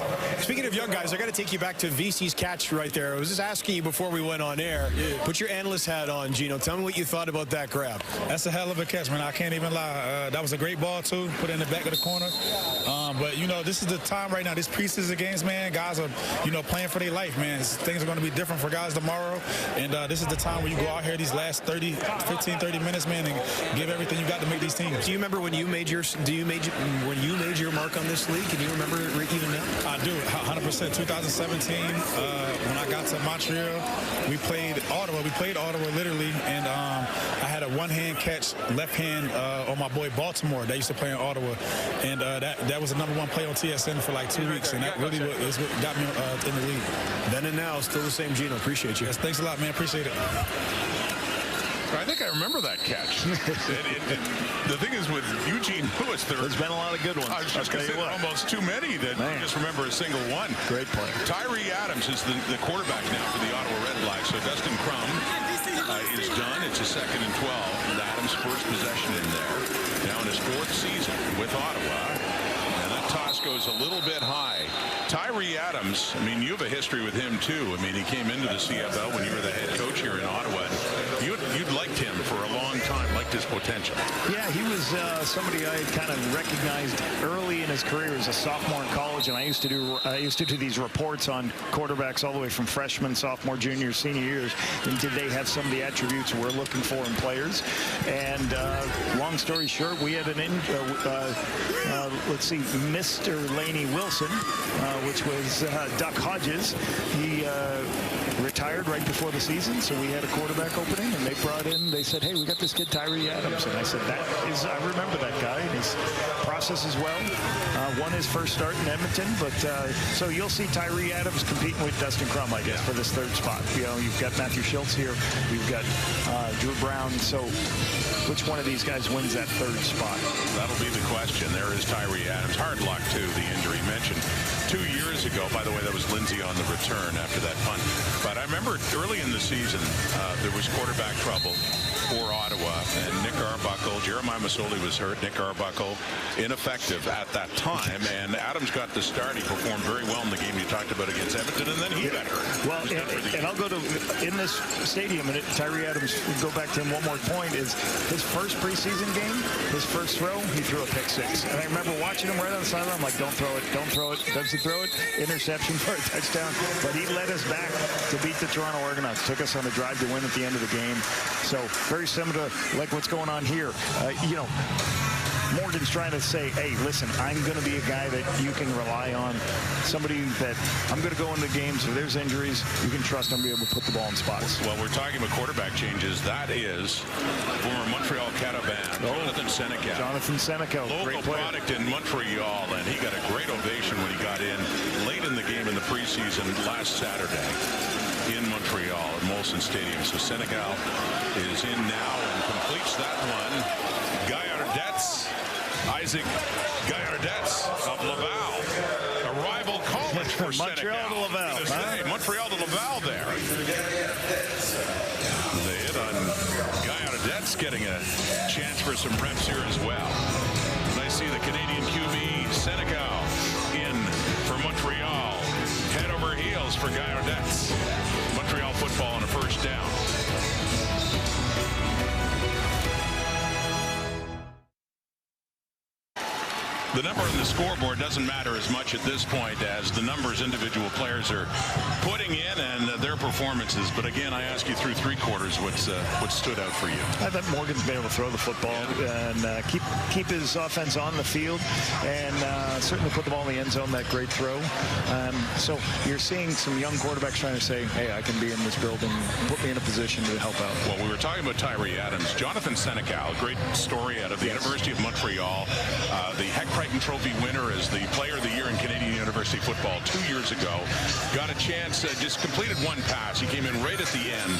Speaking of young guys, I got to take you back to VC's catch right there. I was just asking you before we went on air. Yeah. Put your analyst hat on, Gino. Tell me what you thought about that grab. That's a hell of a catch, man. I can't even lie. That was a great ball, too. Put it in the back of the corner. But, this is the time right now. This preseason games, man, guys are, playing for their life, man. Things are going to be different for guys tomorrow. And this is the time where you go out here these last 30 minutes, man, and give everything you got to make these teams. Do you remember when you made your mark on this league? Can you remember it even now? I do, 100%. ever since 2017, when I got to Montreal, we played Ottawa. We played Ottawa literally, and I had a one-hand catch, left hand on my boy Baltimore that used to play in Ottawa, and that was the #1 play on TSN for like 2 weeks, and that really is what got me in the league. Then and now, still the same Gino. Appreciate you. Yes, thanks a lot, man. Appreciate it. I think I remember that catch. The thing is with Eugene Lewis, there's been a lot of good ones. I was just going to say almost too many that you just remember a single one. Great play. Tyree Adams is the quarterback now for the Ottawa RedBlacks. So Dustin Crum is done. It's a 2nd and 12. And Adams' first possession in there. Now in his 4th season with Ottawa. And that toss goes a little bit high. Tyree Adams, I mean, you have a history with him too. I mean, he came into the CFL when you were the head coach here in Ottawa. You'd liked him for a long time, liked his potential. Yeah, he was somebody I had kind of recognized early in his career as a sophomore in college, and I used to do these reports on quarterbacks all the way from freshman, sophomore, junior, senior years, and did they have some of the attributes we're looking for in players? And long story short, we had let's see, Mr. Laney Wilson, which was Duck Hodges. He retired right before the season, so we had a quarterback opening, and they said, hey, we got this kid Tyree Adams, and I said, I remember that guy, and his process as well. Won his first start in Edmonton, but so you'll see Tyree Adams competing with Dustin Crum, I guess, for this 3rd spot. You know, you've got Matthew Schultz here, you've got Drew Brown, so which one of these guys wins that 3rd spot? That'll be the question. There is Tyree Adams. Hard luck, too, the injury mentioned 2 years ago. By the way, that was Lindsay on the return after that punt. But I remember early in the season, there was quarterback trouble for Ottawa, and Nick Arbuckle, Jeremiah Masoli was hurt, Nick Arbuckle ineffective at that time, and Adams got the start. He performed very well in the game you talked about against Edmonton, and then he got hurt. Well, and I'll go to, in this stadium, and Tyree Adams, go back to him one more point, is his first preseason game, his first throw, he threw a pick 6. And I remember watching him right on the sideline, I'm like, don't throw it, don't throw it. Does he throw it? Interception for a touchdown. But he led us back to beat the Toronto Argonauts. Took us on a drive to win at the end of the game. So very similar to like what's going on here. You know, Morgan's trying to say, hey, listen, I'm going to be a guy that you can rely on, somebody that I'm going to go into games. If there's injuries, you can trust I'm going to be able to put the ball in spots. Well, we're talking about quarterback changes. That is former Montreal Cataban, Jonathan Senecal. Jonathan Senecal, local product in Montreal, and he got a great ovation when he got in late in the game in the preseason last Saturday in Montreal at Molson Stadium. So Senecal is in now and completes that one. Gaillardets. Isaac Gaillardets of Laval, a rival college for Montreal to Laval. Montreal to Laval there. The hit on Gaillardets getting a chance for some reps here as well. And I see the Canadian QB Senecal in for Montreal. Head over heels for Gaillardets. Montreal football on a 1st down. The number on the scoreboard doesn't matter as much at this point as the numbers individual players are putting in and their performances. But again, I ask you through 3 quarters what stood out for you. I thought Morgan's been able to throw the football and keep his offense on the field and certainly put the ball in the end zone, that great throw. So you're seeing some young quarterbacks trying to say, hey, I can be in this building, put me in a position to help out. Well, we were talking about Tyree Adams. Jonathan Senecal, great story out of the University of Montreal. The Heck Crichton Trophy winner as the Player of the Year in Canadian University football 2 years ago. Got a chance, just completed one pass. He came in right at the end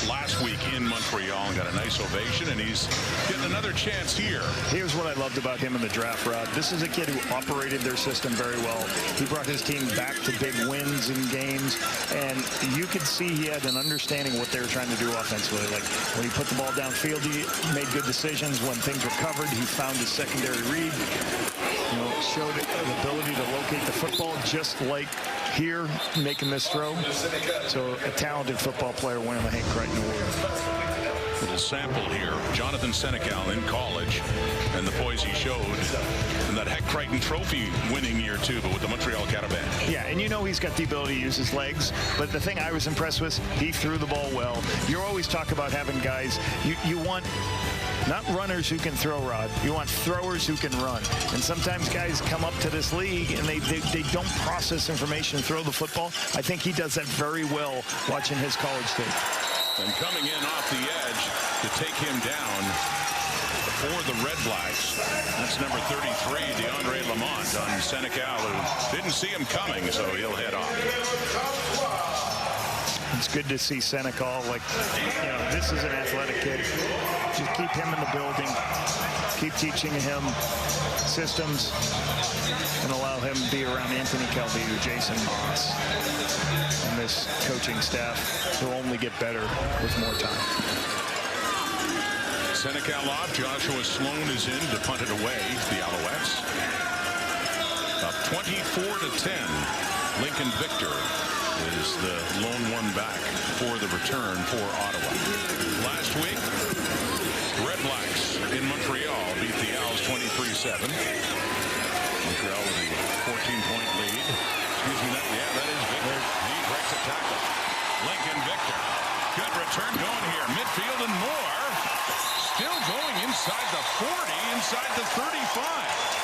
last week in Montreal and got a nice ovation, and he's getting another chance here. Here's what I loved about him in the draft, Rod. This is a kid who operated their system very well. He brought his team back to big wins in games, and you could see he had an understanding of what they were trying to do offensively. Like when he put the ball downfield, he made good decisions. When things were covered, he found his secondary read. You know, showed the ability to locate the football, just like here, making this throw. So a talented football player winning the Hank Crichton Award. Little sample here. Jonathan Senecal in college and the poise he showed in that Heck Crichton Trophy winning year too, but with the Montreal Cataban. Yeah, and you know he's got the ability to use his legs, but the thing I was impressed with, he threw the ball well. You always talk about having guys, you want Not runners who can throw, Rod. You want throwers who can run. And sometimes guys come up to this league and they don't process information and throw the football. I think he does that very well watching his college tape. And coming in off the edge to take him down for the RedBlacks, that's number 33, DeAndre Lamont on Senecal, who didn't see him coming, so he'll head off. It's good to see Senecal. Like, you know, this is an athletic kid. Just keep him in the building. Keep teaching him systems and allow him to be around Anthony Calvillo, Jason Moss, and this coaching staff will only get better with more time. Senecal off. Joshua Sloan is in to punt it away. The Alouettes up 24-10. Lincoln Victor is the lone one back for the return for Ottawa. Last week, RedBlacks in Montreal beat the Owls 23-7. Montreal with a 14-point lead. Excuse me, that is Victor. He breaks a tackle. Lincoln Victor. Good return going here. Midfield and more. Still going inside the 40, inside the 35.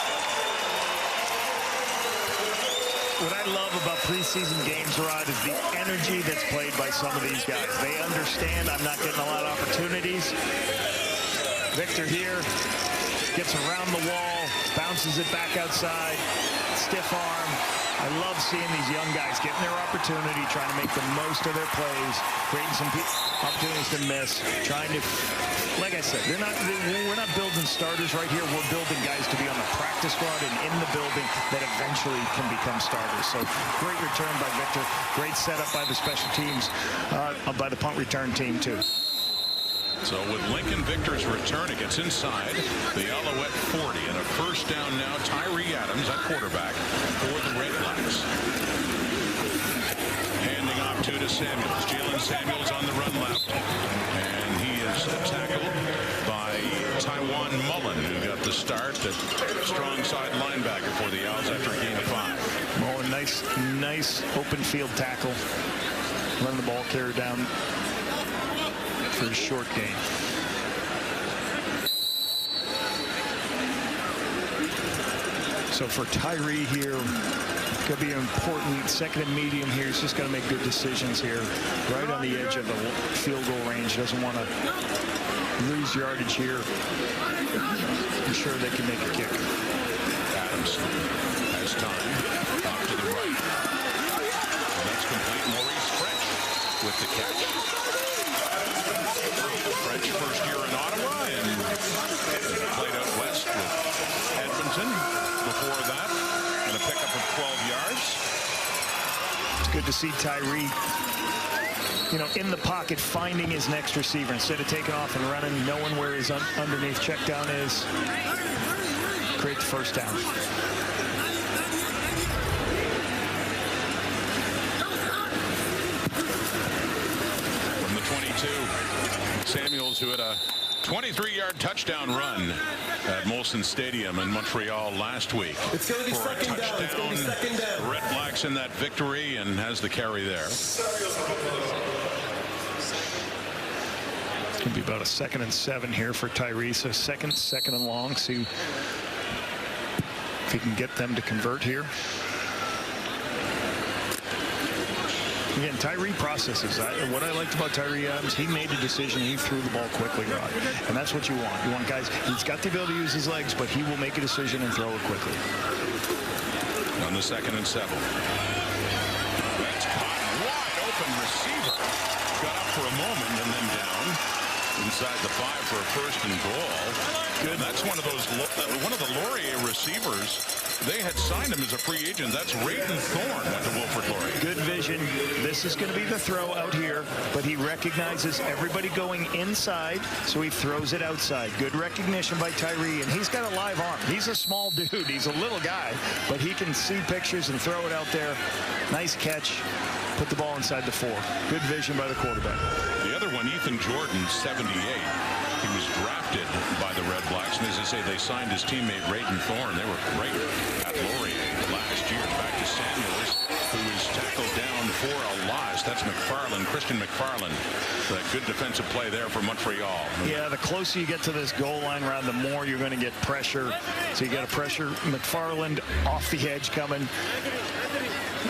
What I love about preseason games, Rod, is the energy that's played by some of these guys. They understand I'm not getting a lot of opportunities. Victor here gets around the wall, bounces it back outside, stiff arm. I love seeing these young guys getting their opportunity, trying to make the most of their plays, creating some opportunities to miss, trying to, like I said, we're not building starters right here. We're building guys to be on the practice squad and in the building that eventually can become starters. So great return by Victor. Great setup by the special teams, by the punt return team too. So with Lincoln Victor's return, it gets inside the Alouette 40 and a first down now. Tyree Adams at quarterback for the RedBlacks. Handing off to Samuels. Jalen Samuels on the run left. And he is tackled by Taiwan Mullen, who got the start at strong side linebacker for the Owls after a gain of 5. Mullen, nice open field tackle. Run the ball carrier down for a short gain. So for Tyree here, could be an important second and medium here. He's just got to make good decisions here. Right on the edge of the field goal range. Doesn't want to lose yardage here. I'm sure they can make a kick. Adams has time. Off to the right. And that's complete. Maurice French with the catch. French first year in Ottawa and played out west with Edmonton before that, and a pickup of 12 yards. It's good to see Tyree, you know, in the pocket, finding his next receiver instead of taking off and running, knowing where his underneath check down is. Create the first down. From the 22, Samuels, who had a 23-yard touchdown run at Molson Stadium in Montreal last week. It's going to be second down. It's going to be second down. RedBlacks in that victory and has the carry there. It's going to be about a 2nd and 7 here for Tyree. So second and long. See if he can get them to convert here. Again, Tyree processes. What I liked about Tyree Adams, he made a decision. He threw the ball quickly, Rod. And that's what you want. You want guys, he's got the ability to use his legs, but he will make a decision and throw it quickly. On the 2nd and 7. That's caught. Wide open receiver. Got up for a moment and then down. Inside the 5 for a first and goal. Good. And that's one of the Laurier receivers. They had signed him as a free agent. That's Rayton Thorne went to Wilfrid Laurier. Good vision. This is going to be the throw out here, but he recognizes everybody going inside, so he throws it outside. Good recognition by Tyree, and he's got a live arm. He's a small dude. He's a little guy, but he can see pictures and throw it out there. Nice catch. Put the ball inside the 4. Good vision by the quarterback. The other one, Ethan Jordan, 78. He was drafted by the RedBlacks, and as I say, they signed his teammate Rayton Thorne. They were great at Laurier last year. Back to Samuels, who was tackled down for a loss. assist. That's McFarland, Christian McFarland. That good defensive play there for Montreal. Yeah, the closer you get to this goal line round, the more you're going to get pressure. So you got to pressure McFarland off the edge coming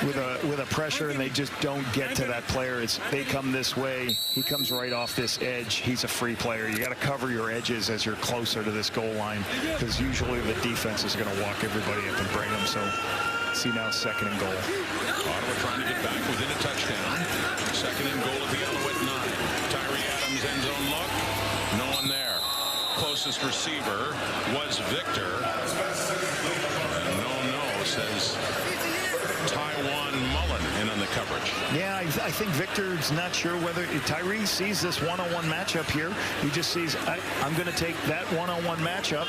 with a pressure, and they just don't get to that player. They come this way. He comes right off this edge. He's a free player. You got to cover your edges as you're closer to this goal line, because usually the defense is going to walk everybody up and bring them. So see now, 2nd and goal. Ottawa trying to get back within a touchdown. 2nd and goal at the Alouette 9. Tyree Adams end zone look. No one there. Closest receiver was Victor. And no, says Taiwan Mullen in on the coverage. Yeah, I think Victor's not sure whether Tyree sees this one-on-one matchup here. He just sees, I'm going to take that one-on-one matchup.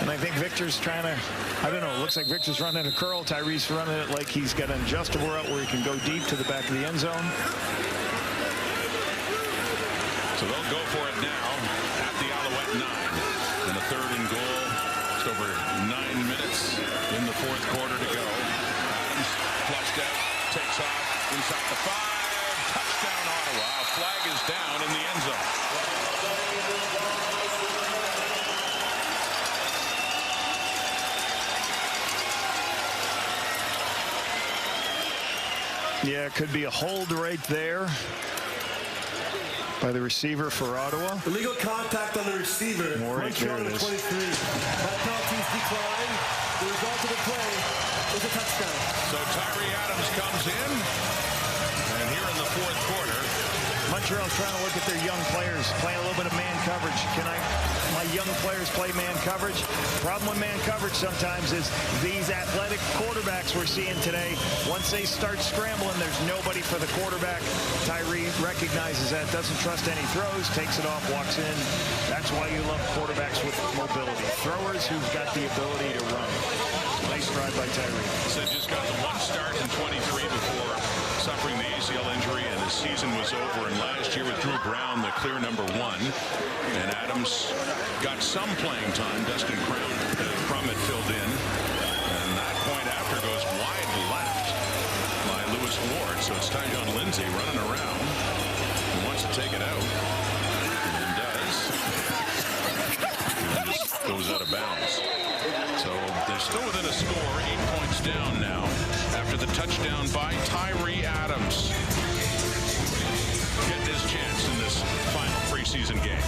And I think Victor's trying to, I don't know, it looks like Victor's running a curl. Tyree's running it like he's got an adjustable route where he can go deep to the back of the end zone. So they'll go for it now at the Alouette 9. And a 3rd and goal. Just over 9 minutes in the 4th quarter to go. Adams flushed out, takes off inside the 5. Touchdown Ottawa. A flag is down in the end zone. Yeah, it could be a hold right there by the receiver for Ottawa. Illegal contact on the receiver. Montreal to 23. That penalty's declined. The result of the play is a touchdown. So Tyree Adams comes in. And here in the 4th quarter, Montreal's trying to look at their young players, playing a little bit of man coverage. My young players play man coverage? Problem with man coverage sometimes is these athletic quarterbacks we're seeing today, once they start scrambling, there's nobody for the quarterback. Tyree recognizes that, doesn't trust any throws, takes it off, walks in. That's why you love quarterbacks with mobility. Throwers who've got the ability to run. Nice drive by Tyree. Sid just got the 1 start in 23 before suffering the ACL injury, and his season was over. And last year with Drew Brown, the clear number 1. And Adams got some playing time. Dustin Crummett filled in. And that point after goes wide left by Lewis Ward. So it's Tyjon Lindsay running around. He wants to take it out. And does. And just goes out of bounds. So they're still within a score. 8 points down now after the touchdown by Tyree Adams. Getting his chance in this final preseason game.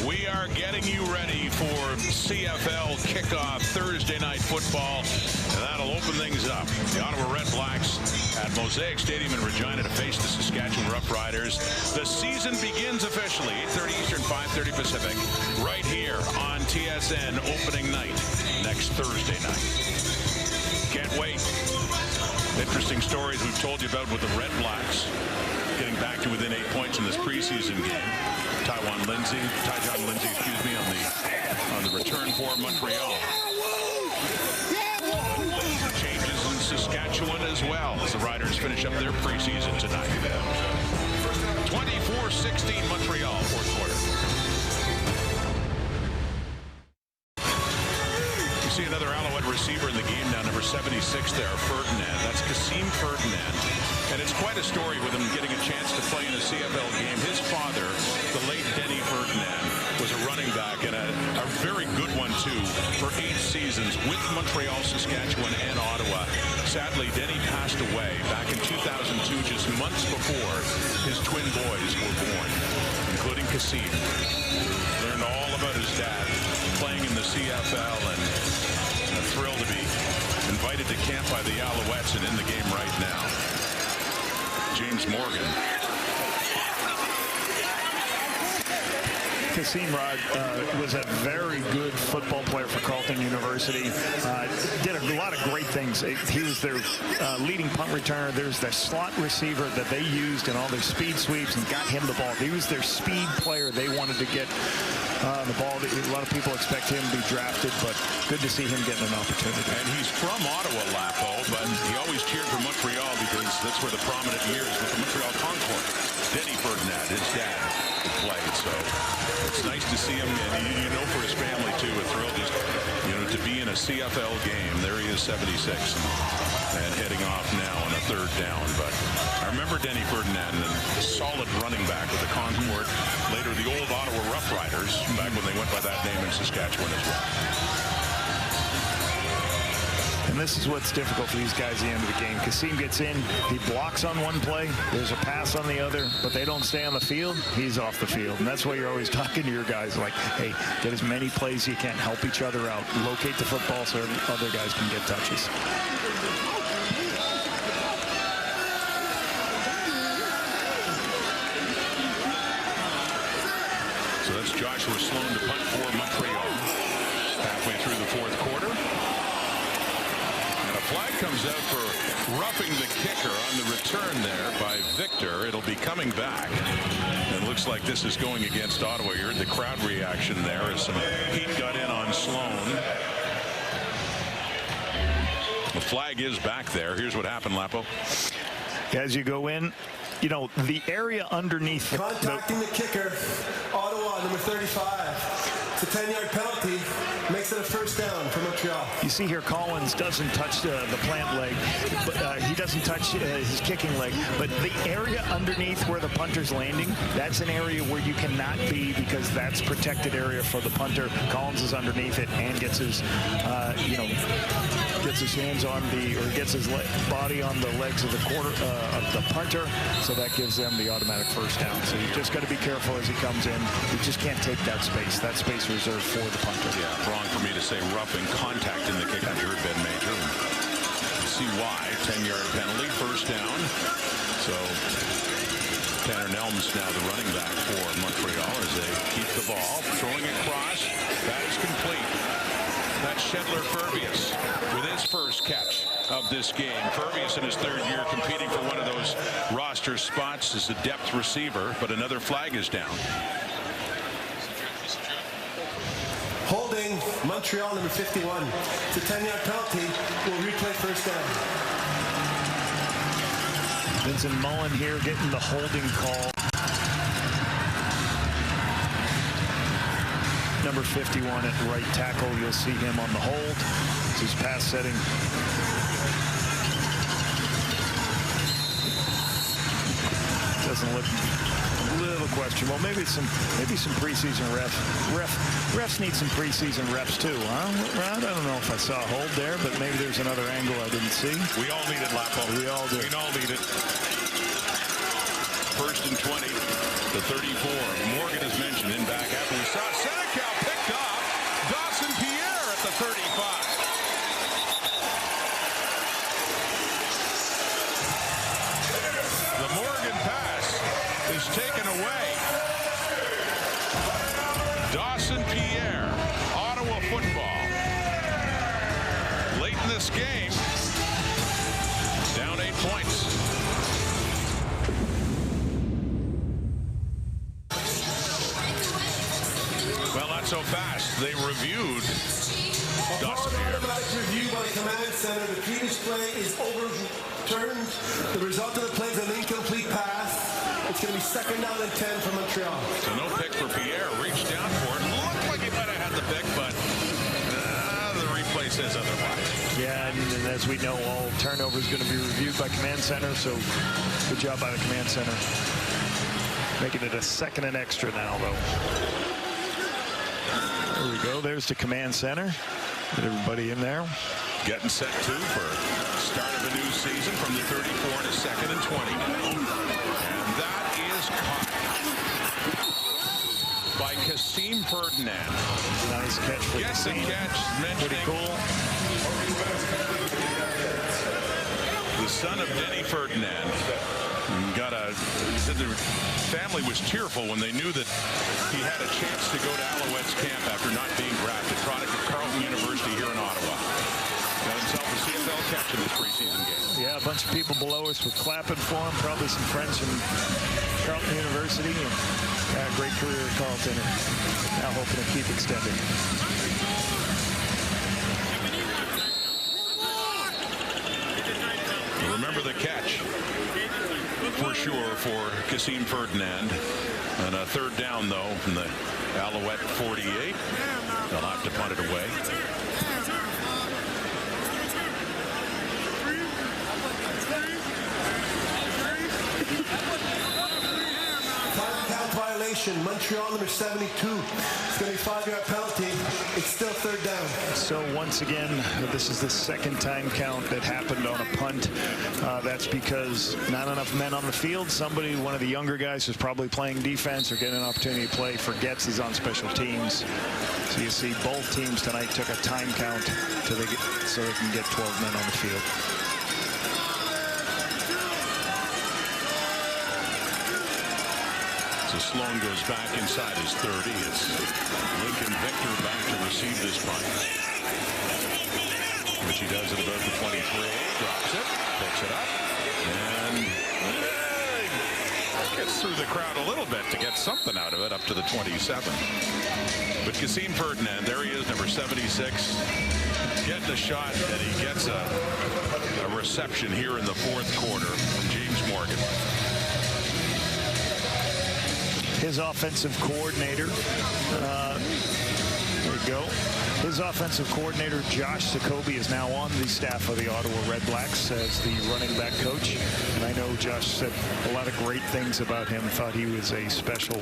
We are getting you ready for CFL kickoff Thursday night football, and that'll open things up. The Ottawa RedBlacks at Mosaic Stadium in Regina to face the Saskatchewan Roughriders. The season begins officially 8:30 Eastern, 5:30 Pacific, right here on TSN opening night next Thursday night. Can't wait. Interesting stories we've told you about with the RedBlacks getting back to within 8 points in this preseason game. Tyjon Lindsay, on the return for Montreal. Changes in Saskatchewan as well as the Riders finish up their preseason tonight. 24-16 Montreal, 4th quarter. You see another Alouette receiver in the game now, number 76 there, Ferdinand. That's Kasim Ferdinand. And it's quite a story with him getting a chance to play in a CFL game. His father, the late Denny Ferdinand, was a running back and a very good one, too, for 8 seasons with Montreal, Saskatchewan, and Ottawa. Sadly, Denny passed away back in 2002, just months before his twin boys were born, including Kasim, who learned all about his dad playing in the CFL, and a thrill to be invited to camp by the Alouettes and in the game right now. James Morgan. Kasim Rod was a very good football player for Carleton University. Did a lot of great things. He was their leading punt returner. There's their slot receiver that they used in all their speed sweeps and got him the ball. He was their speed player they wanted to get the ball. A lot of people expect him to be drafted, but good to see him getting an opportunity. And he's from Ottawa, Lapo, but he always cheered for Montreal because that's where the prominent years with the Montreal Concord. Denny Ferdinand, his dad, played, so it's nice to see him, and you know, for his family too, a thrill just, to be in a CFL game. There he is, 76, and heading off now on a third down. But I remember Denny Ferdinand, a solid running back with the Concord, later the old Ottawa Rough Riders, back when they went by that name in Saskatchewan as well. And this is what's difficult for these guys at the end of the game. Kasim gets in, he blocks on one play, there's a pass on the other, but they don't stay on the field, he's off the field. And that's why you're always talking to your guys like, hey, get as many plays as you can, help each other out, locate the football so other guys can get touches. So that's Joshua Sloan to punt for Montreal. Halfway through the fourth quarter. Flag comes out for roughing the kicker on the return there by Victor. It'll be coming back. It looks like this is going against Ottawa. You heard the crowd reaction there as some heat got in on Sloan. The flag is back there. Here's what happened, Lapo. As you go in, you know, the area underneath. Contacting the kicker, Ottawa, number 35. It's a 10-yard penalty. Makes it a first down for Montreal. You see here, Collins doesn't touch the plant leg, but he doesn't touch his kicking leg. But the area underneath where the punter's landing, that's an area where you cannot be because that's protected area for the punter. Collins is underneath it and gets his, gets his hands on gets his body on the legs of the of the punter. So that gives them the automatic first down. So you just got to be careful as he comes in. You just can't take that space. That space reserved for the punter. Yeah, wrong for me to say roughing contact in the kick. I heard Ben Major. See why. 10-yard penalty, first down. So Tanner Nelms now the running back for Montreal as they keep the ball. Throwing across. That is complete. That's Shedler Furbius with his first catch of this game. Furbius in his third year competing for one of those roster spots as a depth receiver, but another flag is down. Holding Montreal, number 51. It's a 10-yard penalty. We'll replay first down. Vincent Mullen here getting the holding call. Number 51 at right tackle. You'll see him on the hold. It's his pass setting. Doesn't look a little questionable. Maybe some preseason refs need some preseason reps too, huh? I don't know if I saw a hold there, but maybe there's another angle I didn't see. We all need it, Lapo. We all do. We all need it. First and 20, the 34. Morgan is mentioned in back after we saw Senecal picked off. Dawson Pierre at the 35. The Morgan pass is taken away. Dawson Pierre, Ottawa football. Late in this game, down 8 points. Well, not so fast. They reviewed Dawson Pierre. Automatic review by the command center. The previous play is overturned. The result of the play is an incomplete pass. It's going to be second down and 10 for Montreal. So no pick for Pierre. Reached down for it. Looked like he might have had the pick, but the replay says otherwise. Yeah, and as we know, all turnovers going to be reviewed by command center. So good job by the command center. Making it a second and extra now, though. There we go. There's the command center. Get everybody in there. Getting set, too, for start of a new season from the 34 to second and 20 now. And that is caught by Kasim Ferdinand. Nice catch for Gets the catch. Pretty cool. The son of Denny Ferdinand. He said the family was tearful when they knew that he had a chance to go to Alouettes camp after not being drafted. Product of Carleton University here in Ottawa. Got himself a CFL catch in this preseason game. Yeah, a bunch of people below us were clapping for him. Probably some friends from Carleton University. And great career at Carleton. And now hoping to keep extending. Remember the catch for sure for Kasim Ferdinand. And a third down, though, from the Alouette 48. They'll have to punt it away. possession. Montreal number 72. It's going to be a 5-yard penalty. It's still third down. So once again, this is the second time count that happened on a punt. That's because not enough men on the field. Somebody, one of the younger guys who's probably playing defense or getting an opportunity to play, forgets he's on special teams. So you see both teams tonight took a time count so they can get 12 men on the field. So Sloan goes back inside his 30. It's Lincoln Victor back to receive this punt, which he does at about the 23. Drops it, picks it up, and gets through the crowd a little bit to get something out of it up to the 27. But Kasim Ferdinand, there he is, number 76, getting a shot, and he gets a reception here in the fourth quarter from James Morgan. His offensive coordinator, there you go. His offensive coordinator, Josh Jacoby, is now on the staff of the Ottawa RedBlacks as the running back coach. And I know Josh said a lot of great things about him, thought he was a special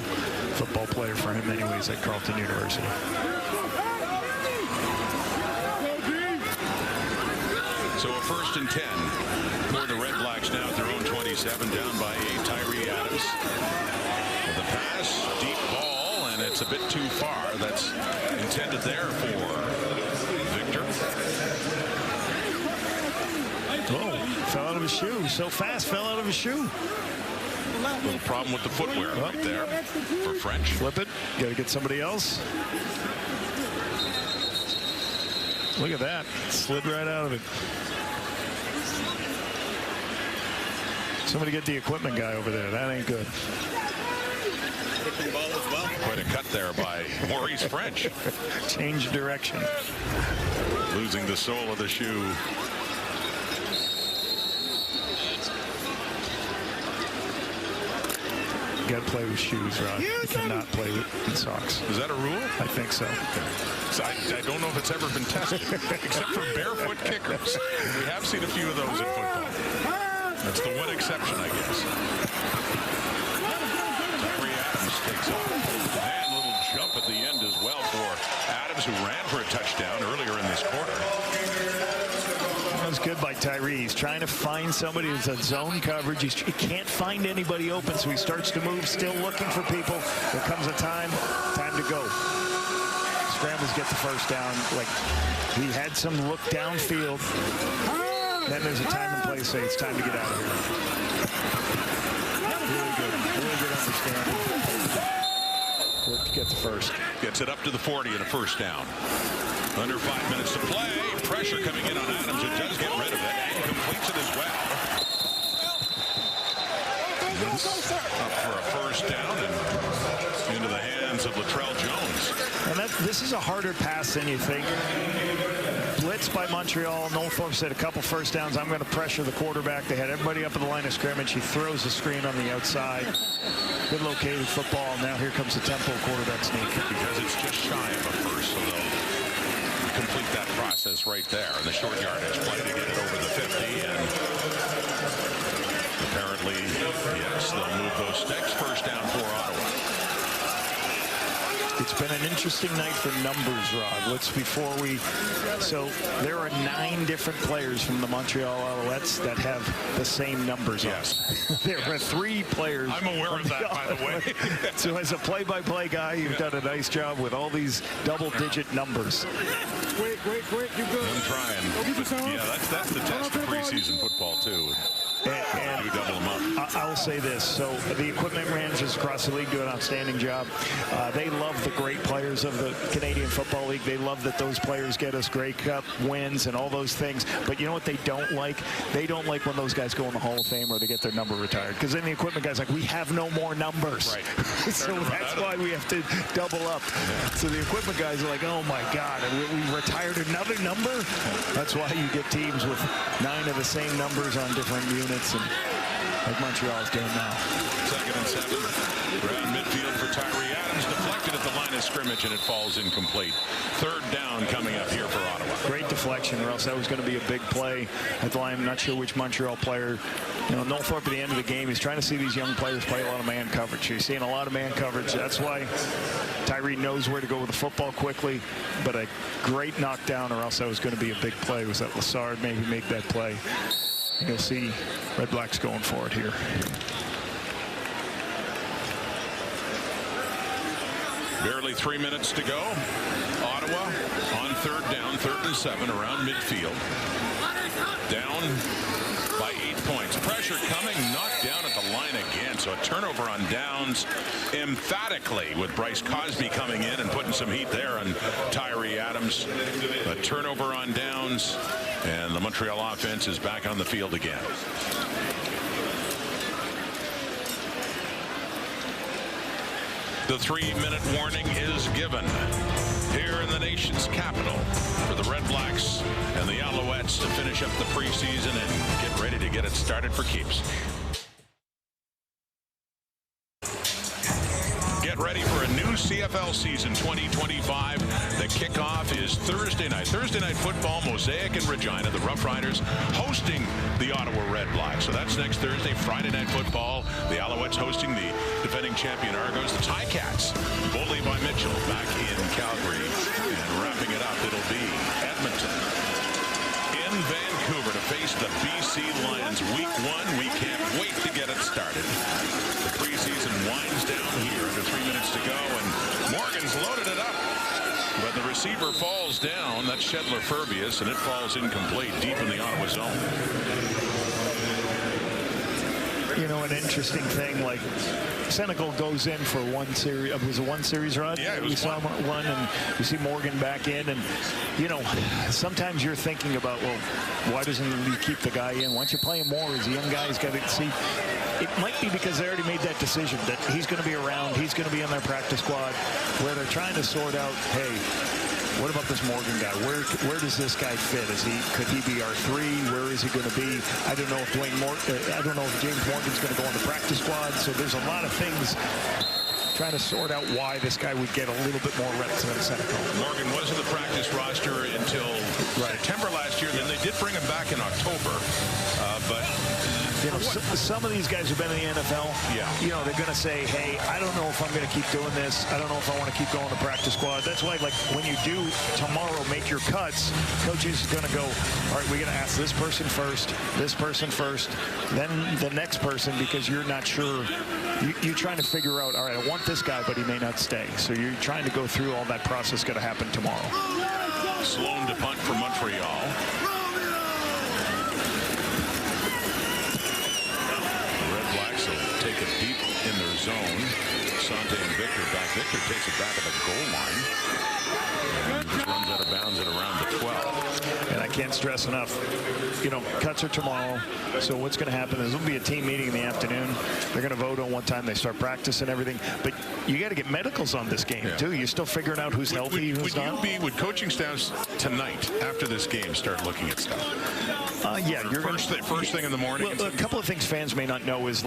football player for him anyways at Carleton University. So a 1st and 10 for the RedBlacks now at their own 27, down by 8. Tyree Adams. The pass, deep ball, and it's a bit too far. That's intended there for Victor. Oh, fell out of his shoe. So fast, fell out of his shoe. Little problem with the footwear right there for French. Flip it. Got to get somebody else. Look at that. Slid right out of it. Somebody get the equipment guy over there. That ain't good. Quite a cut there by Maurice French. Change direction. Losing the sole of the shoe. You got to play with shoes, Rod. You cannot play with socks. Is that a rule? I think so. So I don't know if it's ever been tested, except for barefoot kickers. We have seen a few of those in football. That's the one exception, I guess. Tyree Adams takes off. And a little jump at the end as well for Adams, who ran for a touchdown earlier in this quarter. That was good by Tyree. He's trying to find somebody who's at zone coverage. He can't find anybody open, so he starts to move, still looking for people. There comes a time to go. Scrambles, get the first down. Like, he had some look downfield. Then there's a time and place, say it's time to get out of here. Really good understanding. Work to get the first. Gets it up to the 40 and a first down. Under 5 minutes to play. Pressure coming in on Adams, who does get rid of it and completes it as well. It's up for a first down and into the hands of Latrell Jones. And this is a harder pass than you think. Blitz by Montreal. Norfolk said a couple first downs. I'm going to pressure the quarterback. They had everybody up at the line of scrimmage. He throws the screen on the outside. Good located football. Now here comes the tempo quarterback sneak. Because it's just shy of a first, so they'll complete that process right there. And the short yardage play to get it over the 50. And apparently, yes, they'll move those sticks. First down for Ottawa. It's been an interesting night for numbers, Rod. So there are 9 different players from the Montreal Alouettes that have the same numbers on. There are 3 players. I'm aware of that, by the way. So as a play-by-play guy, you've done a nice job with all these double-digit numbers. Wait, you good? I'm trying. But yeah, that's the test of preseason football, too. And do double them up. I'll say this. So the equipment managers across the league do an outstanding job. They love the great players of the Canadian Football League. They love that those players get us Grey Cup wins and all those things. But you know what they don't like? They don't like when those guys go in the Hall of Fame or they get their number retired. Because then the equipment guy's like, we have no more numbers. Right. So that's why we have to double up. Yeah. So the equipment guys are like, oh my God, we retired another number? That's why you get teams with 9 of the same numbers on different units, and like Montreal's doing now. 2nd and 7. Around midfield for Tyree Adams. Deflected at the line of scrimmage, and it falls incomplete. 3rd down coming up here for Ottawa. Great deflection. deflection, or else that was going to be a big play at the line. I'm not sure which Montreal player. Northorpe at the end of the game, he's trying to see these young players play a lot of man coverage. He's seeing a lot of man coverage. That's why Tyree knows where to go with the football quickly, but a great knockdown, or else that was going to be a big play. Was that Lassard maybe make that play? You'll see RedBlacks going for it here. Barely 3 minutes to go. Ottawa on 3rd down, 3rd and 7 around midfield. Down by 8 points. Pressure coming, knocked down at the line again. So a turnover on downs emphatically, with Bryce Cosby coming in and putting some heat there on Tyree Adams. A turnover on downs, and the Montreal offense is back on the field again. The 3-minute warning is given here in the nation's capital for the RedBlacks and the Alouettes to finish up the preseason and get ready to get it started for keeps. Get ready for a new CFL season 2025. The kickoff is Thursday night. Thursday night football, Mosaic and Regina, the Rough Riders hosting the Ottawa RedBlacks. So that's next Thursday. Friday night football, the Alouettes hosting the defending champion Argos. The Ticats, bullied by Mitchell, back in Calgary. And wrapping it up, it'll be Edmonton in Vancouver to face the BC Lions. Week 1, we can't wait to get it started. The preseason winds down here under 3 minutes to go, and Morgan's loaded it up. But the receiver falls down. That's Shedler Furbius, and it falls incomplete deep in the Ottawa zone. An interesting thing, like Senegal goes in for one series. Was it one series, Rod? Yeah, it was we saw one, and you see Morgan back in, and sometimes you're thinking about, well, why doesn't he keep the guy in? Why don't you play him more? As a young guy, he's got to see. It might be because they already made that decision that he's going to be around, he's going to be in their practice squad, where they're trying to sort out, hey, what about this Morgan guy? Where does this guy fit? Could he be our 3? Where is he going to be? I don't know if I don't know if James Morgan's going to go on the practice squad. So there's a lot of things trying to sort out why this guy would get a little bit more reps than Senegal. Morgan was in the practice roster until September last year. Then they did bring him back in October, but. Some of these guys who've been in the NFL, they're going to say, hey, I don't know if I'm going to keep doing this. I don't know if I want to keep going to practice squad. That's why, like, when you do tomorrow make your cuts, coaches are going to go, all right, we're going to ask this person first, then the next person, because you're not sure. You're trying to figure out, all right, I want this guy, but he may not stay. So you're trying to go through all that process going to happen tomorrow. Sloan to punt for Montreal. Take it deep in their zone. Sante and Victor back. Victor takes it back at the goal line and just runs out of bounds at around the 12. And I can't stress enough, cuts are tomorrow. So what's going to happen is there'll be a team meeting in the afternoon. They're going to vote on what time they start practice and everything. But you got to get medicals on this game, too. You're still figuring out who's healthy, who's not. Would coaching staffs tonight, after this game, start looking at stuff? You're first thing in the morning. Well, a couple of things fans may not know is,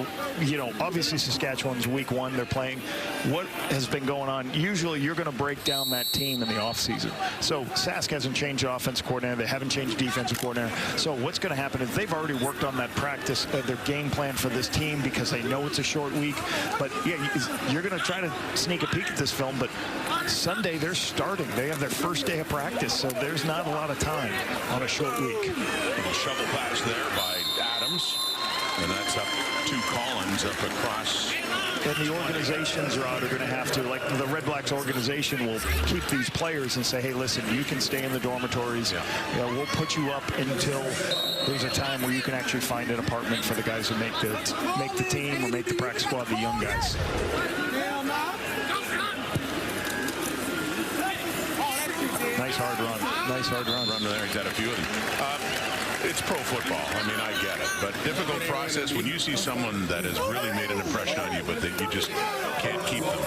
obviously Saskatchewan's week 1, they're playing. What has been going on? Usually you're going to break down that team in the offseason. So Sask hasn't changed offensive coordinator. They haven't changed defensive coordinator. So what's going to happen is they've already worked on that practice, their game plan for this team, because they know it's a short week. But you're going to try to sneak a peek at this film. But Sunday they're starting. They have their first day of practice, so there's not a lot of time on a short week. Shovel pass there by Adams, and that's up to Collins up across. And the organizations, Rod, are going to have to, like the RedBlacks organization will keep these players and say, hey, listen, you can stay in the dormitories. We'll put you up until there's a time where you can actually find an apartment for the guys who make the team or make the practice squad, the young guys. Nice hard run there. He's had a few of them. It's pro football. I mean, I get it. But difficult process when you see someone that has really made an impression on you, but that you just can't keep them.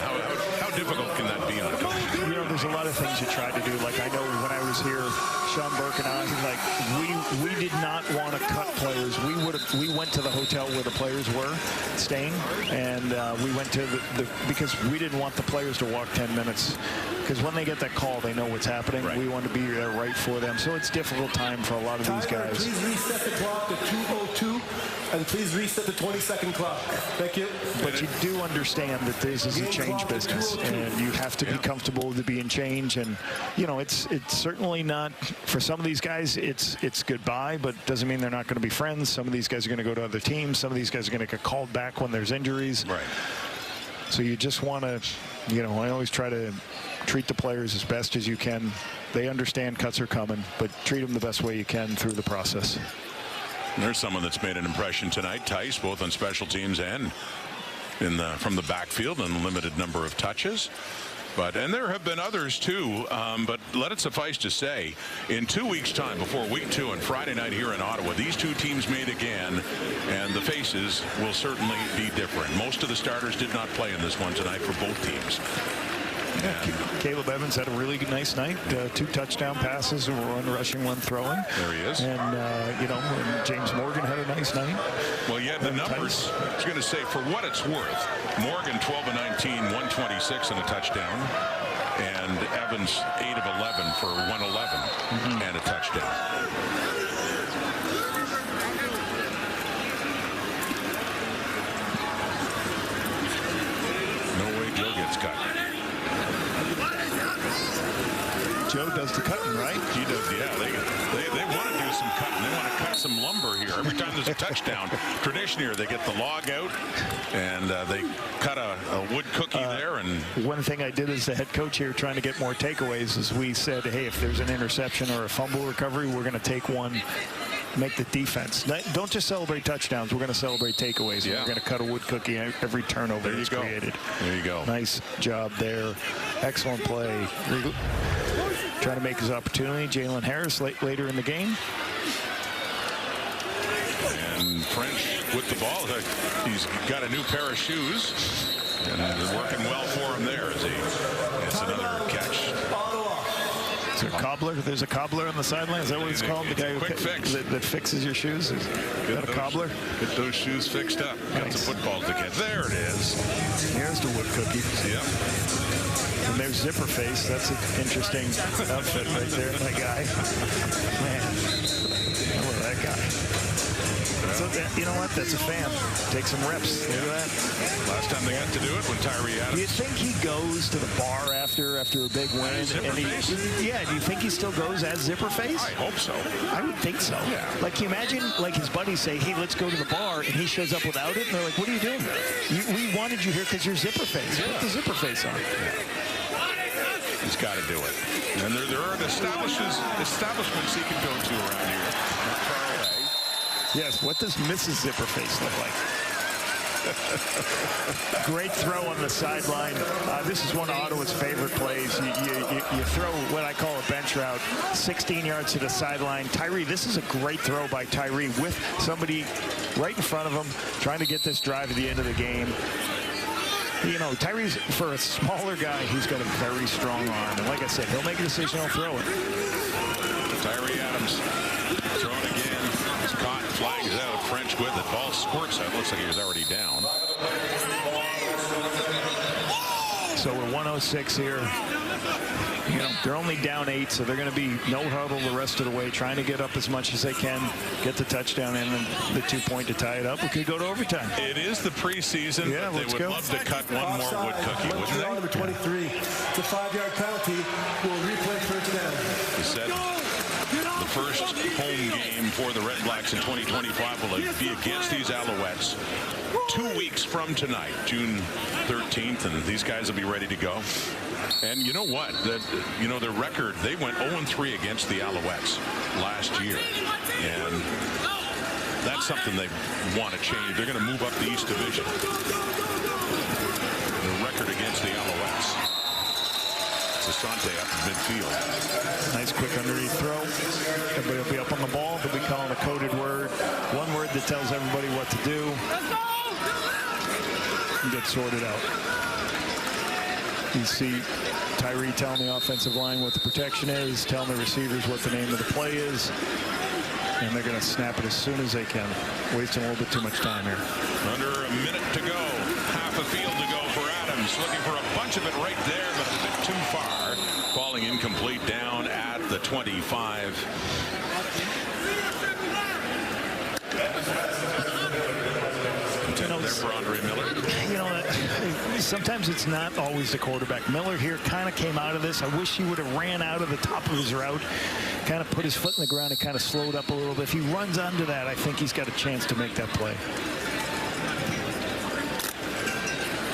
How difficult can that be on a coach? You know, there's a lot of things you try to do. Like, I know when I was here, Sean Burke and I, like, we did not want to cut players. We went to the hotel where the players were staying, and we went to because we didn't want the players to walk 10 minutes. Because when they get that call, they know what's happening. Right. We want to be there right for them. So it's a difficult time for a lot of these guys. Please reset the clock to 2:02, and please reset the 20-second clock. Thank you. But you do understand that this is a change business, and you have to be comfortable to be in change. And you know, it's certainly not for some of these guys. It's goodbye, but doesn't mean they're not going to be friends. Some of these guys are going to go to other teams. Some of these guys are going to get called back when there's injuries. Right. So you just want to, you know, I always try to treat the players as best as you can. They understand cuts are coming, but treat them the best way you can through the process. There's someone that's made an impression tonight, Tice, both on special teams and from the backfield, and a limited number of touches. And there have been others too, but let it suffice to say, in 2 weeks' time, before week 2 and Friday night here in Ottawa, these two teams meet again, and the faces will certainly be different. Most of the starters did not play in this one tonight for both teams. Yeah, Caleb Evans had a really nice night. 2 touchdown passes, one rushing, one throwing. There he is. And, you know, and James Morgan had a nice night. Well, yeah, the numbers, I was going to say, for what it's worth, Morgan 12 of 19, 126 and a touchdown. And Evans 8 of 11 for 111 and a touchdown. No way Joe gets cut. Joe does the cutting, right? He does, yeah. They want to do some cutting. They want to cut some lumber here. Every time there's a touchdown, tradition here, they get the log out and they cut a wood cookie there. And one thing I did as the head coach here, trying to get more takeaways, is we said, hey, if there's an interception or a fumble recovery, we're going to take one. Make the defense. Don't just celebrate touchdowns. We're going to celebrate takeaways. Yeah. We're going to cut a wood cookie every turnover that's created. There you go. Nice job there. Excellent play. Trying to make his opportunity. Jalen Harris later in the game. And French with the ball. He's got a new pair of shoes. And it's working well for him there as he gets another catch. Is there a cobbler? There's a cobbler on the sideline. Is that what it's called? The guy that fixes your shoes? Is that a cobbler? Get those shoes fixed up. Got some footballs to catch. There it is. Here's the wood cookie. Yep. And there's Zipper Face. That's an interesting outfit right there. That guy. Man. I love that guy. So you know what? That's a fan. Take some reps. Look at that. Last time they got to do it when Tyree Adams. Do you think he goes to the bar after a big win? Yeah. Do you think he still goes as Zipper Face? I hope so. I would think so. Yeah. Like, you imagine, like, his buddies say, hey, let's go to the bar, and he shows up without it, and they're like, what are you doing? We wanted you here because you're Zipper Face. Put the Zipper Face on. He's got to do it. And there are establishments he can go to around here. Not far away. Yes, what does Mrs. Zipper Face look like? Great throw on the sideline. This is one of Ottawa's favorite plays. You throw what I call a bench route, 16 yards to the sideline. Tyree, this is a great throw by Tyree with somebody right in front of him, trying to get this drive at the end of the game. You know, Tyree's, for a smaller guy, he's got a very strong arm. And like I said, he'll make a decision, he'll throw it. Tyree Adams throwing again. He's caught, flags out, French with it. Ball squirts out. Looks like he was already down. So we're 106 here. You know, they're only down 8, so they're going to be no huddle the rest of the way, trying to get up as much as they can, get the touchdown in, and the 2-point to tie it up. We could go to overtime. It is the preseason. Yeah, they would love to cut one more wood cookie, wouldn't they? Number 23. The 5-yard penalty will replay first down. He said the first home game for the RedBlacks in 2025 will be against these Alouettes 2 weeks from tonight, June 13th, and these guys will be ready to go. And you know what? Their record, they went 0-3 against the Alouettes last year. And that's something they want to change. They're going to move up the East Division. The record against the Alouettes. Sasante up in midfield. Nice quick underneath throw. Everybody will be up on the ball. They'll be calling a coded word. One word that tells everybody what to do. And get sorted out. You see Tyree telling the offensive line what the protection is, telling the receivers what the name of the play is, and they're going to snap it as soon as they can. Wasting a little bit too much time here. Under a minute to go. Half a field to go for Adams. Looking for a bunch of it right there, but a bit too far. Falling incomplete down at the 25. There for Andre Miller. You know, sometimes it's not always the quarterback. Miller here kind of came out of this. I wish he would have ran out of the top of his route, kind of put his foot in the ground and kind of slowed up a little bit. If he runs onto that, I think he's got a chance to make that play.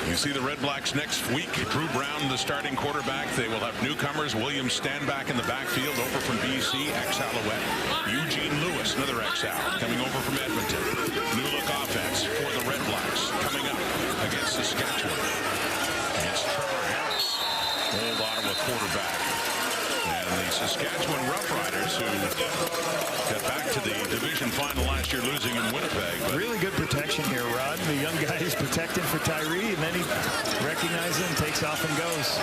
You see the RedBlacks next week. Drew Brown, the starting quarterback. They will have newcomers. William Stanback in the backfield, over from BC, ex-Alouette. Eugene Lewis, another ex-Al, coming over from Edmonton. New look offense for the RedBlacks coming up against Saskatchewan. Against Trevor Harris, old Ottawa quarterback. And the Saskatchewan Roughriders, who got back to the division final last year, losing in Winnipeg. But really good protection here, Rod. The young guy is protecting for Tyree, and then he recognizes him, takes off and goes.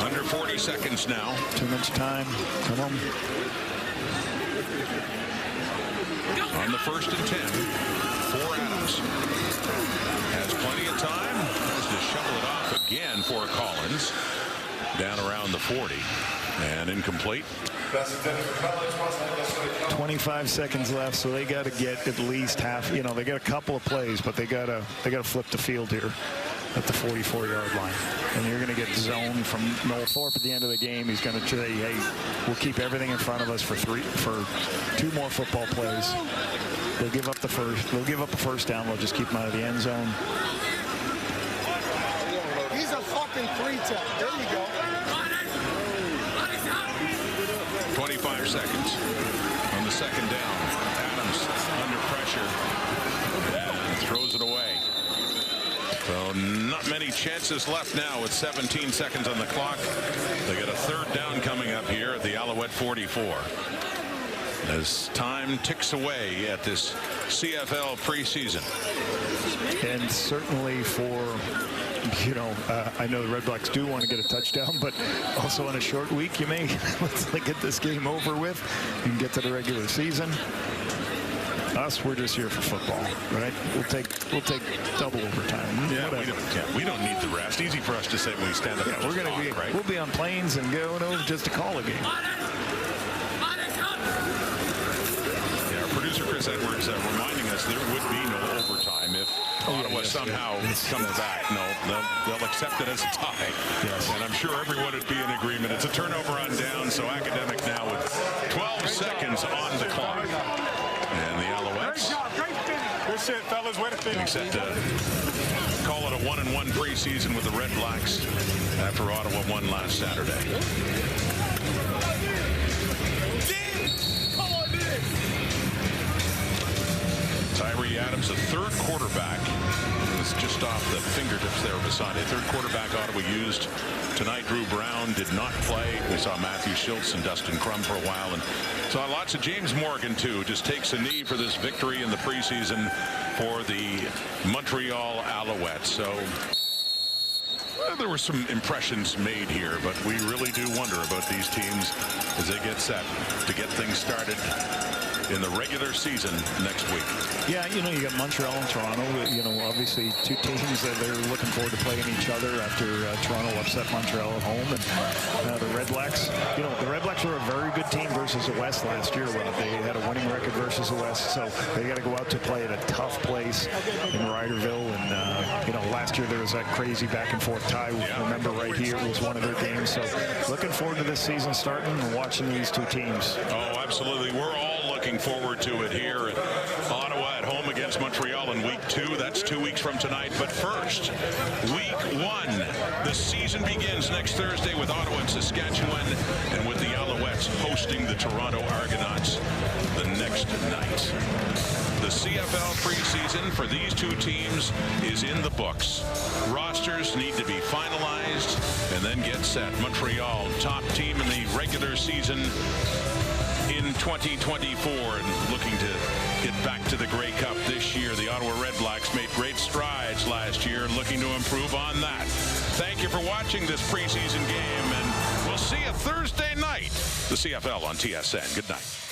Under 40 seconds now. Too much time. Come on. On the 1st and 10 for Adams. Has plenty of time. Has to shovel it off again for Collins. Down around the 40. And incomplete. 25 seconds left, so they got to get at least half. You know, they got a couple of plays, but they got to flip the field here at the 44-yard line. And you're going to get zoned from Noel Thorpe at the end of the game. He's going to say, hey, we'll keep everything in front of us for 2 more football plays. They'll give up the first down. They'll just keep them out of the end zone. He's a fucking 3-tech. There you go. 25 seconds on the second down. Adams under pressure and throws it away. So not many chances left now with 17 seconds on the clock. They got a third down coming up here at the Alouette 44. As time ticks away at this CFL preseason. And certainly for, you know, I know the RedBlacks do want to get a touchdown, but also on a short week, you may let's get this game over with and get to the regular season. Us, we're just here for football, right? We'll take double overtime. Yeah, we don't need the rest. Easy for us to say when we stand up. Yeah, we'll be on planes and going over just to call a game. Yeah, our producer Chris Edwards reminding us there would be no overtime if Ottawa somehow comes back. No, they'll accept it as a tie. Yes. And I'm sure everyone would be in agreement. It's a turnover on down, so Academic now with 12 seconds on the clock. And the Alouettes. Good shit, fellas. Way to finish. Set to call it a 1-1 preseason with the RedBlacks after Ottawa won last Saturday. Tyree Adams, a third quarterback, was just off the fingertips there beside it. Third quarterback Ottawa used tonight. Drew Brown did not play. We saw Matthew Schultz and Dustin Crum for a while, and saw lots of James Morgan too. Just takes a knee for this victory in the preseason for the Montreal Alouettes. So there were some impressions made here, but we really do wonder about these teams as they get set to get things started in the regular season next week. Yeah, you know, you got Montreal and Toronto. You know, obviously 2 teams that they're looking forward to playing each other after Toronto upset Montreal at home. And the RedBlacks, you know, the RedBlacks were a very good team versus the West last year. They had a winning record versus the West, so they got to go out to play at a tough place in Ryderville. And, you know, last year there was that crazy back and forth tie. Remember right here, it was one of their games. So looking forward to this season starting and watching these 2 teams. Oh, absolutely. We're all looking forward to it here at Ottawa at home against Montreal in week 2. That's 2 weeks from tonight. But first, week 1. The season begins next Thursday with Ottawa and Saskatchewan, and with the Alouettes hosting the Toronto Argonauts the next night. The CFL preseason for these 2 teams is in the books. Rosters need to be finalized and then get set. Montreal, top team in the regular season. in 2024 and looking to get back to the Grey Cup this year. The Ottawa RedBlacks made great strides last year and looking to improve on that. Thank you for watching this preseason game, and we'll see you Thursday night. The CFL on TSN. Good night.